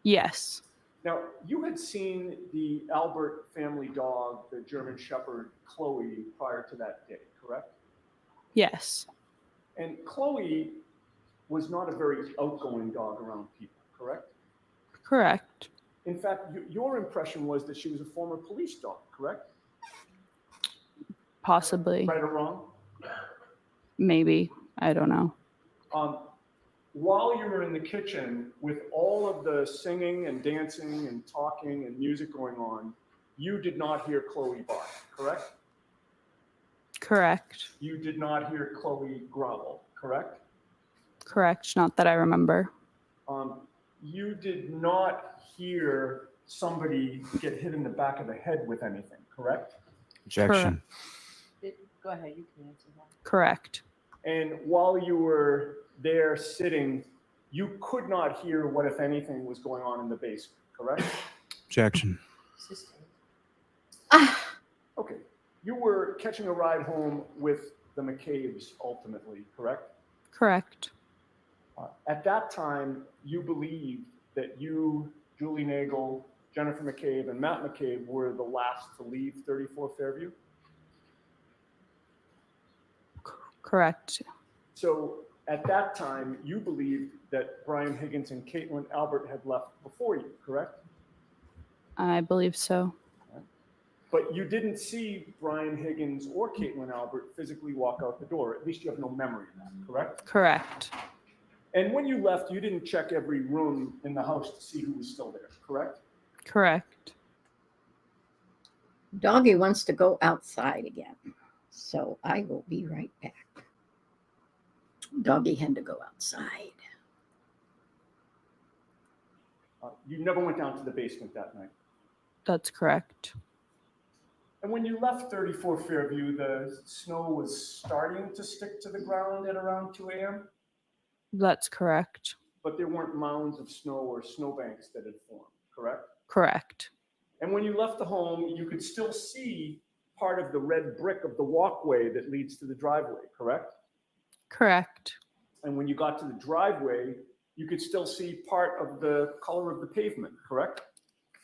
Yes. Now, you had seen the Albert family dog, the German Shepherd, Chloe, prior to that day, correct? Yes. And Chloe was not a very outgoing dog around people, correct? Correct. In fact, your impression was that she was a former police dog, correct? Possibly. Right or wrong? Maybe. I don't know. While you were in the kitchen with all of the singing and dancing and talking and music going on, you did not hear Chloe bark, correct? Correct. You did not hear Chloe growl, correct? Correct. Not that I remember. You did not hear somebody get hit in the back of the head with anything, correct? Objection. Go ahead, you can answer that. Correct. And while you were there sitting, you could not hear what, if anything, was going on in the basement, correct? Objection. Okay. You were catching a ride home with the McCabes ultimately, correct? Correct. At that time, you believed that you, Julie Nagel, Jennifer McCabe, and Matt McCabe were the last to leave 34 Fairview? Correct. So at that time, you believed that Brian Higgins and Caitlin Albert had left before you, correct? I believe so. But you didn't see Brian Higgins or Caitlin Albert physically walk out the door. At least you have no memory of that, correct? Correct. And when you left, you didn't check every room in the house to see who was still there, correct? Correct. Doggy wants to go outside again. So I will be right back. Doggy had to go outside. You never went down to the basement that night. That's correct. And when you left 34 Fairview, the snow was starting to stick to the ground at around 2 a.m.? That's correct. But there weren't mounds of snow or snowbanks that had formed, correct? Correct. And when you left the home, you could still see part of the red brick of the walkway that leads to the driveway, correct? Correct. And when you got to the driveway, you could still see part of the color of the pavement, correct?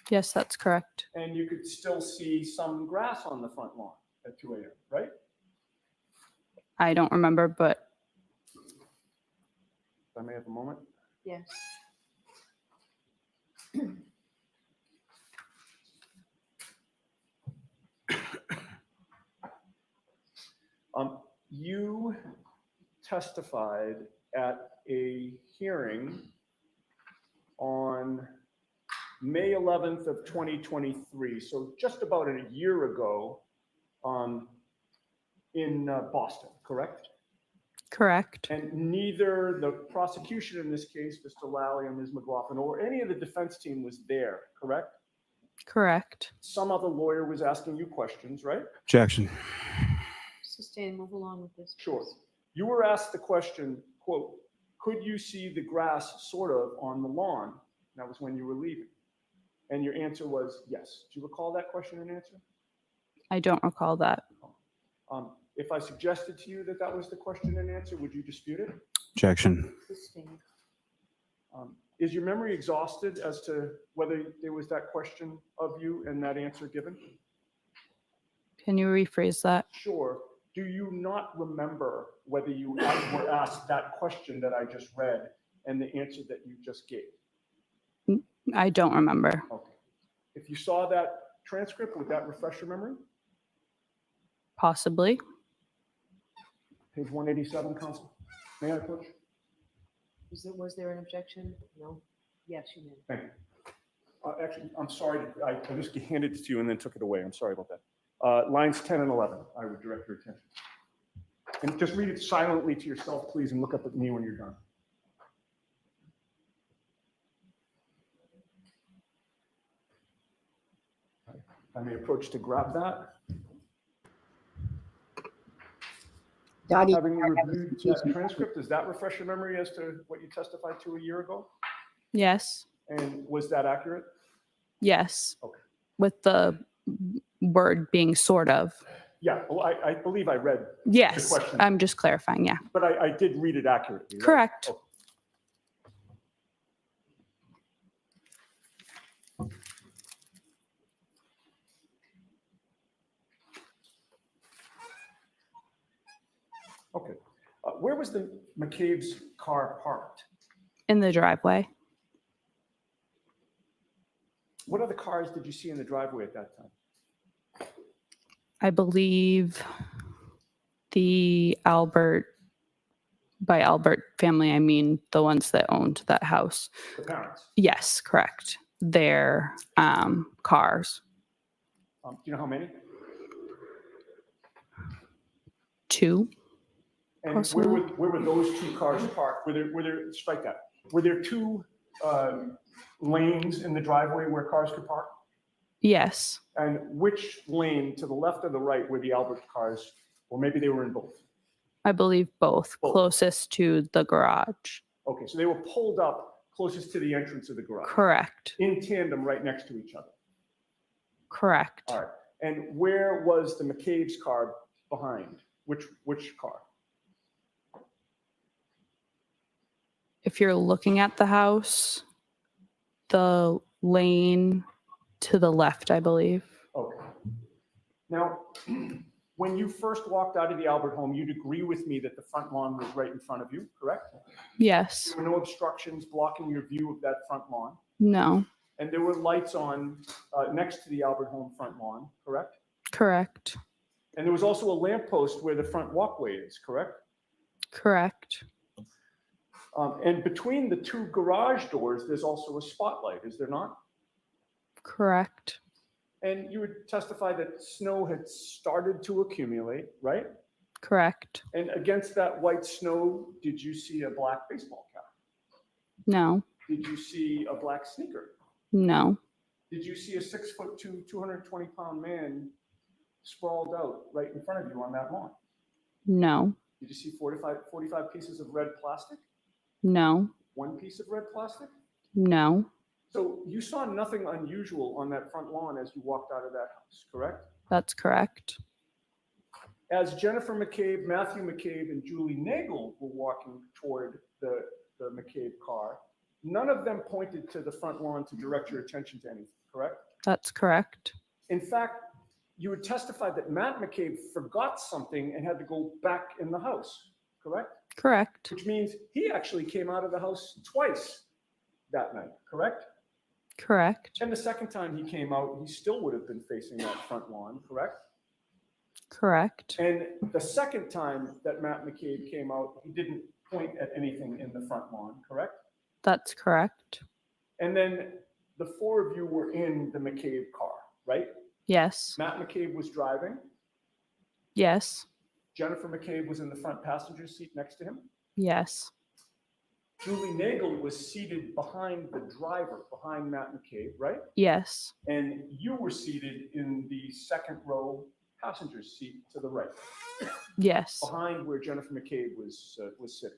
Yes, that's correct. And you could still see some grass on the front lawn at 2 a.m., right? I don't remember, but If I may have a moment. Yes. You testified at a hearing on May 11th of 2023, so just about a year ago, in Boston, correct? correct. And neither the prosecution in this case, Mr. Lally and Ms. McLaughlin, or any of the defense team was there, correct? Correct. Some other lawyer was asking you questions, right? Objection. Sustain, move along with this. Sure. You were asked the question, quote, could you see the grass sort of on the lawn? That was when you were leaving. And your answer was yes. Do you recall that question and answer? I don't recall that. If I suggested to you that that was the question and answer, would you dispute it? Objection. Sustain. Is your memory exhausted as to whether there was that question of you and that answer given? Can you rephrase that? Sure. Do you not remember whether you were asked that question that I just read and the answer that you just gave? I don't remember. Okay. If you saw that transcript, would that refresh your memory? Possibly. Page 187, counsel. May I approach? Was there an objection? No. Yes, you did. Thank you. Actually, I'm sorry, I just handed it to you and then took it away. I'm sorry about that. Lines 10 and 11, I would direct your attention. And just read it silently to yourself, please, and look up at me when you're done. I may approach to grab that. Dottie, Having reviewed that transcript, does that refresh your memory as to what you testified to a year ago? Yes. And was that accurate? Yes. Okay. With the word being sort of. Yeah, well, I believe I read Yes. the question. I'm just clarifying. Yeah. But I did read it accurately, right? Correct. Okay. Okay. Where was the McCabe's car parked? In the driveway. What other cars did you see in the driveway at that time? I believe the by Albert family, I mean the ones that owned that house. The parents. Yes, correct. Their cars. Do you know how many? 2. And Possibly. where were those 2 cars parked? Were there strike that? Were there 2 lanes in the driveway where cars could park? Yes. And which lane, to the left or the right, were the Albert cars, or maybe they were in both? I believe both. Both. Closest to the garage. Okay, so they were pulled up closest to the entrance of the garage. Correct. In tandem, right next to each other. Correct. All right. And where was the McCabe's car behind? Which car? If you're looking at the house, the lane to the left, I believe. Okay. Now, when you first walked out of the Albert home, you'd agree with me that the front lawn was right in front of you, correct? Yes. There were no obstructions blocking your view of that front lawn. No. And there were lights on next to the Albert home front lawn, correct? Correct. And there was also a lamppost where the front walkway is, correct? Correct. And between the 2 garage doors, there's also a spotlight, is there not? Correct. And you would testify that snow had started to accumulate, right? Correct. And against that white snow, did you see a black baseball cap? No. Did you see a black sneaker? No. Did you see a 6'2", 220-pound man sprawled out right in front of you on that lawn? No. Did you see 45 pieces of red plastic? No. 1 piece of red plastic? No. So you saw nothing unusual on that front lawn as you walked out of that house, correct? That's correct. As Jennifer McCabe, Matthew McCabe, and Julie Nagel were walking toward the McCabe car, none of them pointed to the front lawn to direct your attention to anything, correct? That's correct. In fact, you would testify that Matt McCabe forgot something and had to go back in the house, correct? Correct. Which means he actually came out of the house twice that night, correct? Correct. And the second time he came out, he still would have been facing that front lawn, correct? Correct. And the second time that Matt McCabe came out, he didn't point at anything in the front lawn, correct? That's correct. And then the 4 of you were in the McCabe car, right? Yes. Matt McCabe was driving. Yes. Jennifer McCabe was in the front passenger seat next to him. Yes. Julie Nagel was seated behind the driver, behind Matt McCabe, right? Yes. And you were seated in the second row passenger seat to the right, Yes. behind where Jennifer McCabe was sitting.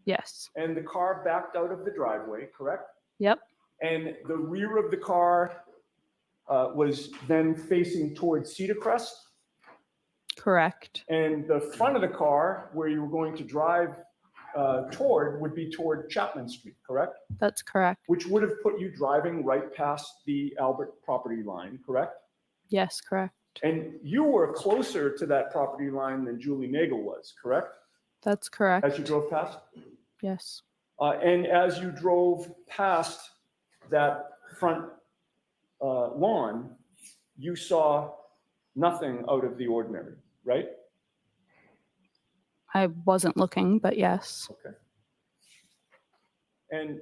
Yes. And the car backed out of the driveway, correct? Yep. And the rear of the car was then facing towards Cedar Crest. Correct. And the front of the car, where you were going to drive toward, would be toward Chapman Street, correct? That's correct. Which would have put you driving right past the Albert property line, correct? Yes, correct. And you were closer to that property line than Julie Nagel was, correct? That's correct. As you drove past? Yes. And as you drove past that front lawn, you saw nothing out of the ordinary, right? I wasn't looking, but yes. Okay. And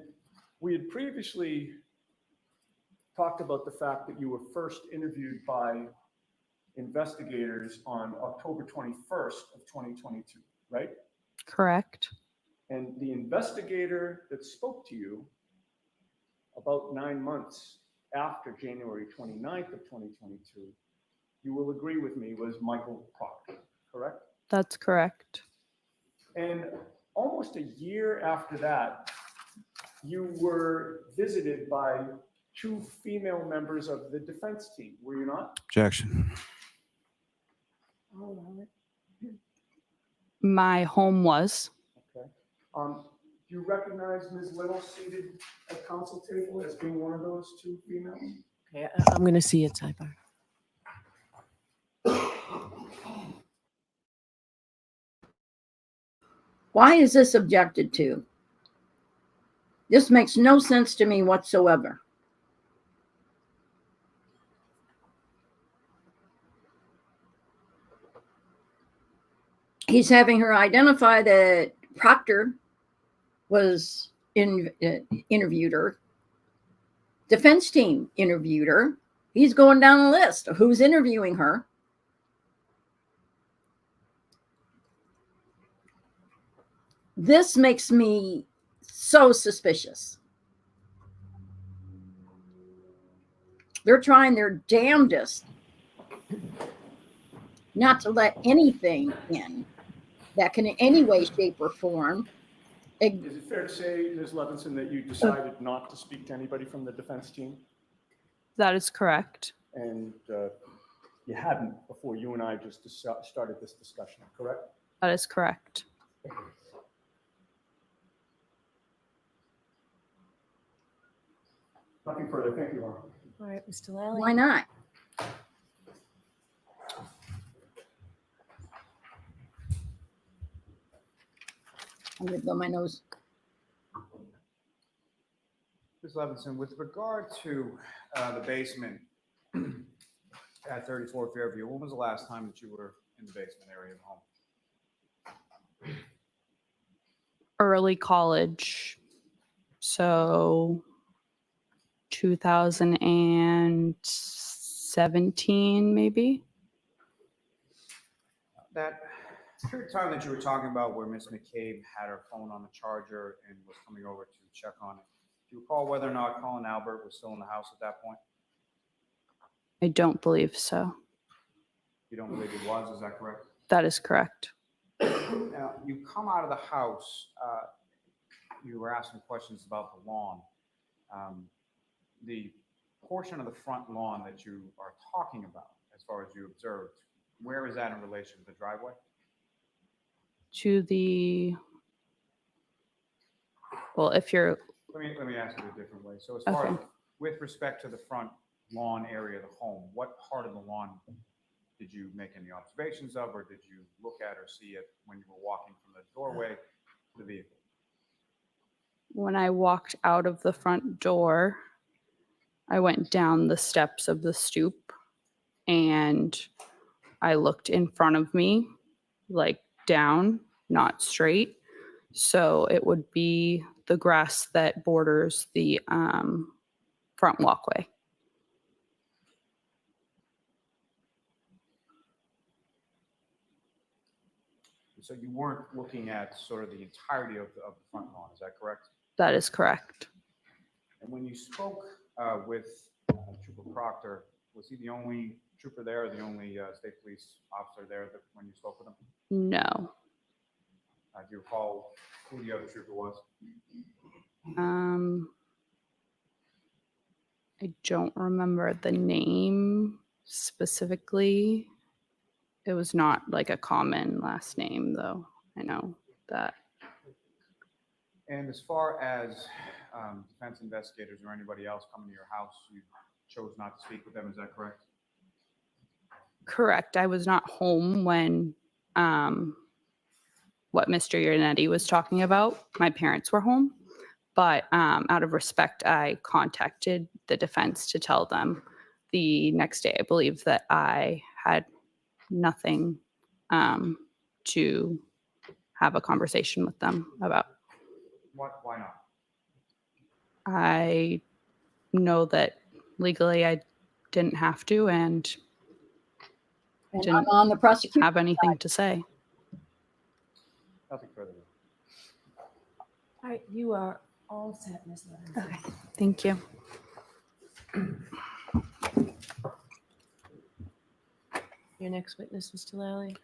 We had previously talked about the fact that you were first interviewed by investigators on October 21st of 2022, right? Correct. And the investigator that spoke to you about 9 months after January 29th of 2022, you will agree with me, was Michael Proctor, correct? That's correct. And almost a year after that, you were visited by 2 female members of the defense team, were you not? Objection. My home was. Okay. Do you recognize Ms. Little seated at council table as being one of those 2 females? Okay, I'm going to see it sidebar. Why is this objected to? This makes no sense to me whatsoever. He's having her identify that Proctor was interviewed her. Defense team interviewed her. He's going down the list of who's interviewing her. This makes me so suspicious. They're trying their damnedest not to let anything in that can in any way, shape, or form. Is it fair to say, Ms. Levinson, that you decided not to speak to anybody from the defense team? That is correct. And you hadn't before you and I just started this discussion, correct? That is correct. Nothing further. Thank you, Laura. All right, Mr. Lally. Why not? I'm going to blow my nose. Ms. Levinson, with regard to the basement at 34 Fairview, when was the last time that you were in the basement area of the home? Early college. So 2017, maybe. That period of time that you were talking about where Ms. McCabe had her phone on the charger and was coming over to check on it, do you recall whether or not Colin Albert was still in the house at that point? I don't believe so. You don't believe he was, is that correct? That is correct. Now, you come out of the house, you were asking questions about the lawn. The portion of the front lawn that you are talking about, as far as you observed, where is that in relation to the driveway? To the, well, if you're, Let me ask it a different way. So as far as with respect to the front lawn area of the home, what part of the lawn did you make any observations of, or did you look at or see it when you were walking from the doorway to the vehicle? when I walked out of the front door, I went down the steps of the stoop and I looked in front of me, like down, not straight. So it would be the grass that borders the front walkway. So you weren't looking at sort of the entirety of the front lawn, is that correct? That is correct. And when you spoke with Trooper Proctor, was he the only trooper there, or the only state police officer there when you spoke with him? No. Do you recall who the other trooper was? I don't remember the name specifically. It was not like a common last name, though. I know that. And as far as defense investigators or anybody else coming to your house, you chose not to speak with them, is that correct? Correct. I was not home when what Mr. Ionetti was talking about. My parents were home, but out of respect, I contacted the defense to tell them the next day, I believe, that I had nothing to have a conversation with them about. Why not? I know that legally I didn't have to and And I'm didn't on the prosecution have anything side. to say. Nothing further. All right, you are all set, Ms. Levinson. Okay, thank you. Your next witness, Mr. Lally.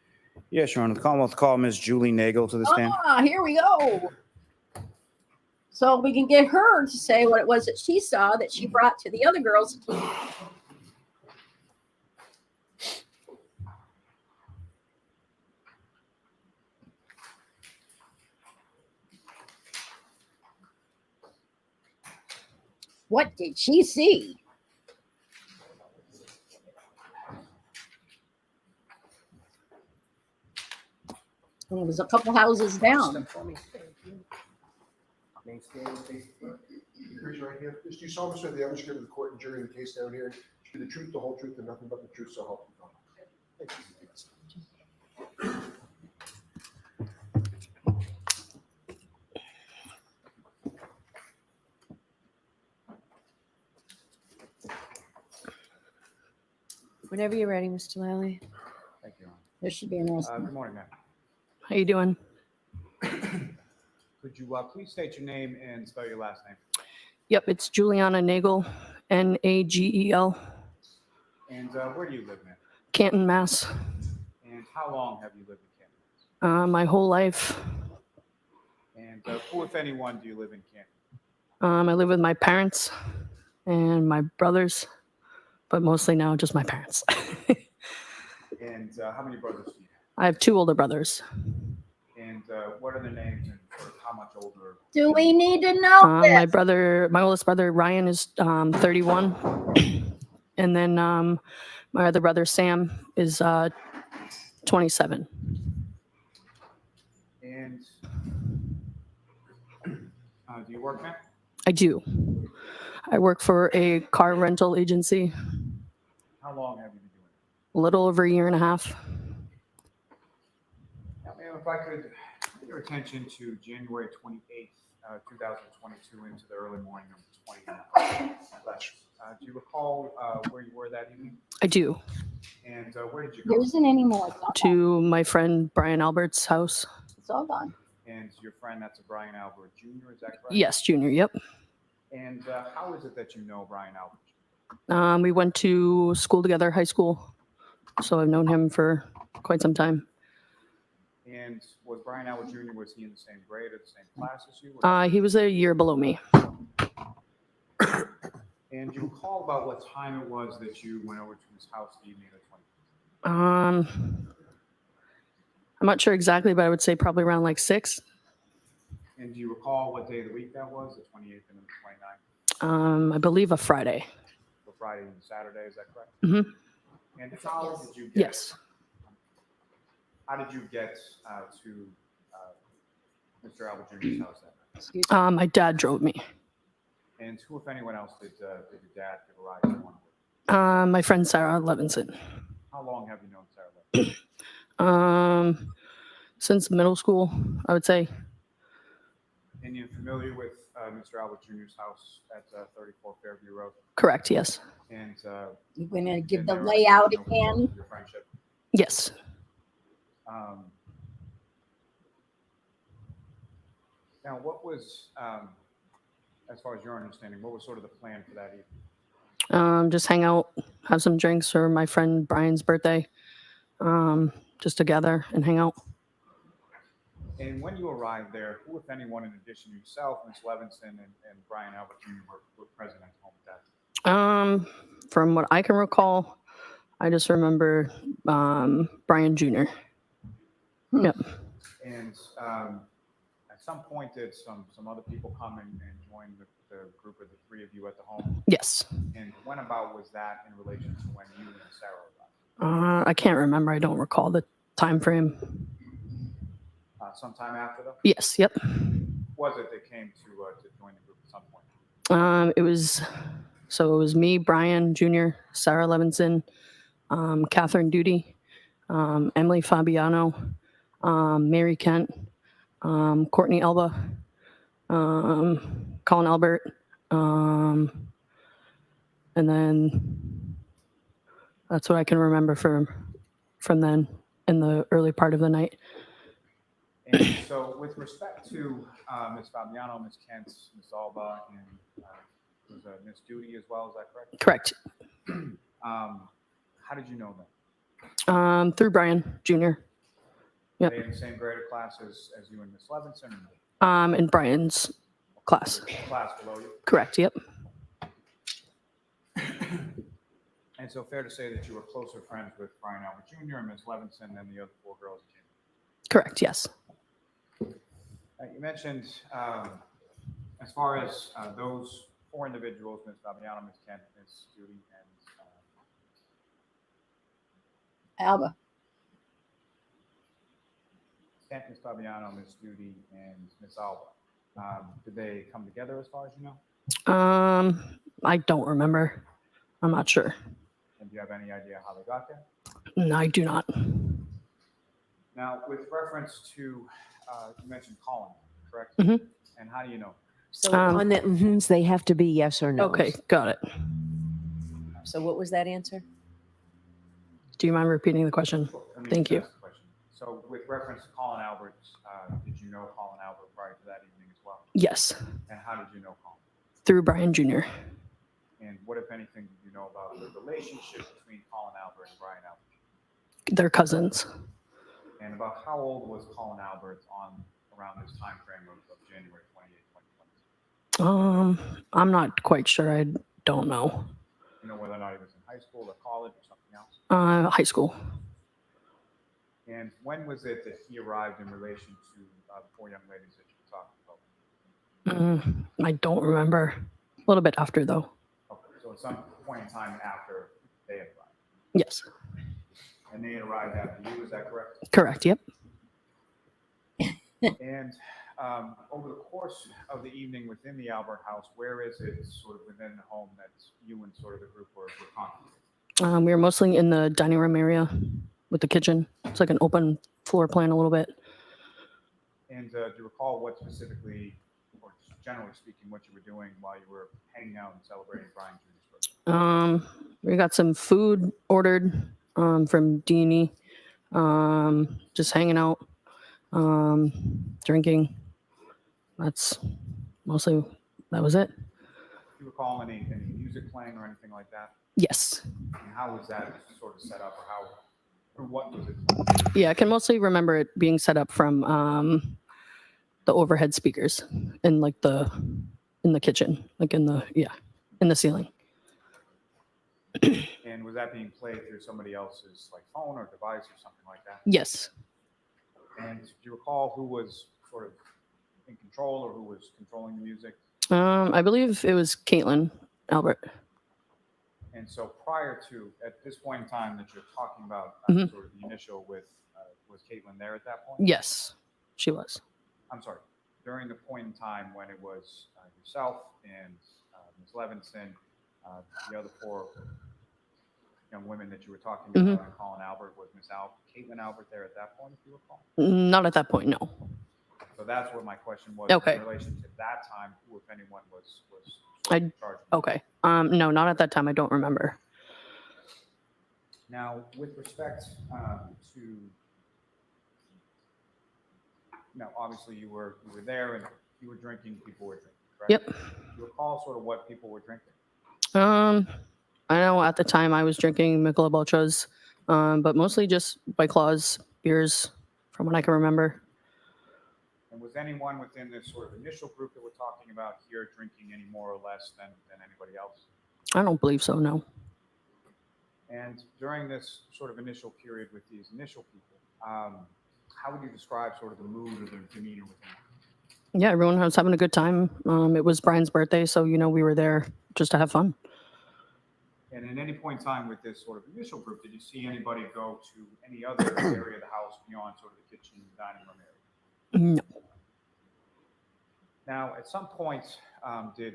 Yes, Your Honor. The Commonwealth call Ms. Julie Nagel to the stand. Here we go. So we can get her to say what it was that she saw that she brought to the other girls. What did she see? And it was a couple houses down. Raise your right hand. Do you solemnly swear the evidence given to the court and jury in the case down here should be the truth, the whole truth, and nothing but the truth, so help you God? Thank you. Whenever you're ready, Mr. Lally. Thank you, Your Honor. There should be an Good morning, ma'am. How you doing? Could you please state your name and spell your last name? Yep, it's Juliana Nagel, Nagel, And where do you live, ma'am? Canton, Mass. And how long have you lived in Canton? My whole life. And who, if anyone, do you live in Canton? I live with my parents and my brothers, but mostly now just my parents. And how many brothers do you have? I have 2 older brothers. And what are their names and sort of how much older? Do we need to know this? My oldest brother Ryan is 31, and then my other brother Sam is 27. And do you work, ma'am? I do. I work for a car rental agency. How long have you been doing it? A little over a year and a half. Now, ma'am, if I could get your attention to January 28th, 2022 into the early morning of the 29th. Do you recall where you were that evening? I do. And where did you There go? isn't any more. To my friend Brian Albert's house. It's all gone. And your friend, that's a Brian Albert Jr., is that correct? Yes, Junior. Yep. And how is it that you know Brian Albert? We went to school together, high school. So I've known him for quite some time. And was Brian Albert Jr., was he in the same grade or the same class as you? Or He was a year below me. and do you recall about what time it was that you went over to his house the evening of the I'm not sure exactly, but I would say probably around like 6. And do you recall what day of the week that was, the 28th and the 29th? I believe a Friday. So Friday and Saturday, is that correct? Mm-hmm. And how did you get? Yes. How did you get to Mr. Albert Jr.'s house that night? My dad drove me. And who, if anyone else, did your dad give a ride to one with? My friend Sarah Levinson. How long have you known Sarah Levinson? Since middle school, I would say. And you're familiar with Mr. Albert Jr.'s house at 34 Fairview Road? Correct. Yes. And You're going to give and the there are, layout you know, again? your friendship. Yes. Now, what was, as far as your understanding, what was sort of the plan for that evening? Just hang out, have some drinks for my friend Brian's birthday. Just to gather and hang out. And when you arrived there, who, if anyone, in addition to yourself, Ms. Levinson, and Brian Albert Jr., were present at the home at that time? From what I can recall, I just remember Brian Jr. Yep. And at some point, did some other people come and join the group of the 3 of you at the home? Yes. And when about was that in relation to when you and Sarah arrived? I can't remember. I don't recall the time frame. Sometime after, though? Yes. Yep. Was it that came to join the group at some point? It was me, Brian Jr., Sarah Levinson, Catherine Duty, Emily Fabiano, Mary Kent, Courtney Elba, Colin Albert, And then that's what I can remember from then in the early part of the night. And so with respect to Ms. Fabiano, Ms. Kent, Ms. Alba, and was Ms. Duty as well, is that correct? Correct. How did you know them? Through Brian Jr. Were Yep. they in the same grade or class as you and Ms. Levinson? In Brian's class. Class below you? Correct. Yep. And so fair to say that you were closer friends with Brian Albert Jr. and Ms. Levinson than the other four girls that came? Correct. Yes. You mentioned, as far as those four individuals, Ms. Fabiano, Ms. Kent, Ms. Judy, and Alba. Kent, Ms. Fabiano, Ms. Judy, and Ms. Alba. Did they come together as far as you know? I don't remember. I'm not sure. And do you have any idea how they got there? No, I do not. Now, with reference to, you mentioned Colin, correct? Mhm. And how do you know? So on the mhm, they have to be yes or no. Okay, got it. So what was that answer? Do you mind repeating the question? Let me Thank you. ask the question. So with reference to Colin Albert, did you know Colin Albert prior to that evening as well? Yes, And how did you know Colin? through Brian Jr. And what, if anything, did you know about the relationship between Colin Albert and Brian Albert? They're cousins. And about how old was Colin Albert around this time frame of January 28, 2020? I'm not quite sure. I don't know. You know whether or not he was in high school or college or something else? High school. And when was it that he arrived in relation to the four young ladies that you were talking about? I don't remember. A little bit after, though. Okay, so at some point in time after they had arrived. Yes. And they had arrived after you, is that correct? Correct. Yep. And over the course of the evening within the Albert house, where is it sort of within the home that you and sort of the group were congregating? We were mostly in the dining room area with the kitchen. It's like an open floor plan a little bit. And do you recall what specifically, or just generally speaking, what you were doing while you were hanging out and celebrating Brian Jr.'s birthday? We got some food ordered from Deanie. Just hanging out, drinking. That was it. Do you recall any music playing or anything like that? Yes. And how was that sort of set up, or what was it? Yeah, I can mostly remember it being set up from the overhead speakers in the kitchen, like in the ceiling. And was that being played through somebody else's phone or device or something like that? Yes. And do you recall who was sort of in control or who was controlling the music? I believe it was Caitlin Albert. And so at this point in time that you're talking about, Mhm. sort of the initial was Caitlin there at that point? Yes, she was. I'm sorry, during the point in time when it was yourself and Ms. Levinson, the other four young women that you were talking about, and Colin Albert, was Caitlin Albert there at that point, if you recall? Not at that point, no. So that's what my question was. Okay. In relation to that time, who, if anyone, was I- charged? Okay. No, not at that time. I don't remember. Now, with respect to, obviously you were there and you were drinking, people were drinking, correct? Yep. Do you recall sort of what people were drinking? I know at the time I was drinking Michelob Ultras, but mostly just White Claws, beers, from what I can remember. And was anyone within this sort of initial group that we're talking about here drinking any more or less than anybody else? I don't believe so, no. And during this sort of initial period with these initial people, how would you describe sort of the mood or the demeanor within them? Yeah, everyone was having a good time. It was Brian's birthday, so, we were there just to have fun. And at any point in time with this sort of initial group, did you see anybody go to any other area of the house beyond sort of the kitchen and dining room area? No. Now, at some point, did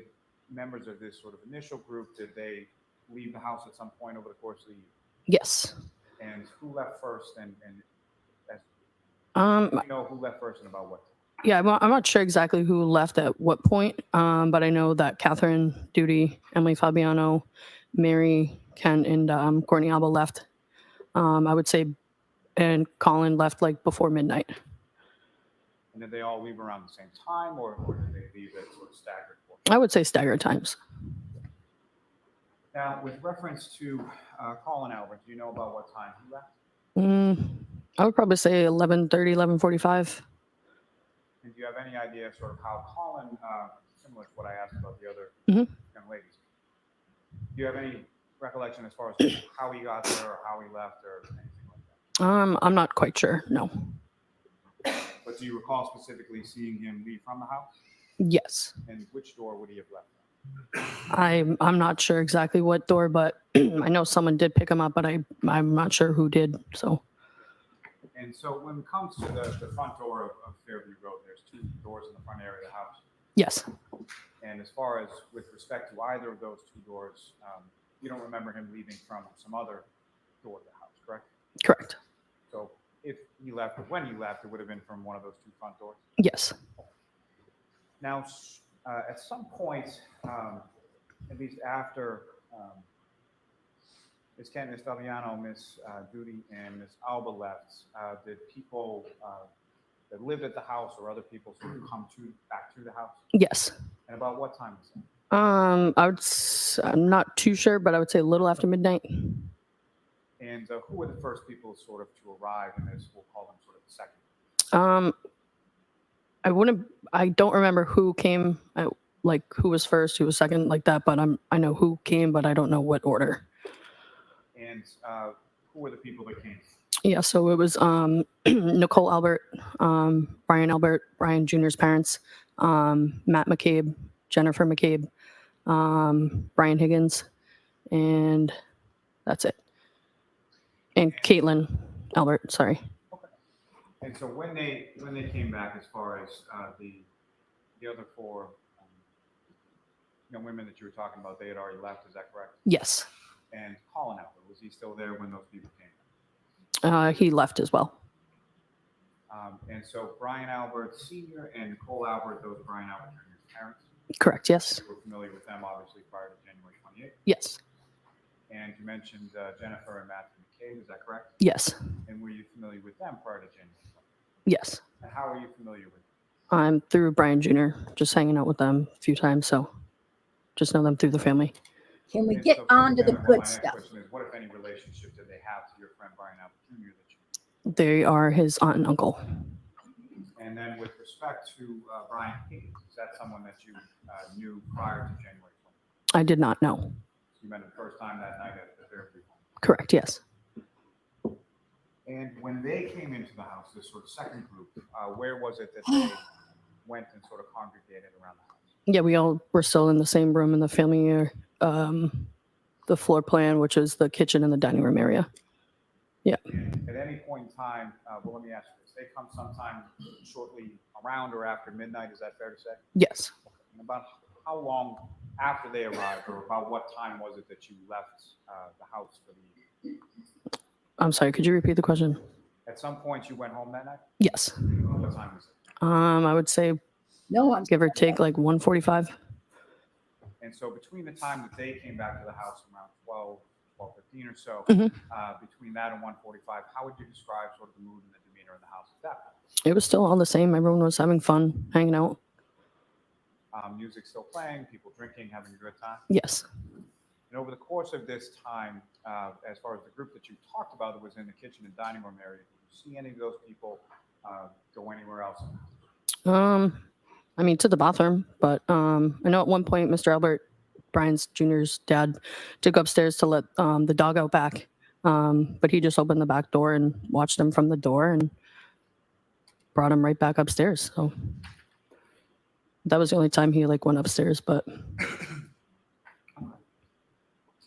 members of this sort of initial group, did they leave the house at some point over the course of the evening? Yes. And who left first? And Um, do you know who left first and about what? Yeah, I'm not sure exactly who left at what point, but I know that Catherine Duty, Emily Fabiano, Mary Kent, and Courtney Alba left. I would say, and Colin left like before midnight. And did they all leave around the same time, or did they leave at sort of staggered? I would say staggered times. Now, with reference to Colin Albert, do you know about what time he left? I would probably say 11:30, 11:45. And do you have any idea sort of how Colin, similar to what I asked about the other Mhm. young ladies, do you have any recollection as far as how he got there or how he left or anything like that? I'm not quite sure. No. But do you recall specifically seeing him leave from the house? Yes. And which door would he have left? I'm not sure exactly what door, but I know someone did pick him up, but I'm not sure who did. So. And so when it comes to the front door of Fairview Road, there's two doors in the front area of the house. Yes. And as far as with respect to either of those two doors, you don't remember him leaving from some other door of the house, correct? Correct. So if he left, or when he left, it would have been from one of those two front doors? Yes. Now, at some point, at least after Ms. Kent, Ms. Fabiano, Ms. Duty, and Ms. Alba left, did people that lived at the house or other people sort of come back to the house? Yes. And about what time was that? I'm not too sure, but I would say a little after midnight. And who were the first people sort of to arrive in this, we'll call them sort of the second? I don't remember who came, like who was first, who was second, like that, but I know who came, but I don't know what order. And who were the people that came? Yeah, so it was Nicole Albert, Brian Albert, Brian Jr.'s parents, Matt McCabe, Jennifer McCabe, Brian Higgins, and that's it. And Caitlin Albert, sorry. Okay. And so when they came back, as far as the other four young women that you were talking about, they had already left. Is that correct? Yes. And Colin Albert, was he still there when those people came? He left as well. And so Brian Albert Sr. and Nicole Albert, those are Brian Albert Jr.'s parents? Correct, yes. You were familiar with them, obviously, prior to January 28th? Yes. And you mentioned Jennifer and Matthew McCabe, is that correct? Yes. And were you familiar with them prior to January 28th? Yes. And how are you familiar with them? I'm through Brian Jr., just hanging out with them a few times, so just know them through the family. Can we And get so, on to the my good next stuff? question is, what, if any, relationship did they have to your friend Brian Albert Jr. that you? They are his aunt and uncle. And then with respect to Brian Higgins, is that someone that you knew prior to January 20th? I did not know. You met him the first time that night at the Fairview home? Correct, yes. And when they came into the house, this sort of second group, where was it that they went and sort of congregated around the house? Yeah, we all were still in the same room in the family, the floor plan, which is the kitchen and the dining room area. Yeah. And at any point in time, well, let me ask you this. They come sometime shortly around or after midnight, is that fair to say? Yes. And about how long after they arrived, or about what time was it that you left the house for the evening? I'm sorry, could you repeat the question? At some point you went home that night? Yes. What time was it? I would say No one. give or take like 1:45. And so between the time that they came back to the house around 12:15 or so, between that and 1:45, how would you describe sort of the mood and the demeanor in the house at that point? It was still all the same. Everyone was having fun, hanging out. Music still playing, people drinking, having a good time? Yes. And over the course of this time, as far as the group that you talked about that was in the kitchen and dining room area, did you see any of those people go anywhere else? I mean, to the bathroom, but I know at one point Mr. Albert, Brian's Jr.'s dad, took upstairs to let the dog out back, but he just opened the back door and watched him from the door and brought him right back upstairs. So that was the only time he like went upstairs, but.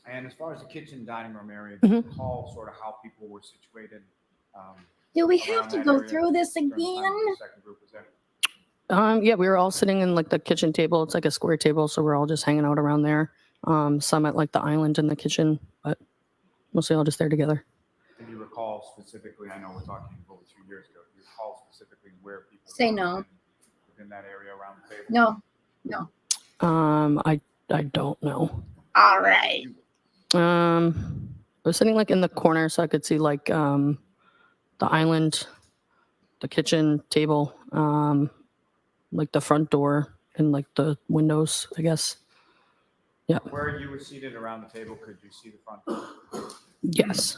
And as far as the kitchen dining room area, do you recall sort of how people were situated? Do we have around to that go area through this during the time again? that the second group was there? Yeah, we were all sitting in like the kitchen table. It's like a square table, so we're all just hanging out around there. Some at like the island in the kitchen, but mostly all just there together. Do you recall specifically, I know we're talking over 2 years ago, do you recall specifically where people Say were no. and within that area around the table? No. I don't know. All right. I was sitting like in the corner so I could see like the island, the kitchen table, like the front door and like the windows, I guess. Yeah. Where you were seated around the table, could you see the front door? Yes.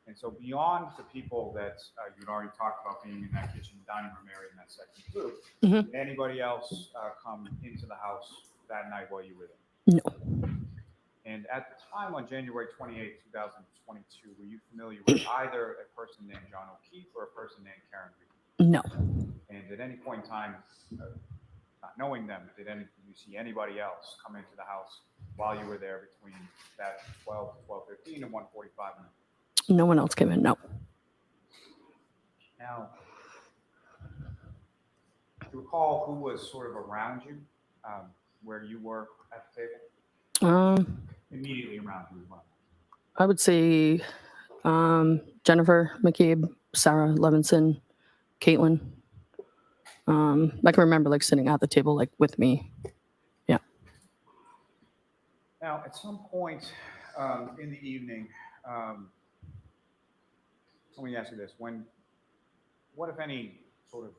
And so beyond the people that you'd already talked about being in that kitchen dining room area in that second group, Mhm. did anybody else come into the house that night while you were there? No. And at the time on January 28, 2022, were you familiar with either a person named John O'Keefe or a person named Karen Reed? No. And at any point in time, not knowing them, did you see anybody else come into the house while you were there between that 12 to 12:15 and 1:45 minutes? No one else came in. No. Now, do you recall who was sort of around you where you were at the table? Immediately around you as well. I would say Jennifer McCabe, Sarah Levinson, Caitlin. I can remember like sitting at the table like with me. Yeah. Now, at some point in the evening, let me ask you this: what if any sort of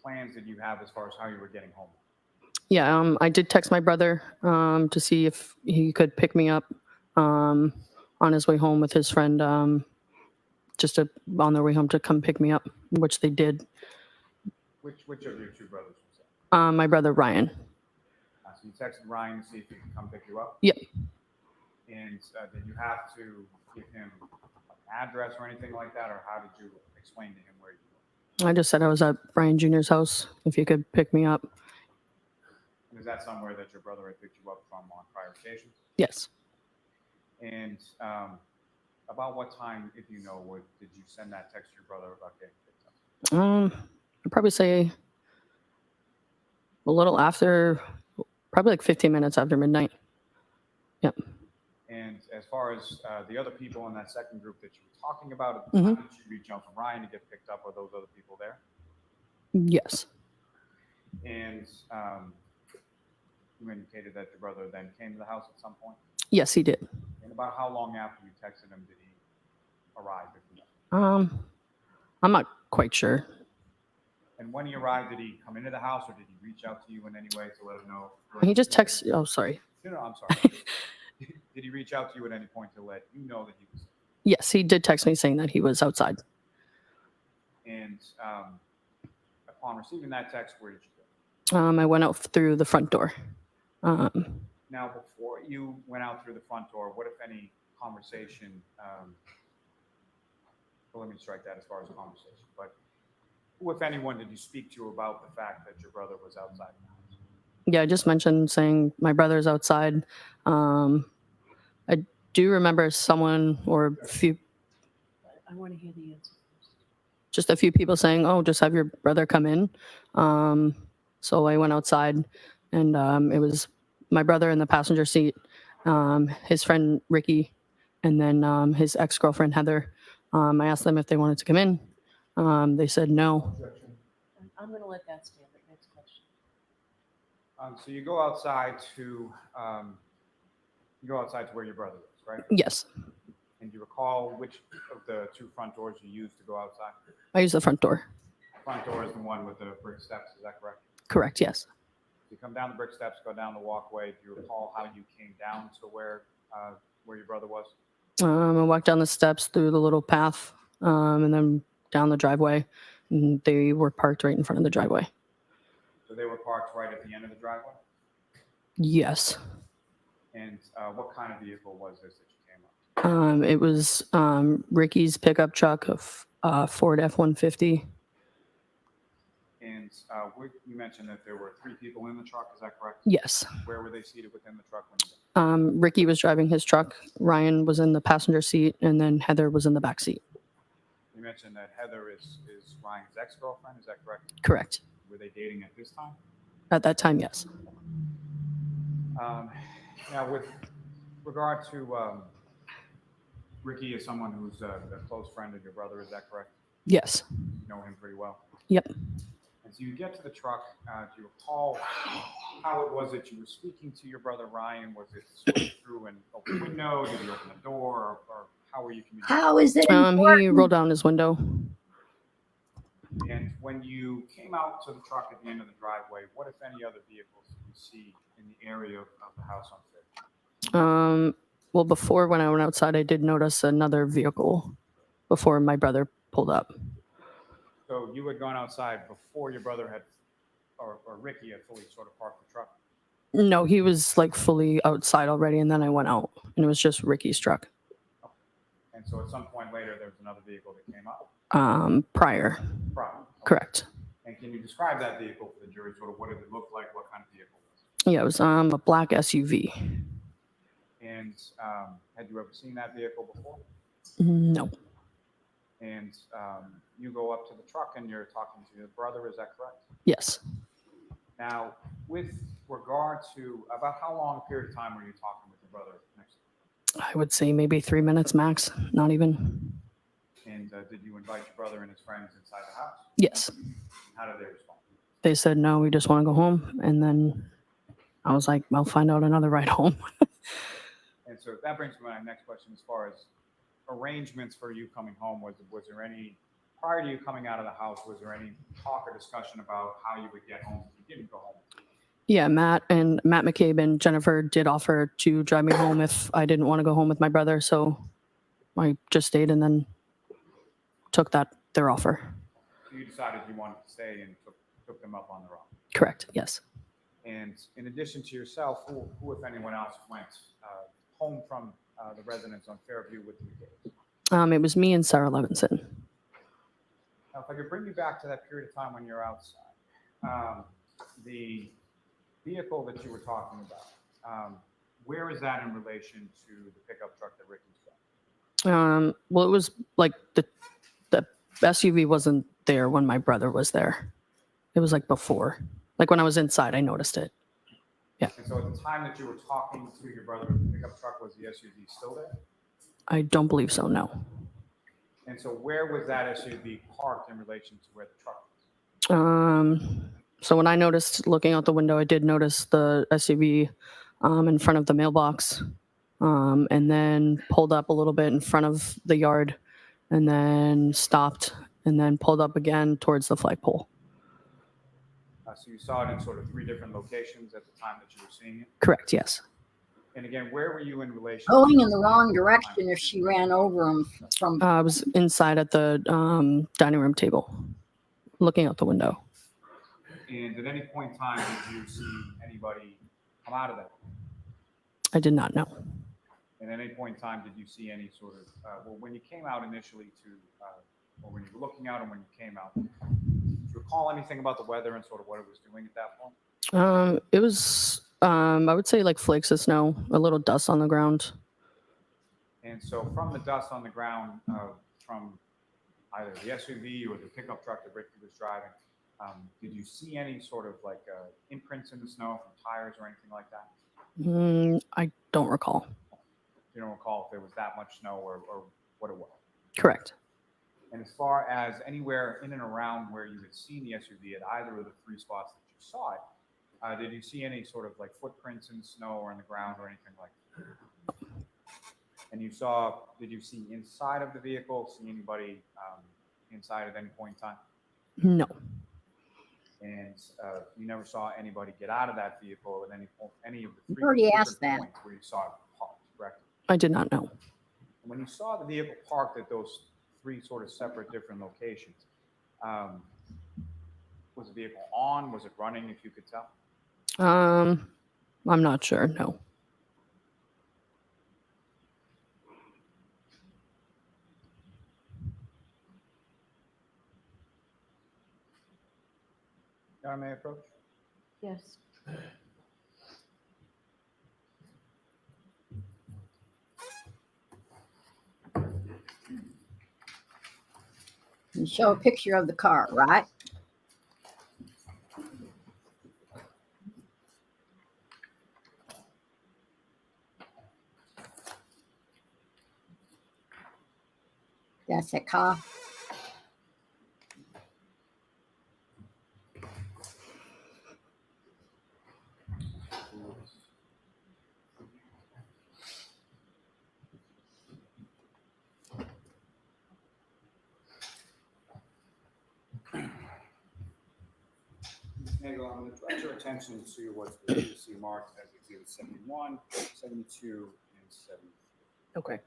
plans did you have as far as how you were getting home? Yeah, I did text my brother to see if he could pick me up on his way home with his friend, on their way home to come pick me up, which they did. Which of your two brothers was that? My brother Ryan. So you texted Ryan to see if he could come pick you up? Yep. And did you have to give him an address or anything like that, or how did you explain to him where you were? I just said I was at Brian Jr.'s house, if he could pick me up. Is that somewhere that your brother had picked you up from on prior occasions? Yes. And about what time, if you know, did you send that text to your brother about getting picked up? I'd probably say a little after, probably like 15 minutes after midnight. Yep. And as far as the other people in that second group that you were talking about, at the time did you reach out to Ryan to get picked up? Are those other people there? Yes. And you indicated that your brother then came to the house at some point? Yes, he did. And about how long after you texted him did he arrive? If you know? I'm not quite sure. And when he arrived, did he come into the house or did he reach out to you in any way to let him know? He just texted. Oh, sorry. No, I'm sorry. Did he reach out to you at any point to let you know that he was? Yes, he did text me saying that he was outside. And upon receiving that text, where did you go? I went out through the front door. Now, before you went out through the front door, what, if any, conversation, well, let me strike that as far as conversation, but who, if anyone, did you speak to about the fact that your brother was outside the house? Yeah, I just mentioned saying my brother's outside. I do remember someone or a few. I want to hear the answer. Just a few people saying, "Oh, just have your brother come in." So I went outside, and it was my brother in the passenger seat, his friend Ricky, and then his ex-girlfriend Heather. I asked them if they wanted to come in. They said no. I'm going to let that stand. But next question. So you go outside to where your brother is, right? Yes, And do you recall which of the two front doors you used to go outside? I used the front door. Front door is the one with the brick steps, is that correct? Correct. Yes. You come down the brick steps, go down the walkway. Do you recall how you came down to where your brother was? I walked down the steps through the little path, and then down the driveway. And they were parked right in front of the driveway. So they were parked right at the end of the driveway? Yes. And what kind of vehicle was this that you came up? It was Ricky's pickup truck, a Ford F-150. And you mentioned that there were 3 people in the truck, is that correct? Yes. Where were they seated within the truck when you got? Ricky was driving his truck. Ryan was in the passenger seat, and then Heather was in the back seat. You mentioned that Heather is Ryan's ex-girlfriend, is that correct? Correct. Were they dating at this time? At that time, yes. Now, with regard to Ricky is someone who's a close friend of your brother, is that correct? Yes. You know him pretty well? Yep. And so you get to the truck. Do you recall how it was that you were speaking to your brother Ryan? Was it sort of through an open window? Did you open the door? Or how were you communicating? How is it He important? rolled down his window. And when you came out to the truck at the end of the driveway, what, if any, other vehicles did you see in the area of the house on Fifth? Well, before when I went outside, I did notice another vehicle before my brother pulled up. So you had gone outside before your brother had, or Ricky had fully sort of parked the truck? No, he was like fully outside already, and then I went out, and it was just Ricky's truck. Okay. And so at some point later, there was another vehicle that came up? Prior. Prior. Okay. Correct. And can you describe that vehicle for the jury? Sort of what did it look like? What kind of vehicle was it? Yeah, it was a black SUV. And had you ever seen that vehicle before? No. And you go up to the truck and you're talking to your brother, is that correct? Yes. Now, with regard to, about how long a period of time were you talking with your brother next to you? I would say maybe 3 minutes max, not even. And did you invite your brother and his friends inside the house? Yes. How did they respond? They said, no, we just want to go home. And then I was like, I'll find out another ride home. And so that brings me to my next question as far as arrangements for you coming home. Was there any, prior to you coming out of the house, was there any talk or discussion about how you would get home if you didn't go home? Yeah, Matt McCabe and Jennifer did offer to drive me home if I didn't want to go home with my brother. So I just stayed and then took their offer. So you decided you wanted to stay and took them up on their own? Correct, yes. And in addition to yourself, who if anyone else, went home from the residence on Fairview with you kids? It was me and Sarah Levinson. Now, if I could bring you back to that period of time when you're outside, the vehicle that you were talking about, where is that in relation to the pickup truck that Ricky's driving? Well, it was like the SUV wasn't there when my brother was there. It was like before. Like when I was inside, I noticed it. Yeah. And so at the time that you were talking to your brother with the pickup truck, was the SUV still there? I don't believe so, no. And so where was that SUV parked in relation to where the truck was? So when I noticed looking out the window, I did notice the SUV in front of the mailbox, and then pulled up a little bit in front of the yard, and then stopped, and then pulled up again towards the flagpole. So you saw it in sort of 3 different locations at the time that you were seeing it? Correct, yes. And again, where were you in relation? Going in the wrong direction if she ran over him from. I was inside at the dining room table, looking out the window. And at any point in time, did you see anybody come out of that? I did not know. And at any point in time, did you see any sort of, well, when you came out initially to, or when you were looking out and when you came out, did you recall anything about the weather and sort of what it was doing at that point? It was, I would say like flakes of snow, a little dust on the ground. And so from the dust on the ground, from either the SUV or the pickup truck that Ricky was driving, did you see any sort of like imprints in the snow from tires or anything like that? I don't recall. You don't recall if there was that much snow or what it was? Correct. And as far as anywhere in and around where you had seen the SUV at either of the 3 spots that you saw it, did you see any sort of like footprints in the snow or in the ground or anything like that? And did you see inside of the vehicle, see anybody inside at any point in time? No. And you never saw anybody get out of that vehicle at any of the 3 You already different asked that. points where you saw it parked, correct? I did not know. When you saw the vehicle parked at those 3 sort of separate different locations, was the vehicle on? Was it running, if you could tell? I'm not sure, no. Your Honor, may I approach? Yes. You show a picture of the car, right? That's a car. Nagel, I'm going to direct your attention to what's previously marked as Exhibit 71, 72, and 73. Okay.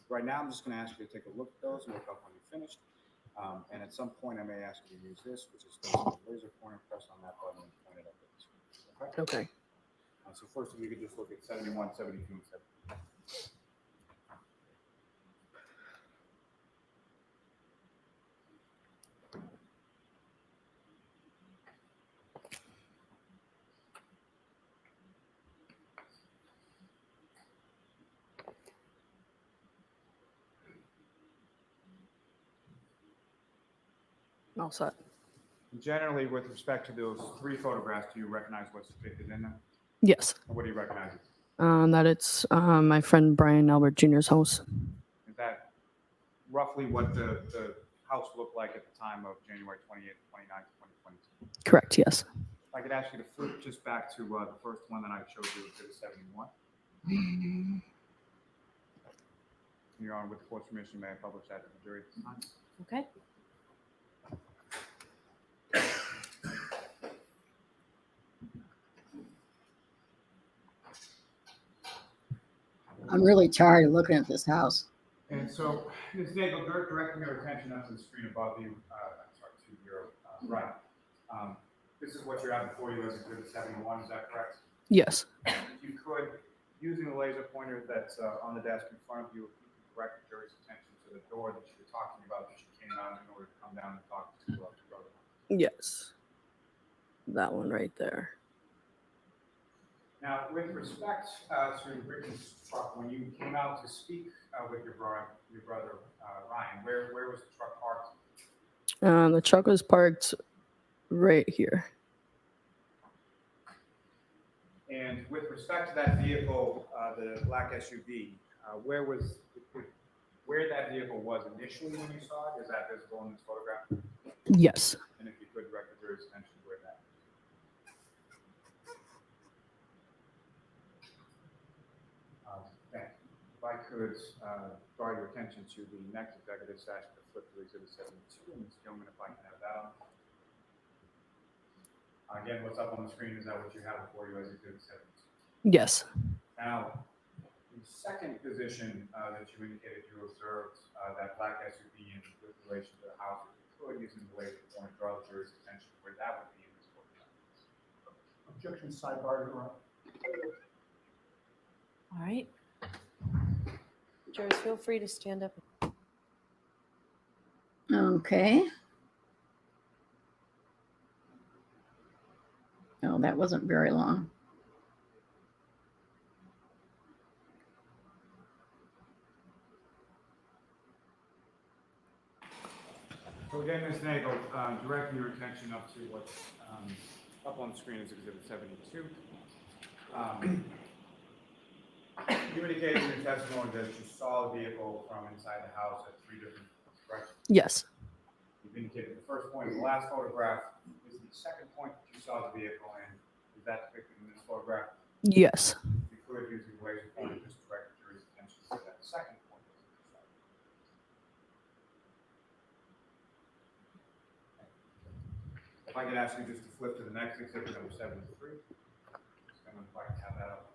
Right now, I'm just going to ask you to take a look at those and look up when you're finished. And at some point, I may ask you to use this, which is the laser pointer. Press on that button and point it up at the screen. Okay? Okay. So first, if you could just look at 71, 72, and 73. All set. Generally, with respect to those three photographs, do you recognize what's depicted in them? Yes. What do you recognize? That it's my friend Brian Albert Jr.'s house. Is that roughly what the house looked like at the time of January 28th, 29th, 2022? Correct. Yes. If I could ask you to flip just back to the first one that I showed you, Exhibit 71. Your Honor, with the court's permission, may I publish that to the jury at this time? Okay. I'm really tired of looking at this house. And so, Ms. Nagel, directing your attention up to the screen above you, to your right. This is what you have before you as Exhibit 71, is that correct? Yes. If you could, using the laser pointer that's on the desk in front of you, if you could direct the jury's attention to the door that you were talking about that you came out in order to come down and talk to your brother. Yes. That one right there. Now, with respect to Richard's truck, when you came out to speak with your brother Ryan, where was the truck parked? The truck was parked right here. And with respect to that vehicle, the black SUV, where that vehicle was initially when you saw it, is that visible in this photograph? Yes. And if you could direct the jury's attention to where that is. If I could draw your attention to the next executive session to flip to Exhibit 72, and Ms. Gilman, if I can have that on. Again, what's up on the screen, is that what you have before you as Exhibit 72? Yes. Now, the second position that you indicated you observed that black SUV in with relation to the house, if you could, using the laser pointer, draw the jury's attention to where that would be in this photograph. Objection sidebar, Your Honor. All right. Jurors, feel free to stand up. Okay. Oh, that wasn't very long. So again, Ms. Nagel, directing your attention up to what's up on the screen is Exhibit 72. You indicated in your testimony that you saw the vehicle from inside the house at 3 different points, correct? Yes. You've indicated the first point in the last photograph is the second point that you saw the vehicle in. Is that depicted in this photograph? Yes. If you could, using the laser pointer, just direct the jury's attention to that second point. If I could ask you just to flip to the next exhibit, number 73. Just going to invite to have that up.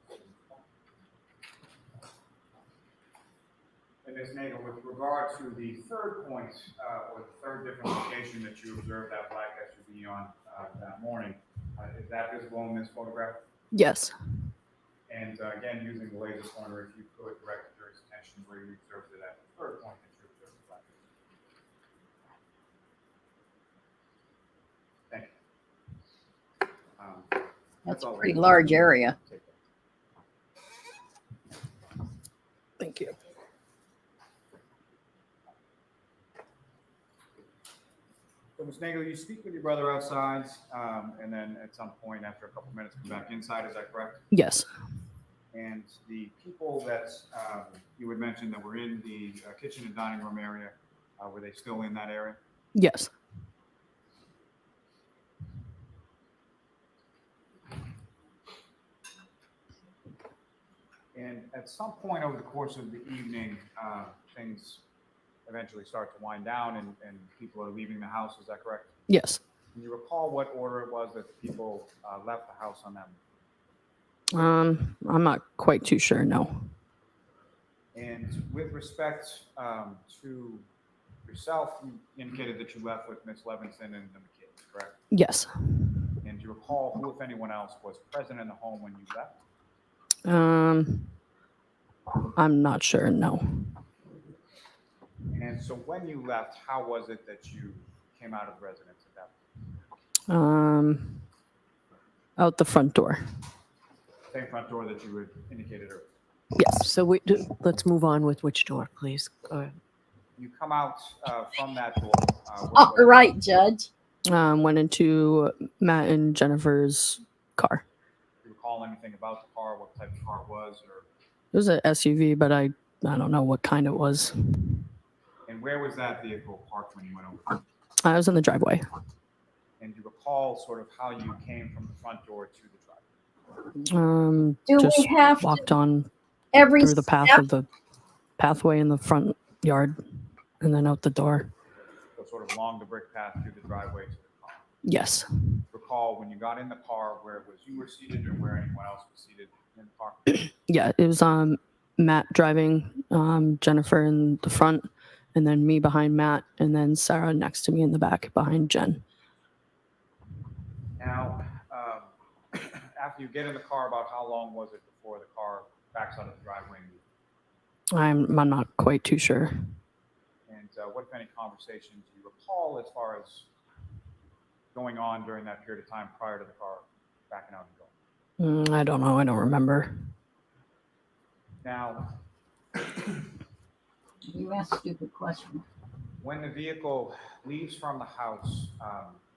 And Ms. Nagel, with regard to the third point, or the third different location that you observed that black SUV on that morning, is that visible in this photograph? Yes. And again, using the laser pointer, if you could direct the jury's attention where you observed it at the third point that you observed the black SUV. Thank you. That's a all. pretty large area. Thank you. So, Ms. Nagel, you speak with your brother outside, and then at some point, after a couple minutes, come back inside. Is that correct? Yes. And the people that you had mentioned that were in the kitchen and dining room area, were they still in that area? Yes. And at some point over the course of the evening, things eventually start to wind down and people are leaving the house. Is that correct? Yes. Can you recall what order it was that people left the house on that? I'm not quite too sure. No. And with respect to yourself, you indicated that you left with Miss Levinson and the McCabe, correct? Yes. And do you recall who, if anyone else, was present in the home when you left? I'm not sure. No. And so when you left, how was it that you came out of the residence at that point? Out the front door. Same front door that you had indicated earlier. Yes. So let's move on with which door, please. Go ahead. You come out from that door. All right, Judge. Went into Matt and Jennifer's car. Do you recall anything about the car, what type of car it was? Or? It was an SUV, but I don't know what kind it was. And where was that vehicle parked when you went over? I was in the driveway. And do you recall sort of how you came from the front door to the driveway? Do Just we have walked on every through the path step? of the pathway in the front yard and then out the door. So sort of along the brick path to the driveway to the car. Yes. Recall when you got in the car where it was you were seated or where anyone else was seated in the car? Yeah, it was Matt driving, Jennifer in the front, and then me behind Matt, and then Sarah next to me in the back behind Jen. Now, after you get in the car, about how long was it before the car backs out of the driveway? I'm not quite too sure. And what, if any, conversations do you recall as far as going on during that period of time prior to the car backing out and going? I don't know. I don't remember. Now, You asked a stupid question. when the vehicle leaves from the house,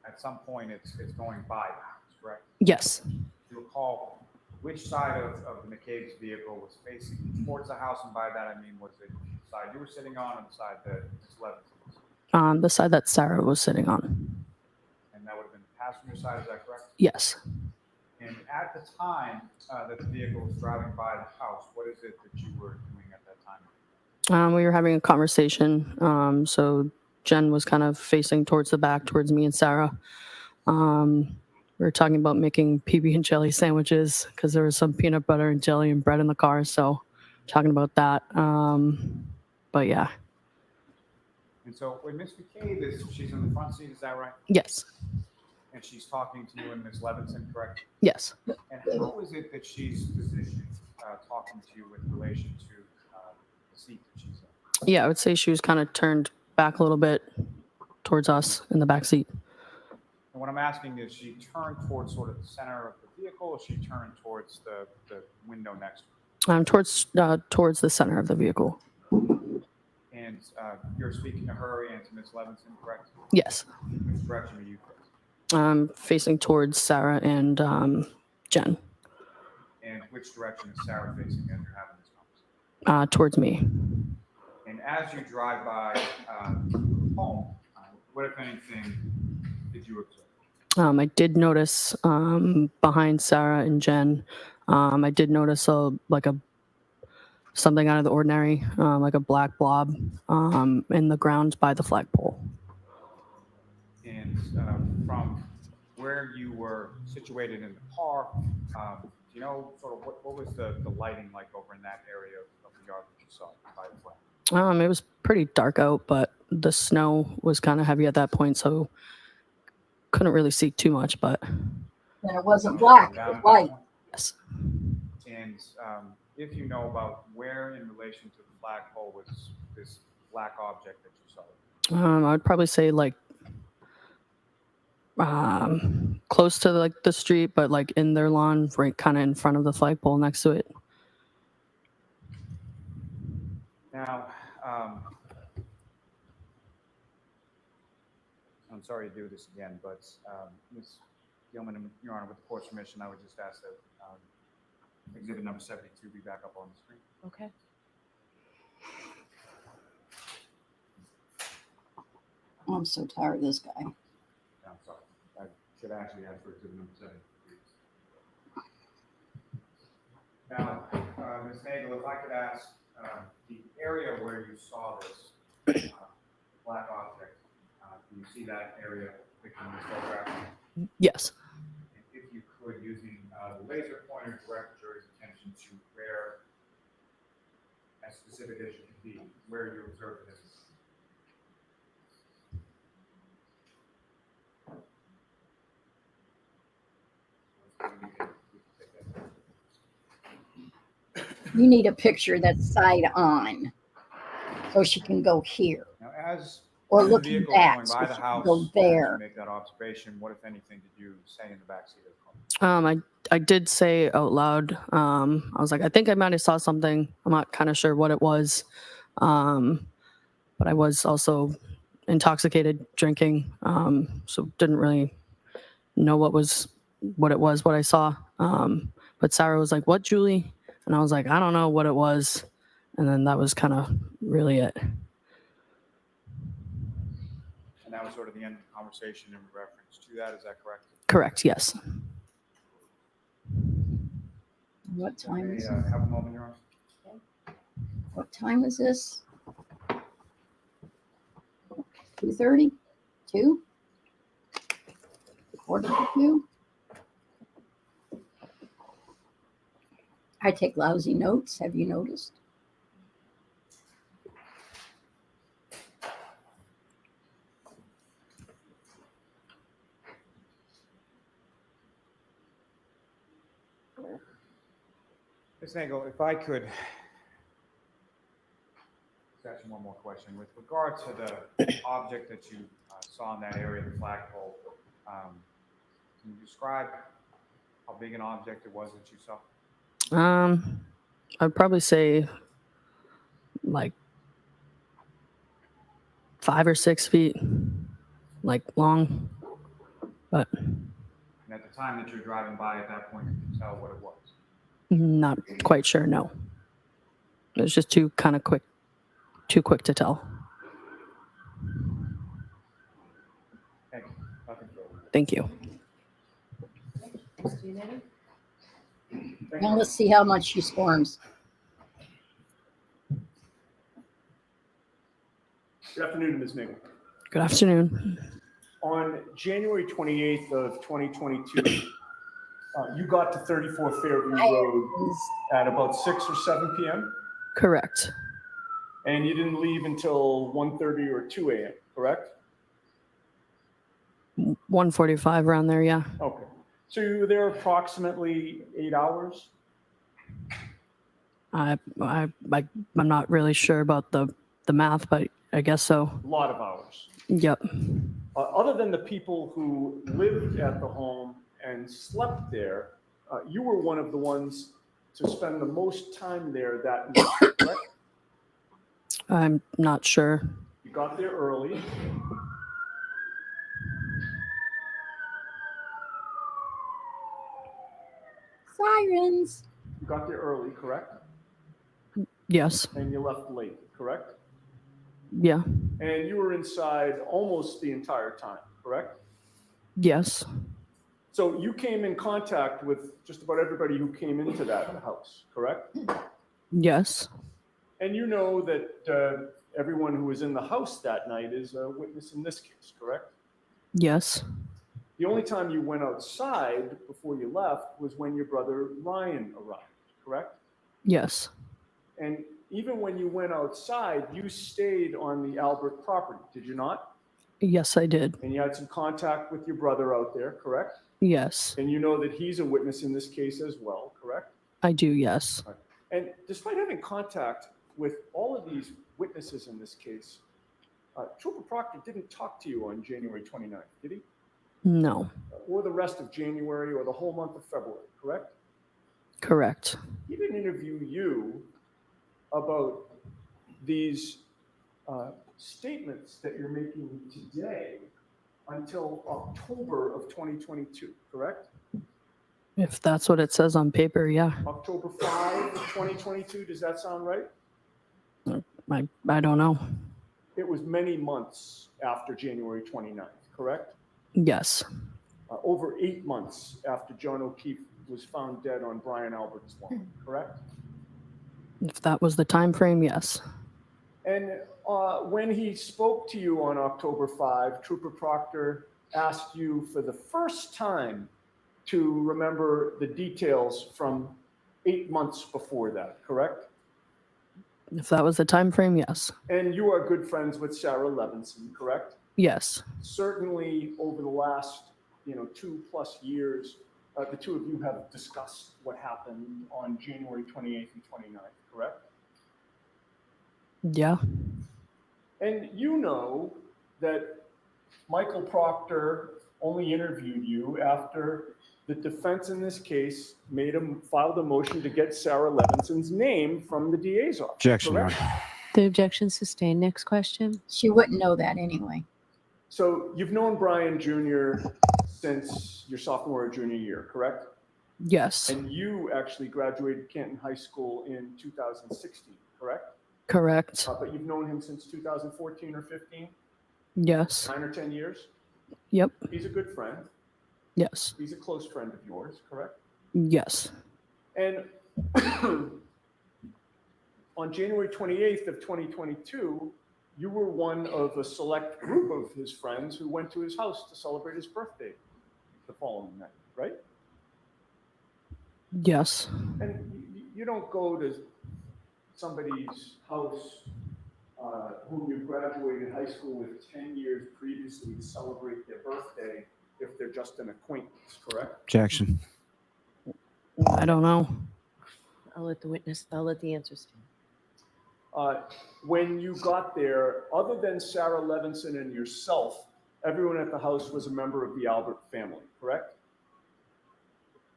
at some point it's going by the house, correct? Yes. Do you recall which side of the McCabe's vehicle was facing towards the house? And by that, I mean, was it the side you were sitting on or the side that Ms. Levinson was? The side that Sarah was sitting on. And that would have been the passenger side, is that correct? Yes. And at the time that the vehicle was driving by the house, what is it that you were doing at that time? We were having a conversation. So Jen was kind of facing towards the back, towards me and Sarah. We were talking about making PB and jelly sandwiches because there was some peanut butter and jelly and bread in the car. So talking about that. But yeah. And so when Ms. McCabe she's in the front seat, is that right? Yes. And she's talking to you and Ms. Levinson, correct? Yes. And how is it that she's positioned talking to you with relation to the seat that she's in? Yeah, I would say she was kind of turned back a little bit towards us in the back seat. And what I'm asking is, she turned towards sort of the center of the vehicle, or she turned towards the window next to her? Towards the center of the vehicle. And you're speaking to her and to Ms. Levinson, correct? Yes. Which direction are you facing? Facing towards Sarah and Jen. And which direction is Sarah facing as you're having this conversation? Towards me. And as you drive by home, what, if anything, did you observe? I did notice behind Sarah and Jen, I did notice something out of the ordinary, like a black blob in the ground by the flagpole. And from where you were situated in the car, do you know sort of what was the lighting like over in that area of the yard that you saw by the flag? It was pretty dark out, but the snow was kind of heavy at that point, so couldn't really see too much, but. And it wasn't black, it was white. Yes. And if you know about where in relation to the flagpole was this black object that you saw? I would probably say close to the street, but in their lawn, right kind of in front of the flagpole next to it. Now, I'm sorry to do this again, but Ms. Gilman, Your Honor, with the court's permission, I would just ask that exhibit number 72 be back up on the screen. Okay. Oh, I'm so tired of this guy. I'm sorry. I should actually ask for exhibit number 73. Now, Ms. Nagel, if I could ask, the area where you saw this black object, can you see that area picking these photographs? Yes. If you could, using the laser pointer, direct the jury's attention to where, as specific as you can be, where you observed this. You need a picture that's side on, so she can go here. Now, as Or the looking vehicle is back, going so by she the can house, go as you there. make that observation, what, if anything, did you say in the backseat of the car? I did say out loud. I was like, I think I might have saw something. I'm not kind of sure what it was, but I was also intoxicated drinking, so didn't really know what I saw. But Sarah was like, "What, Julie?" And I was like, "I don't know what it was," and then that was kind of really it. And that was sort of the end of the conversation in reference to that, is that correct? Correct. Yes. What time is it? Have a moment, Your Honor. What time is this? 2:30? 2? Quarter to 2? I take lousy notes. Have you noticed? Ms. Nagel, if I could ask you one more question. With regard to the object that you saw in that area, the flagpole, can you describe how big an object it was that you saw? I'd probably say like 5 or 6 feet, like long, but And at the time that you were driving by at that point, could you tell what it was? not quite sure. No, it was just too quick to tell. Thank you. Nothing further. Thank you. Now let's see how much she squirms. Good afternoon, Ms. Nagel. Good afternoon. On January 28th of 2022, you got to 34 Fairview Road at about 6 or 7 p.m. Correct. And you didn't leave until 1:30 or 2 a.m., correct? 1:45 around there. Yeah. Okay. So you were there approximately 8 hours? I'm not really sure about the math, but I guess so. A lot of hours. Yep. Other than the people who lived at the home and slept there, you were one of the ones to spend the most time there that night, correct? I'm not sure. You got there early. Sirens. You got there early, correct? Yes. And you left late, correct? Yeah. And you were inside almost the entire time, correct? Yes. So you came in contact with just about everybody who came into that house, correct? Yes. And you know that everyone who was in the house that night is a witness in this case, correct? Yes. The only time you went outside before you left was when your brother Ryan arrived, correct? Yes. And even when you went outside, you stayed on the Albert property, did you not? Yes, I did. And you had some contact with your brother out there, correct? Yes. And you know that he's a witness in this case as well, correct? I do. Yes. And despite having contact with all of these witnesses in this case, Trooper Proctor didn't talk to you on January 29th, did he? No. Or the rest of January or the whole month of February, correct? Correct. He didn't interview you about these statements that you're making today until October of 2022, correct? If that's what it says on paper, yeah. October 5, 2022, does that sound right? I don't know. It was many months after January 29th, correct? Yes. Over 8 months after John O'Keefe was found dead on Brian Albert's lawn, correct? If that was the time frame, yes. And when he spoke to you on October 5, Trooper Proctor asked you for the first time to remember the details from 8 months before that, correct? If that was the time frame, yes. And you are good friends with Sarah Levinson, correct? Yes. Certainly over the last 2+ years, the two of you have discussed what happened on January 28th and 29th, correct? Yeah. And you know that Michael Proctor only interviewed you after the defense in this case filed a motion to get Sarah Levinson's name from the DA's office. Objection, Your correct? Honor. The objection sustained. Next question. She wouldn't know that anyway. So you've known Brian Jr. since your sophomore or junior year, correct? Yes. And you actually graduated Canton High School in 2016, correct? Correct. But you've known him since 2014 or 15, Yes. 9 or 10 years? Yep. He's a good friend. Yes. He's a close friend of yours, correct? Yes. And on January 28th of 2022, you were one of a select group of his friends who went to his house to celebrate his birthday the following night, right? Yes. And you don't go to somebody's house whom you graduated high school with 10 years previously to celebrate their birthday if they're just an acquaintance, correct? Objection. I don't know. I'll let the answer stand. When you got there, other than Sarah Levinson and yourself, everyone at the house was a member of the Albert family, correct?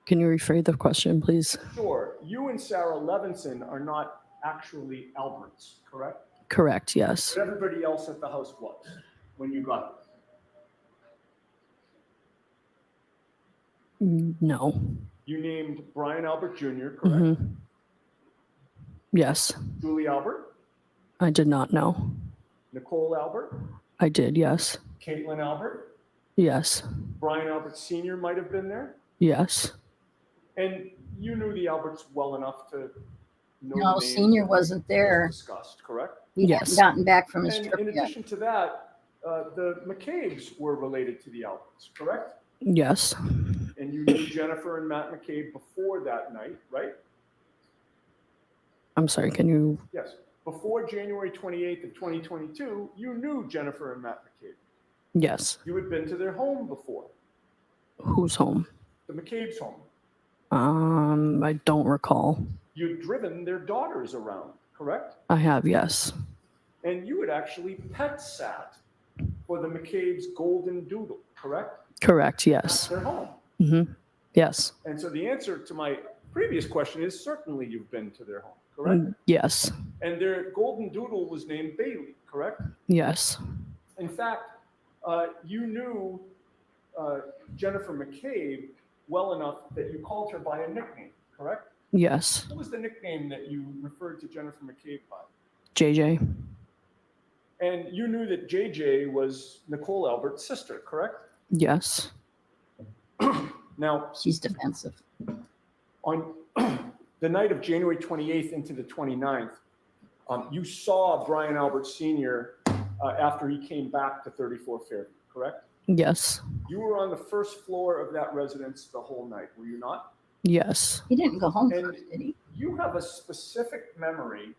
Can you rephrase the question, please? Sure. You and Sarah Levinson are not actually Alberts, correct? Correct. Yes. But everybody else at the house was when you got there. No. You named Brian Albert Jr., correct? Mm-hmm. Yes. Julie Albert, I did not know. Nicole Albert, I did. Yes. Caitlin Albert, Yes. Brian Albert Sr. might have been there. Yes. And you knew the Alberts well enough to know No, the names Senior that wasn't there. discussed, correct? He Yes. hadn't gotten back from his And trip in yet. addition to that, the McCabes were related to the Alberts, correct? Yes. And you knew Jennifer and Matt McCabe before that night, right? I'm sorry. Can you? Yes. Before January 28th of 2022, you knew Jennifer and Matt McCabe. Yes. You had been to their home before, Who's home? the McCabe's home. I don't recall. You'd driven their daughters around, correct? I have. Yes. And you had actually pet sat for the McCabe's golden doodle, correct? Correct. At Yes. their home. Mm-hmm. Yes. And so the answer to my previous question is certainly you've been to their home, correct? Yes. And their golden doodle was named Bailey, correct? Yes. In fact, you knew Jennifer McCabe well enough that you called her by a nickname, correct? Yes. What was the nickname that you referred to Jennifer McCabe by? JJ. And you knew that JJ was Nicole Albert's sister, correct? Yes. Now, She's defensive. on the night of January 28th into the 29th, you saw Brian Albert Sr. After he came back to 34 Fairview, correct? Yes. You were on the first floor of that residence the whole night, were you not? Yes. He didn't go home And first, did he? you have a specific memory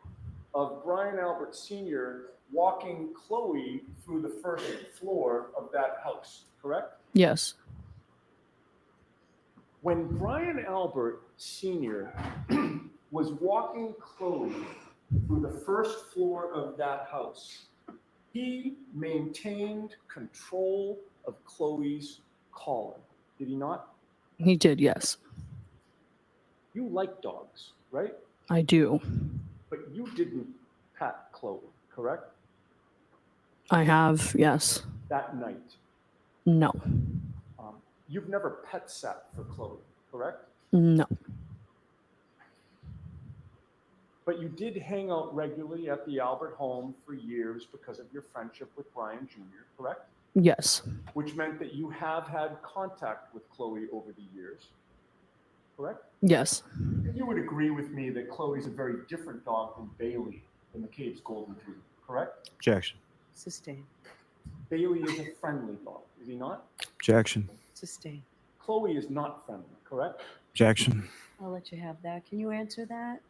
of Brian Albert Sr. walking Chloe through the first floor of that house, correct? Yes. When Brian Albert Sr. was walking Chloe through the first floor of that house, he maintained control of Chloe's collar, did he not? He did. Yes. You like dogs, right? I do. But you didn't pat Chloe, correct? I have. Yes. That night. No. You've never pet sat for Chloe, correct? No. But you did hang out regularly at the Albert home for years because of your friendship with Brian Jr., correct? Yes. Which meant that you have had contact with Chloe over the years, correct? Yes. And you would agree with me that Chloe's a very different dog than Bailey, the McCabe's golden doodle, correct? Objection. Sustained. Bailey is a friendly dog, is he not? Objection. Sustain. Chloe is not friendly, correct? Objection. I'll let you have that. Can you answer that?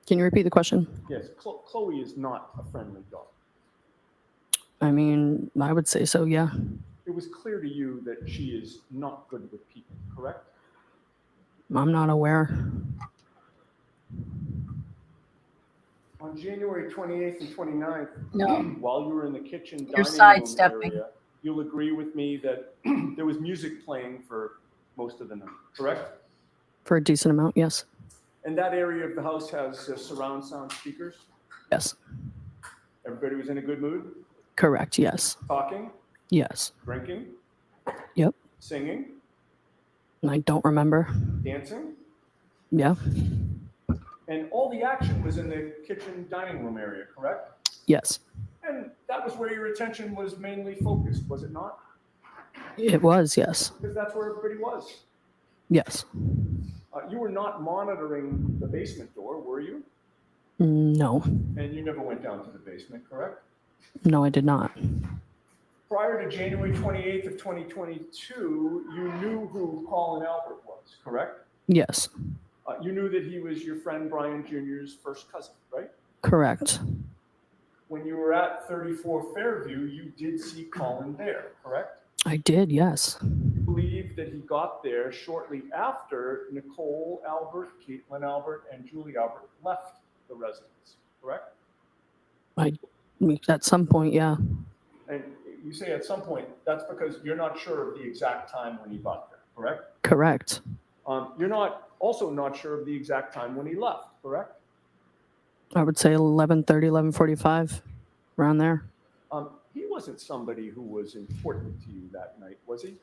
Can you repeat the question? Yes, Chloe is not a friendly dog. I mean, I would say so, yeah. It was clear to you that she is not good with people, correct? I'm not aware. On January 28th and 29th, No. while you were in the kitchen You're dining room sidestepping. area, you'll agree with me that there was music playing for most of the night, correct? For a decent amount, yes. And that area of the house has surround sound speakers. Yes. Everybody was in a good mood? Correct, yes. Talking, Yes. drinking, Yep. singing, I don't remember. dancing, Yeah. and all the action was in the kitchen dining room area, correct? Yes. And that was where your attention was mainly focused, was it not? It was, yes. Because that's where everybody was. Yes. You were not monitoring the basement door, were you? No. And you never went down to the basement, correct? No, I did not. Prior to January 28th of 2022, you knew who Colin Albert was, correct? Yes. You knew that he was your friend Brian Jr.'s first cousin, right? Correct. When you were at 34 Fairview, you did see Colin there, correct? I did, yes. You believe that he got there shortly after Nicole Albert, Caitlin Albert, and Julie Albert left the residence, correct? At some point, yeah. And you say at some point, that's because you're not sure of the exact time when he got there, correct? Correct. You're also not sure of the exact time when he left, correct? I would say 11:30, 11:45, around there. He wasn't somebody who was important to you that night, was he?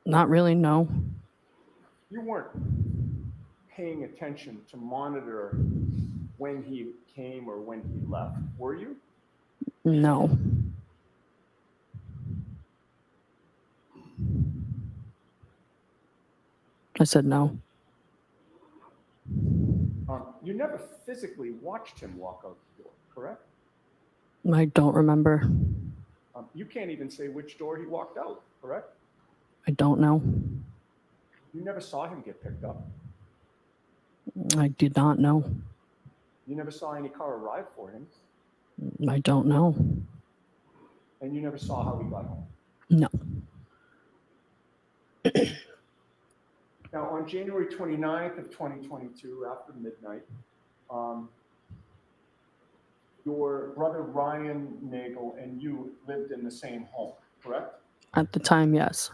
Not really, no. You weren't paying attention to monitor when he came or when he left, were you? No. I said no. You never physically watched him walk out the door, correct? I don't remember. You can't even say which door he walked out, correct? I don't know. You never saw him get picked up. I did not know. You never saw any car arrive for him. I don't know. And you never saw how he got home. No. Now, on January 29th of 2022, after midnight, your brother Ryan Nagel and you lived in the same home, correct? At the time, yes.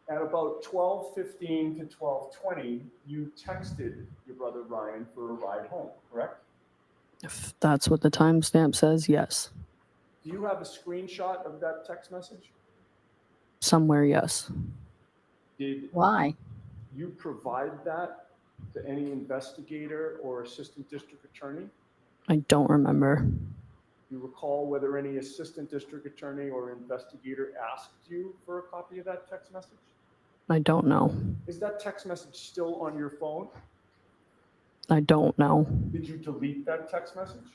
At about 12:15 to 12:20, you texted your brother Ryan for a ride home, correct? If that's what the timestamp says, yes. Do you have a screenshot of that text message? Somewhere, yes. Did Why? you provide that to any investigator or assistant district attorney? I don't remember. Do you recall whether any assistant district attorney or investigator asked you for a copy of that text message? I don't know. Is that text message still on your phone? I don't know. Did you delete that text message?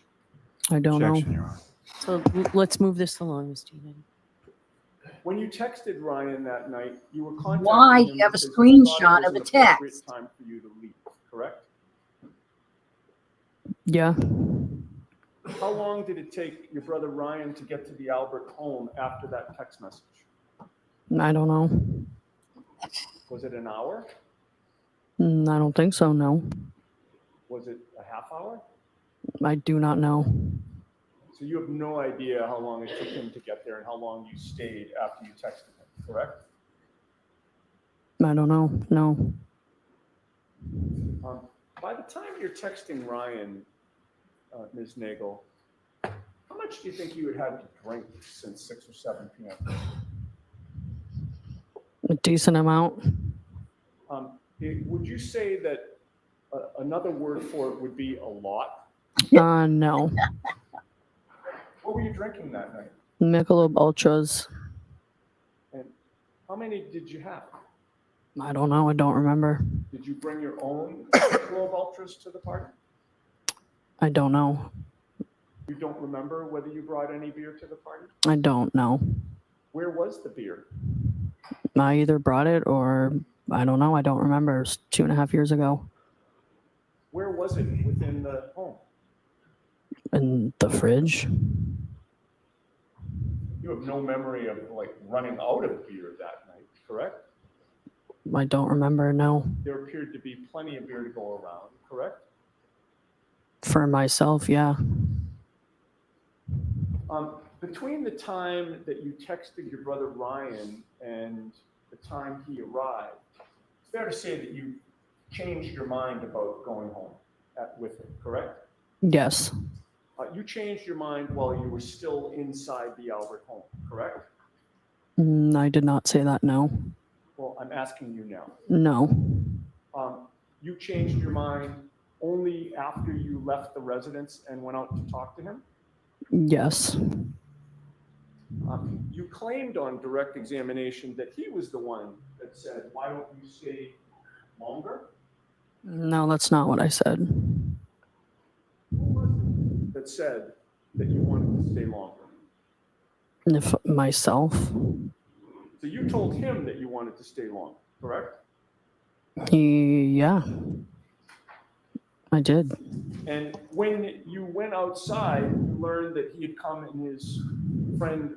I don't Objection, know. Your Honor. So let's move this along, Ms. Giannetti. When you texted Ryan that night, you were contacting Why? him You have a because you thought it screenshot was of an the text. appropriate time for you to leave, correct? Yeah. How long did it take your brother Ryan to get to the Albert home after that text message? I don't know. Was it an hour? I don't think so, no. Was it a half hour? I do not know. So you have no idea how long it took him to get there and how long you stayed after you texted him, correct? I don't know, no. By the time you're texting Ryan, Ms. Nagel, how much do you think you had had to drink since 6 or 7 p.m.? A decent amount. Would you say that another word for it would be a lot? No. What were you drinking that night? Michelob Ultras. And how many did you have? I don't know. I don't remember. Did you bring your own Globe Ultras to the party? I don't know. You don't remember whether you brought any beer to the party? I don't know. Where was the beer? I either brought it or I don't know. I don't remember. It was 2.5 years ago. Where was it within the home? In the fridge. You have no memory of like running out of beer that night, correct? I don't remember, no. There appeared to be plenty of beer to go around, correct? For myself, yeah. Between the time that you texted your brother Ryan and the time he arrived, it's fair to say that you changed your mind about going home with him, correct? Yes. You changed your mind while you were still inside the Albert home, correct? I did not say that, no. Well, I'm asking you now. No. You changed your mind only after you left the residence and went out to talk to him? Yes. You claimed on direct examination that he was the one that said, why don't you stay longer? No, that's not what I said. Who was it that said that you wanted to stay longer? If myself. So you told him that you wanted to stay longer, correct? Yeah. I did. And when you went outside, you learned that he had come and his friend,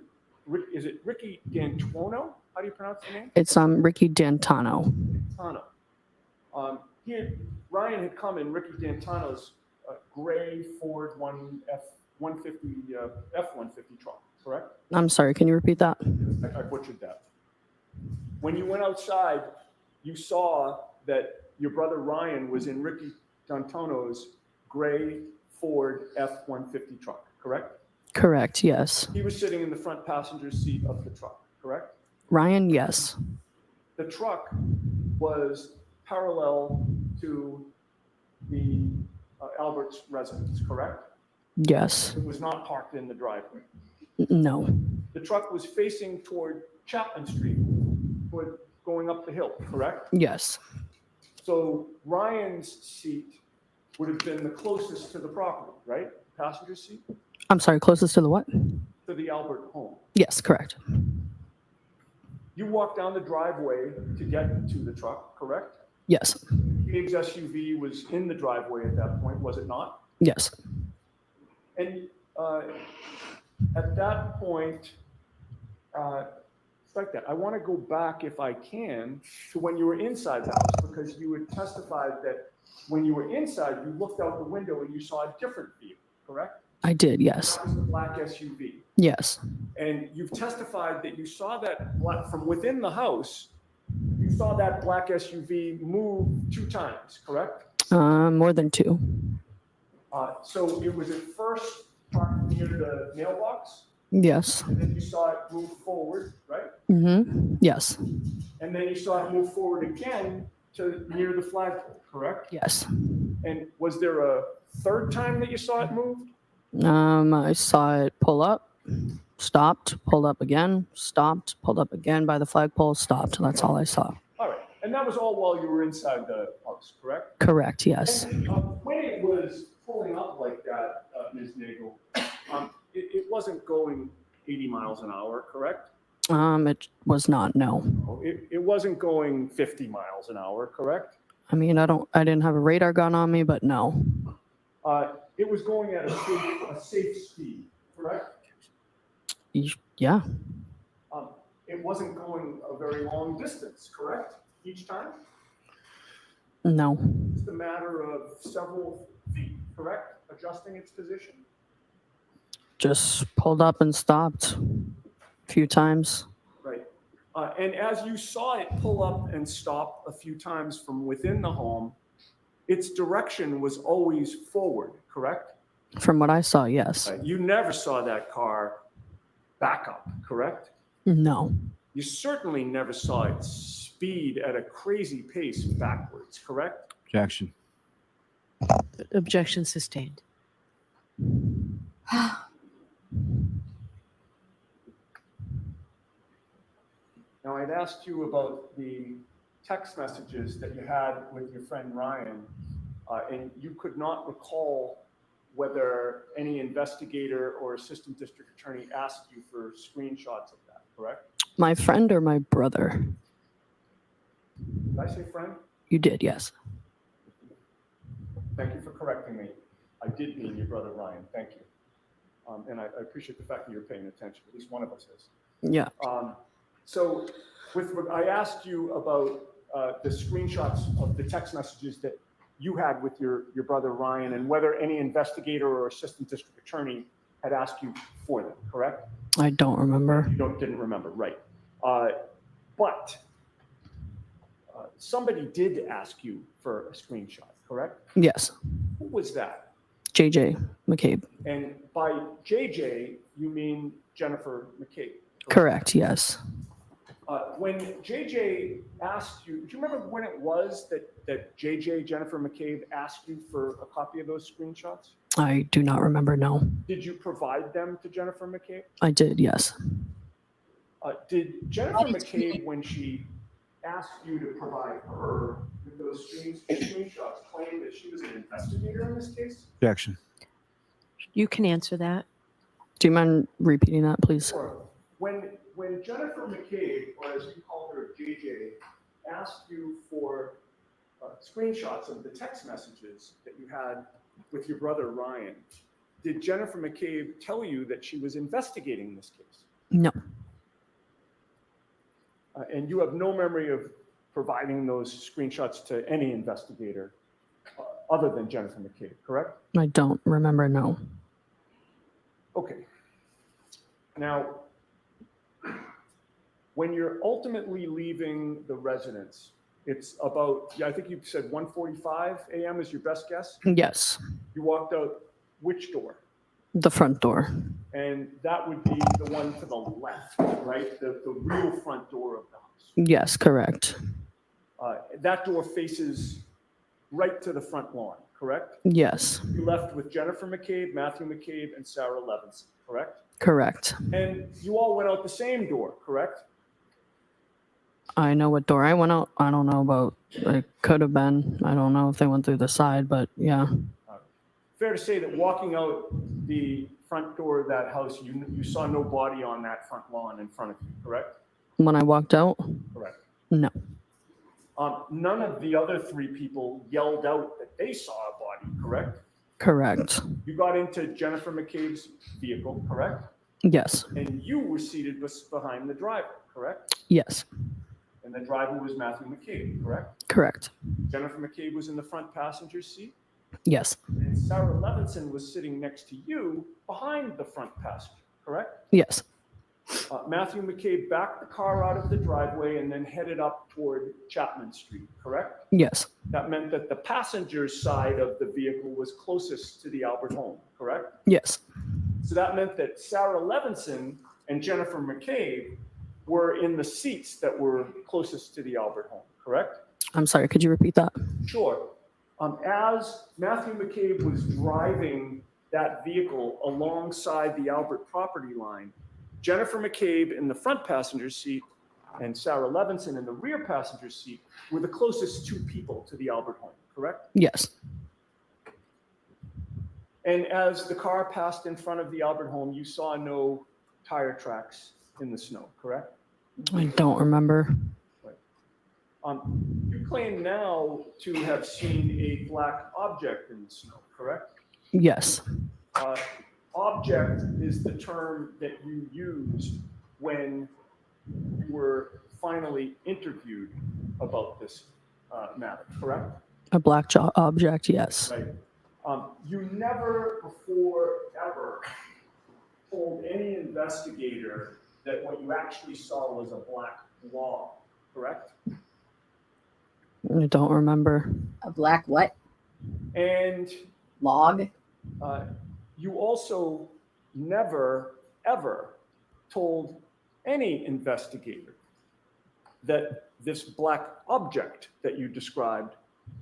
is it Ricky D'Antuono? How do you pronounce the name? It's Ricky D'Antano. D'Antano. Ryan had come in Ricky D'Antano's gray Ford F-150 truck, correct? I'm sorry, can you repeat that? I butchered that. When you went outside, you saw that your brother Ryan was in Ricky D'Antano's gray Ford F-150 truck, correct? Correct, yes. He was sitting in the front passenger seat of the truck, correct? Ryan, yes. The truck was parallel to the Albert's residence, correct? Yes. It was not parked in the driveway. No. The truck was facing toward Chapman Street, toward going up the hill, correct? Yes. So Ryan's seat would have been the closest to the property, right? Passenger seat? I'm sorry, closest to the what? To the Albert home. Yes, correct. You walked down the driveway to get to the truck, correct? Yes. Cabe's SUV was in the driveway at that point, was it not? Yes. And at that point, it's like that. I want to go back, if I can, to when you were inside the house, because you had testified that when you were inside, you looked out the window and you saw a different vehicle, correct? I did, yes. That was the black SUV. Yes. And you've testified that you saw that from within the house, you saw that black SUV move 2 times, correct? More than 2. So it was at first parked near the mailbox, Yes. and then you saw it move forward, right? Mm-hmm. Yes. And then you saw it move forward again to near the flagpole, correct? Yes. And was there a third time that you saw it move? I saw it pull up, stopped, pulled up again, stopped, pulled up again by the flagpole, stopped. That's all I saw. All right. And that was all while you were inside the house, correct? Correct, yes. And, when it was pulling up like that, Ms. Nagel, it wasn't going 80 miles an hour, correct? It was not, no. It wasn't going 50 miles an hour, correct? I mean, I didn't have a radar gun on me, but no. It was going at a safe speed, correct? Yeah. It wasn't going a very long distance, correct? Each time? No. Just a matter of several feet, correct? Adjusting its position? Just pulled up and stopped a few times. Right. And as you saw it pull up and stop a few times from within the home, its direction was always forward, correct? From what I saw, yes. Right. You never saw that car back up, correct? No. You certainly never saw it speed at a crazy pace backwards, correct? Objection. Objection sustained. Now, I'd asked you about the text messages that you had with your friend Ryan, and you could not recall whether any investigator or assistant district attorney asked you for screenshots of that, correct? My friend or my brother? Did I say friend? You did, yes. Thank you for correcting me. I did mean your brother Ryan. Thank you. And I appreciate the fact that you're paying attention. At least one of us is. Yeah. So I asked you about the screenshots of the text messages that you had with your brother Ryan and whether any investigator or assistant district attorney had asked you for them, correct? I don't remember. You didn't remember, right. But somebody did ask you for a screenshot, correct? Yes. Who was that? JJ McCabe. And by JJ, you mean Jennifer McCabe? Correct, yes. When JJ asked you, do you remember when it was that JJ, Jennifer McCabe, asked you for a copy of those screenshots? I do not remember, no. Did you provide them to Jennifer McCabe? I did, yes. Did Jennifer McCabe, when she asked you to provide her with those screenshots, claim that she was an investigator in this case? Objection. You can answer that. Do you mind repeating that, please? Sure. When Jennifer McCabe, or as you call her, JJ, asked you for screenshots of the text messages that you had with your brother Ryan, did Jennifer McCabe tell you that she was investigating this case? No. And you have no memory of providing those screenshots to any investigator other than Jennifer McCabe, correct? I don't remember, no. Okay. Now, when you're ultimately leaving the residence, it's about, I think you said 1:45 a.m. is your best guess? Yes. You walked out which door? The front door. And that would be the one to the left, right? The real front door of the house. Yes, correct. That door faces right to the front lawn, correct? Yes. You left with Jennifer McCabe, Matthew McCabe, and Sarah Levinson, correct? Correct. And you all went out the same door, correct? I know what door I went out. I don't know about, it could have been. I don't know if they went through the side, but yeah. Fair to say that walking out the front door of that house, you saw no body on that front lawn in front of you, correct? When I walked out? Correct. No. None of the other three people yelled out that they saw a body, correct? Correct. You got into Jennifer McCabe's vehicle, correct? Yes. And you were seated behind the driver, correct? Yes. And the driver was Matthew McCabe, correct? Correct. Jennifer McCabe was in the front passenger seat. Yes. And Sarah Levinson was sitting next to you behind the front passenger, correct? Yes. Matthew McCabe backed the car out of the driveway and then headed up toward Chapman Street, correct? Yes. That meant that the passenger's side of the vehicle was closest to the Albert home, correct? Yes. So that meant that Sarah Levinson and Jennifer McCabe were in the seats that were closest to the Albert home, correct? I'm sorry, could you repeat that? Sure. As Matthew McCabe was driving that vehicle alongside the Albert property line, Jennifer McCabe in the front passenger seat and Sarah Levinson in the rear passenger seat were the closest two people to the Albert home, correct? Yes. And as the car passed in front of the Albert home, you saw no tire tracks in the snow, correct? I don't remember. You claim now to have seen a black object in the snow, correct? Yes. Object is the term that you used when you were finally interviewed about this matter, correct? A black object, yes. Right. You never before ever told any investigator that what you actually saw was a black blob, correct? I don't remember. A black what? And Log? you also never, ever told any investigator that this black object that you described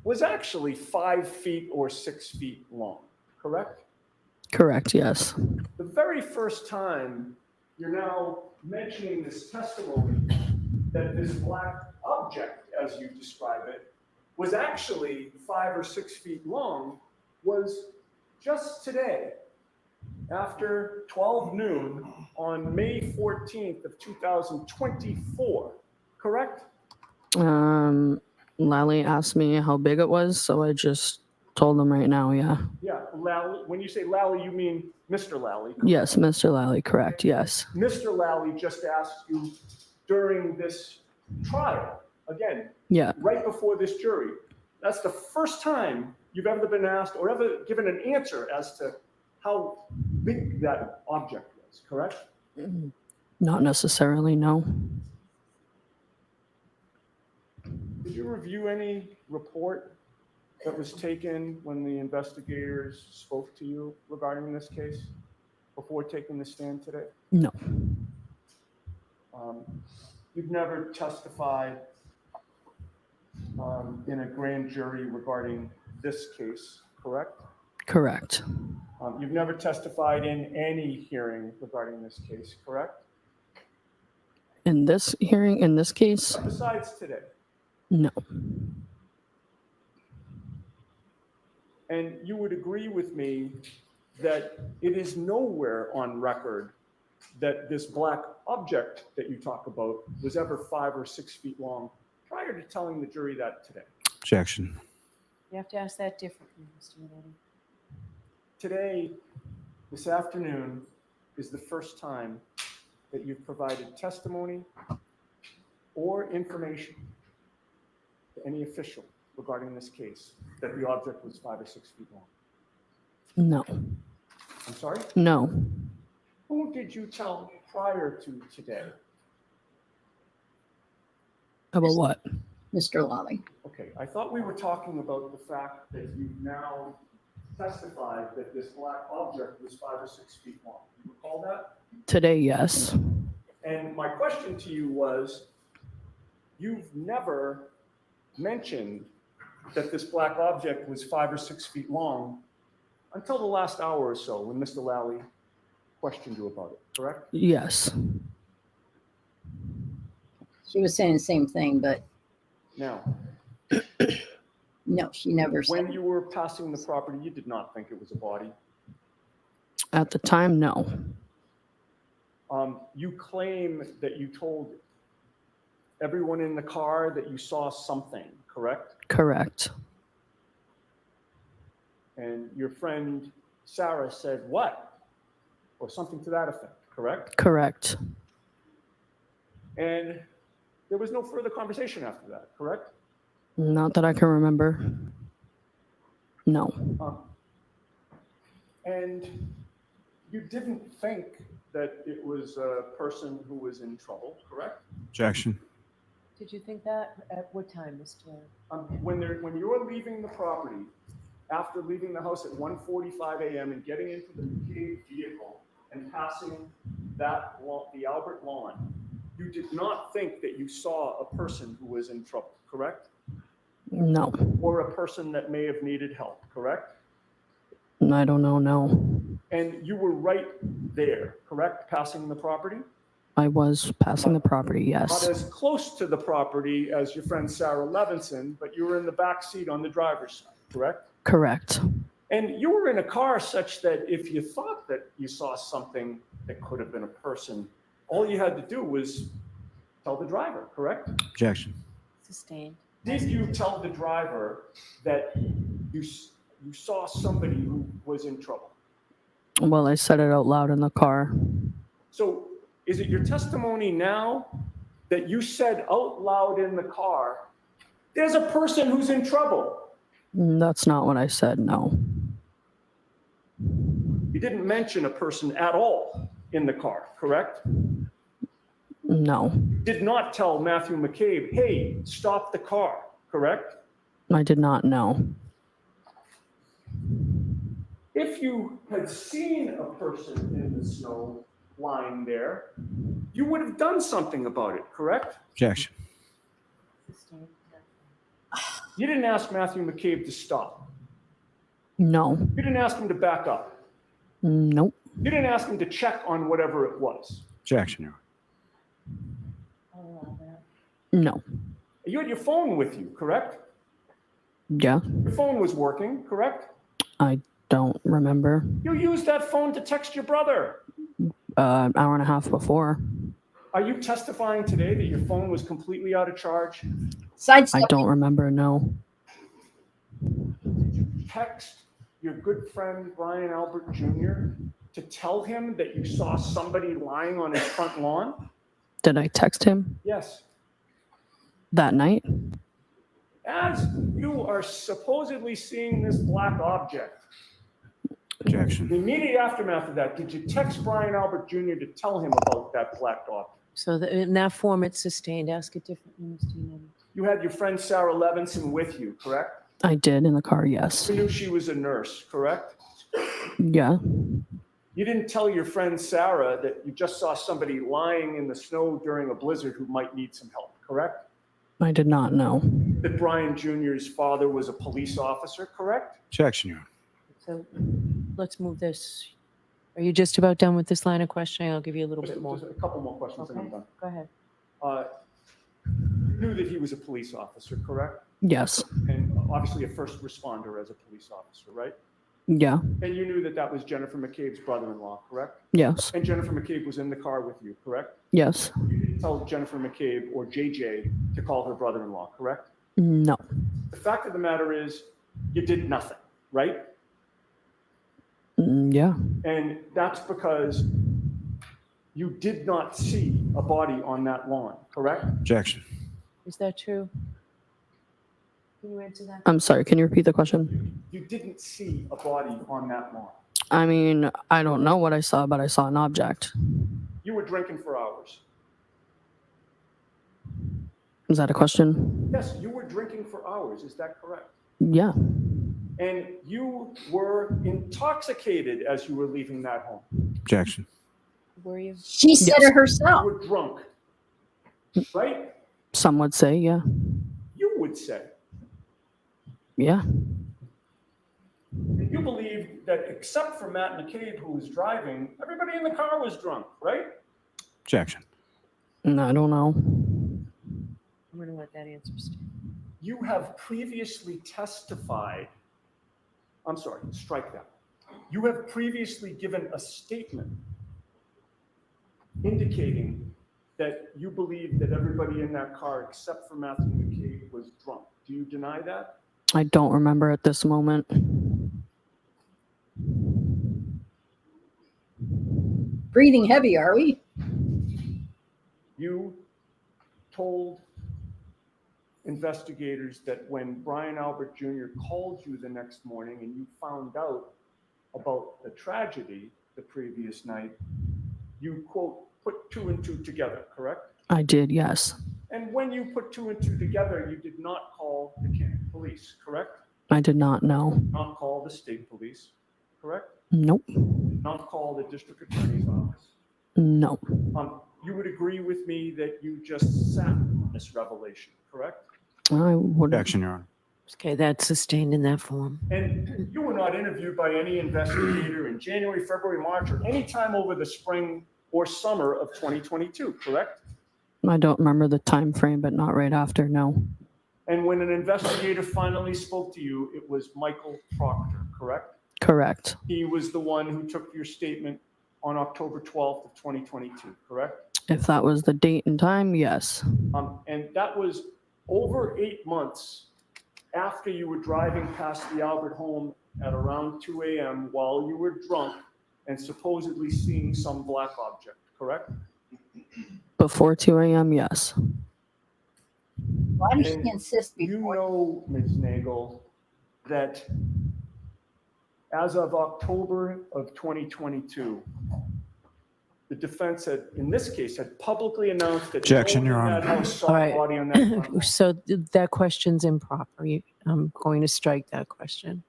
was actually 5 feet or 6 feet long, correct? Correct, yes. The very first time you're now mentioning this testimony that this black object, as you describe it, was actually 5 or 6 feet long was just today, after 12 noon on May 14th of 2024, correct? Lally asked me how big it was, so I just told him right now, yeah. Yeah, Lally, when you say Lally, you mean Mr. Lally? Correct? Yes, Mr. Lally, correct, yes. Mr. Lally just asked you during this trial, again, Yeah, right before this jury. That's the first time you've ever been asked or ever given an answer as to how big that object was, correct? not necessarily, no. Did you review any report that was taken when the investigators spoke to you regarding this case before taking the stand today? No, You've never testified in a grand jury regarding this case, correct? correct. You've never testified in any hearing regarding this case, correct? In this hearing, in this case, Besides today. no. And you would agree with me that it is nowhere on record that this black object that you talk about was ever 5 or 6 feet long prior to telling the jury that today. Objection. You have to ask that differently, Mr. Kennedy. Today, this afternoon, is the first time that you've provided testimony or information to any official regarding this case that the object was 5 or 6 feet long. No, I'm sorry? no. Who did you tell prior to today? About what? Mr. Lally. Okay, I thought we were talking about the fact that you've now testified that this black object was 5 or 6 feet long. You recall that? Today, yes. And my question to you was, you've never mentioned that this black object was 5 or 6 feet long until the last hour or so when Mr. Lally questioned you about it, correct? Yes. She was saying the same thing, but Now, no, she never said. when you were passing the property, you did not think it was a body. At the time, no. You claim that you told everyone in the car that you saw something, correct? Correct. And your friend Sarah said what? Or something to that effect, correct? Correct. And there was no further conversation after that, correct? Not that I can remember. No. And you didn't think that it was a person who was in trouble, correct? Objection. Did you think that? At what time, Mr.? When you were leaving the property, after leaving the house at 1:45 a.m. and getting into the McCabe vehicle and passing the Albert lawn, you did not think that you saw a person who was in trouble, correct? No. Or a person that may have needed help, correct? I don't know, no. And you were right there, correct, passing the property? I was passing the property, Not yes. as close to the property as your friend Sarah Levinson, but you were in the back seat on the driver's side, correct? Correct. And you were in a car such that if you thought that you saw something that could have been a person, all you had to do was tell the driver, correct? Objection. Sustained. Did you tell the driver that you saw somebody who was in trouble? Well, I said it out loud in the car. So is it your testimony now that you said out loud in the car, there's a person who's in trouble? That's not what I said, no. You didn't mention a person at all in the car, correct? No, Did not tell Matthew McCabe, hey, stop the car, correct? I did not know. If you had seen a person in the snow lying there, you would have done something about it, correct? Objection. Sustained. You didn't ask Matthew McCabe to stop. No, You didn't ask him to back up. nope, You didn't ask him to check on whatever it was. Objection, Your Honor. I'll allow that. no. You had your phone with you, correct? Yeah, Your phone was working, correct? I don't remember. You used that phone to text your brother. Hour and a half before. Are you testifying today that your phone was completely out of charge? Side I don't remember, no. Did you text your good friend Brian Albert Jr. to tell him that you saw somebody lying on his front lawn? Did I text him Yes. that night? As you are supposedly seeing this black object, Objection. the immediate aftermath of that, did you text Brian Albert Jr. to tell him about that black object? So in that form, it's sustained. Ask it differently, Mr. Yannetti. You had your friend Sarah Levinson with you, correct? I did in the car, yes. You knew she was a nurse, correct? Yeah. You didn't tell your friend Sarah that you just saw somebody lying in the snow during a blizzard who might need some help, correct? I did not know. That Brian Jr.'s father was a police officer, correct? Objection, Your Honor. So let's move this. Are you just about done with this line of questioning? I'll give you a little bit more. Just a couple more questions and I'm Okay, done. go ahead. You knew that he was a police officer, correct? Yes. And obviously a first responder as a police officer, right? Yeah. And you knew that that was Jennifer McCabe's brother-in-law, correct? Yes. And Jennifer McCabe was in the car with you, correct? Yes. You didn't tell Jennifer McCabe or JJ to call her brother-in-law, correct? No. The fact of the matter is you did nothing, right? Yeah. And that's because you did not see a body on that lawn, correct? Objection. Is that true? Can you answer that? I'm sorry, can you repeat the question? You didn't see a body on that lawn. I mean, I don't know what I saw, but I saw an object. You were drinking for hours. Is that a question? Yes, you were drinking for hours. Is that correct? Yeah. And you were intoxicated as you were leaving that home. Objection. Were you? She said Yes. it herself. You were drunk, right? Some would say, yeah. You would say. Yeah. And you believe that except for Matt McCabe, who was driving, everybody in the car was drunk, right? Objection. I don't know. I'm going to let that answer stand. You have previously testified. I'm sorry, strike that. You have previously given a statement indicating that you believe that everybody in that car except for Matthew McCabe was drunk. Do you deny that? I don't remember at this moment. Breathing heavy, are we? You told investigators that when Brian Albert Jr. called you the next morning and you found out about the tragedy the previous night, you, quote, put two and two together, correct? I did, yes. And when you put two and two together, you did not call the county police, correct? I did not know. Not call the state police, correct? Nope. Not call the district attorney's office. No. You would agree with me that you just sat on this revelation, correct? I would. Objection, Your Honor. Okay, that's sustained in that form. And you were not interviewed by any investigator in January, February, March, or any time over the spring or summer of 2022, correct? I don't remember the time frame, but not right after, no. And when an investigator finally spoke to you, it was Michael Proctor, correct? Correct. He was the one who took your statement on October 12th of 2022, correct? If that was the date and time, yes. And that was over 8 months after you were driving past the Albert home at around 2 a.m. while you were drunk and supposedly seeing some black object, correct? Before 2 a.m., yes. Why does she And insist You before? know, Ms. Nagel, that as of October of 2022, the defense had, in this case, had publicly announced that Objection, no Your one in Honor. that house saw All a right. body on that front lawn. So that question's improper. I'm going to strike that question.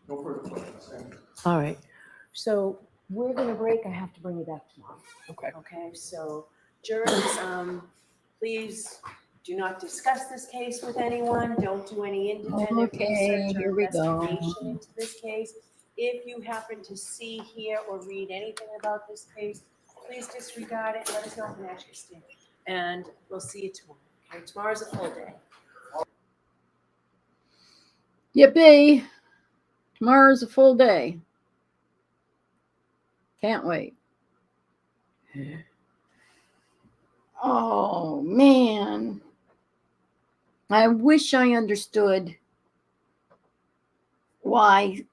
No further questions. All right. So we're going to break. I have to bring you back tomorrow. Okay. Okay. So jurors, please do not discuss this case with anyone. Don't do any independent Okay, research here or we go. investigation into this case. If you happen to see, hear, or read anything about this case, please disregard it. Let us know if you actually stand. And we'll see you tomorrow. Okay. Tomorrow's a full day. Yippee! Tomorrow's a full day. Can't wait. Oh, man. I wish I understood why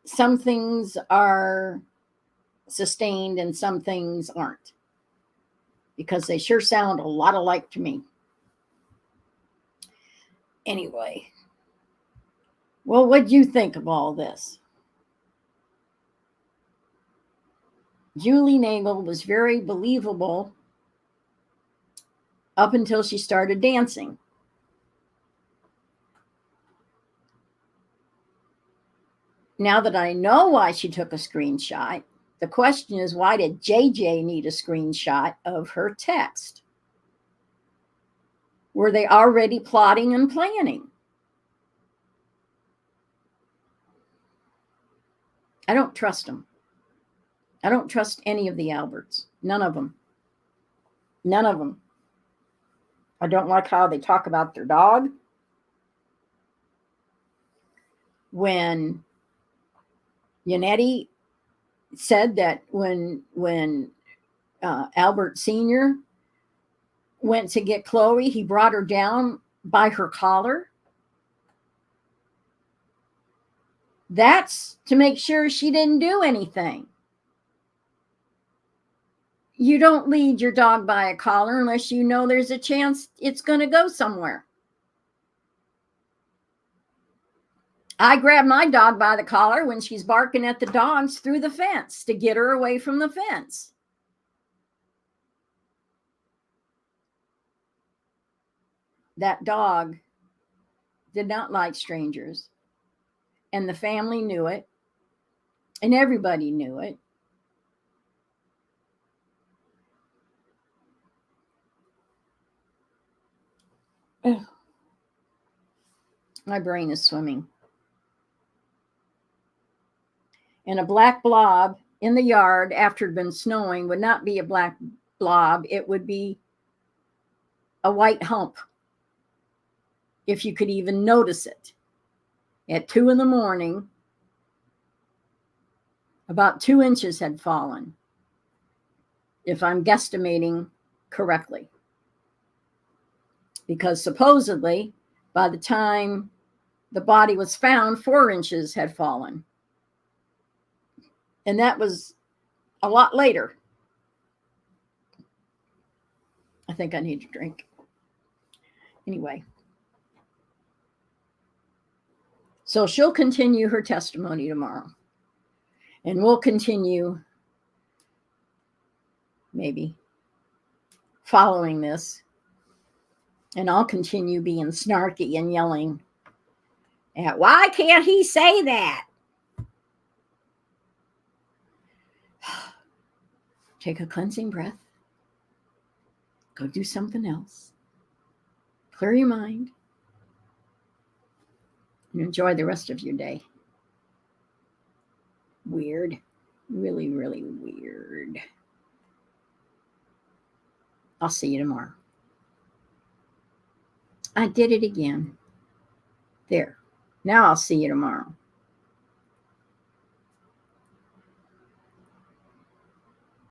some things are sustained and some things aren't, because they sure sound a lot alike to me. Anyway, well, what'd you think of all this? Julie Nagel was very believable up until she started dancing. Now that I know why she took a screenshot, the question is, why did JJ need a screenshot of her text? Were they already plotting and planning? I don't trust them. I don't trust any of the Alberts. None of them. None of them. I don't like how they talk about their dog. When Yannetti said that when Albert Sr. went to get Chloe, he brought her down by her collar. That's to make sure she didn't do anything. You don't lead your dog by a collar unless you know there's a chance it's going to go somewhere. I grab my dog by the collar when she's barking at the dogs through the fence to get her away from the fence. That dog did not like strangers, and the family knew it, and everybody knew it. Ugh. My brain is swimming. And a black blob in the yard after it had been snowing would not be a black blob. It would be a white hump, if you could even notice it. At 2 a.m, about 2 inches had fallen, if I'm guesstimating correctly. Because supposedly, by the time the body was found, 4 inches had fallen. And that was a lot later. I think I need a drink. Anyway. So she'll continue her testimony tomorrow. And we'll continue, maybe, following this. And I'll continue being snarky and yelling at, why can't he say that? Take a cleansing breath. Go do something else. Clear your mind. And enjoy the rest of your day. Weird. Really, really weird. I'll see you tomorrow. I did it again. There. Now I'll see you tomorrow.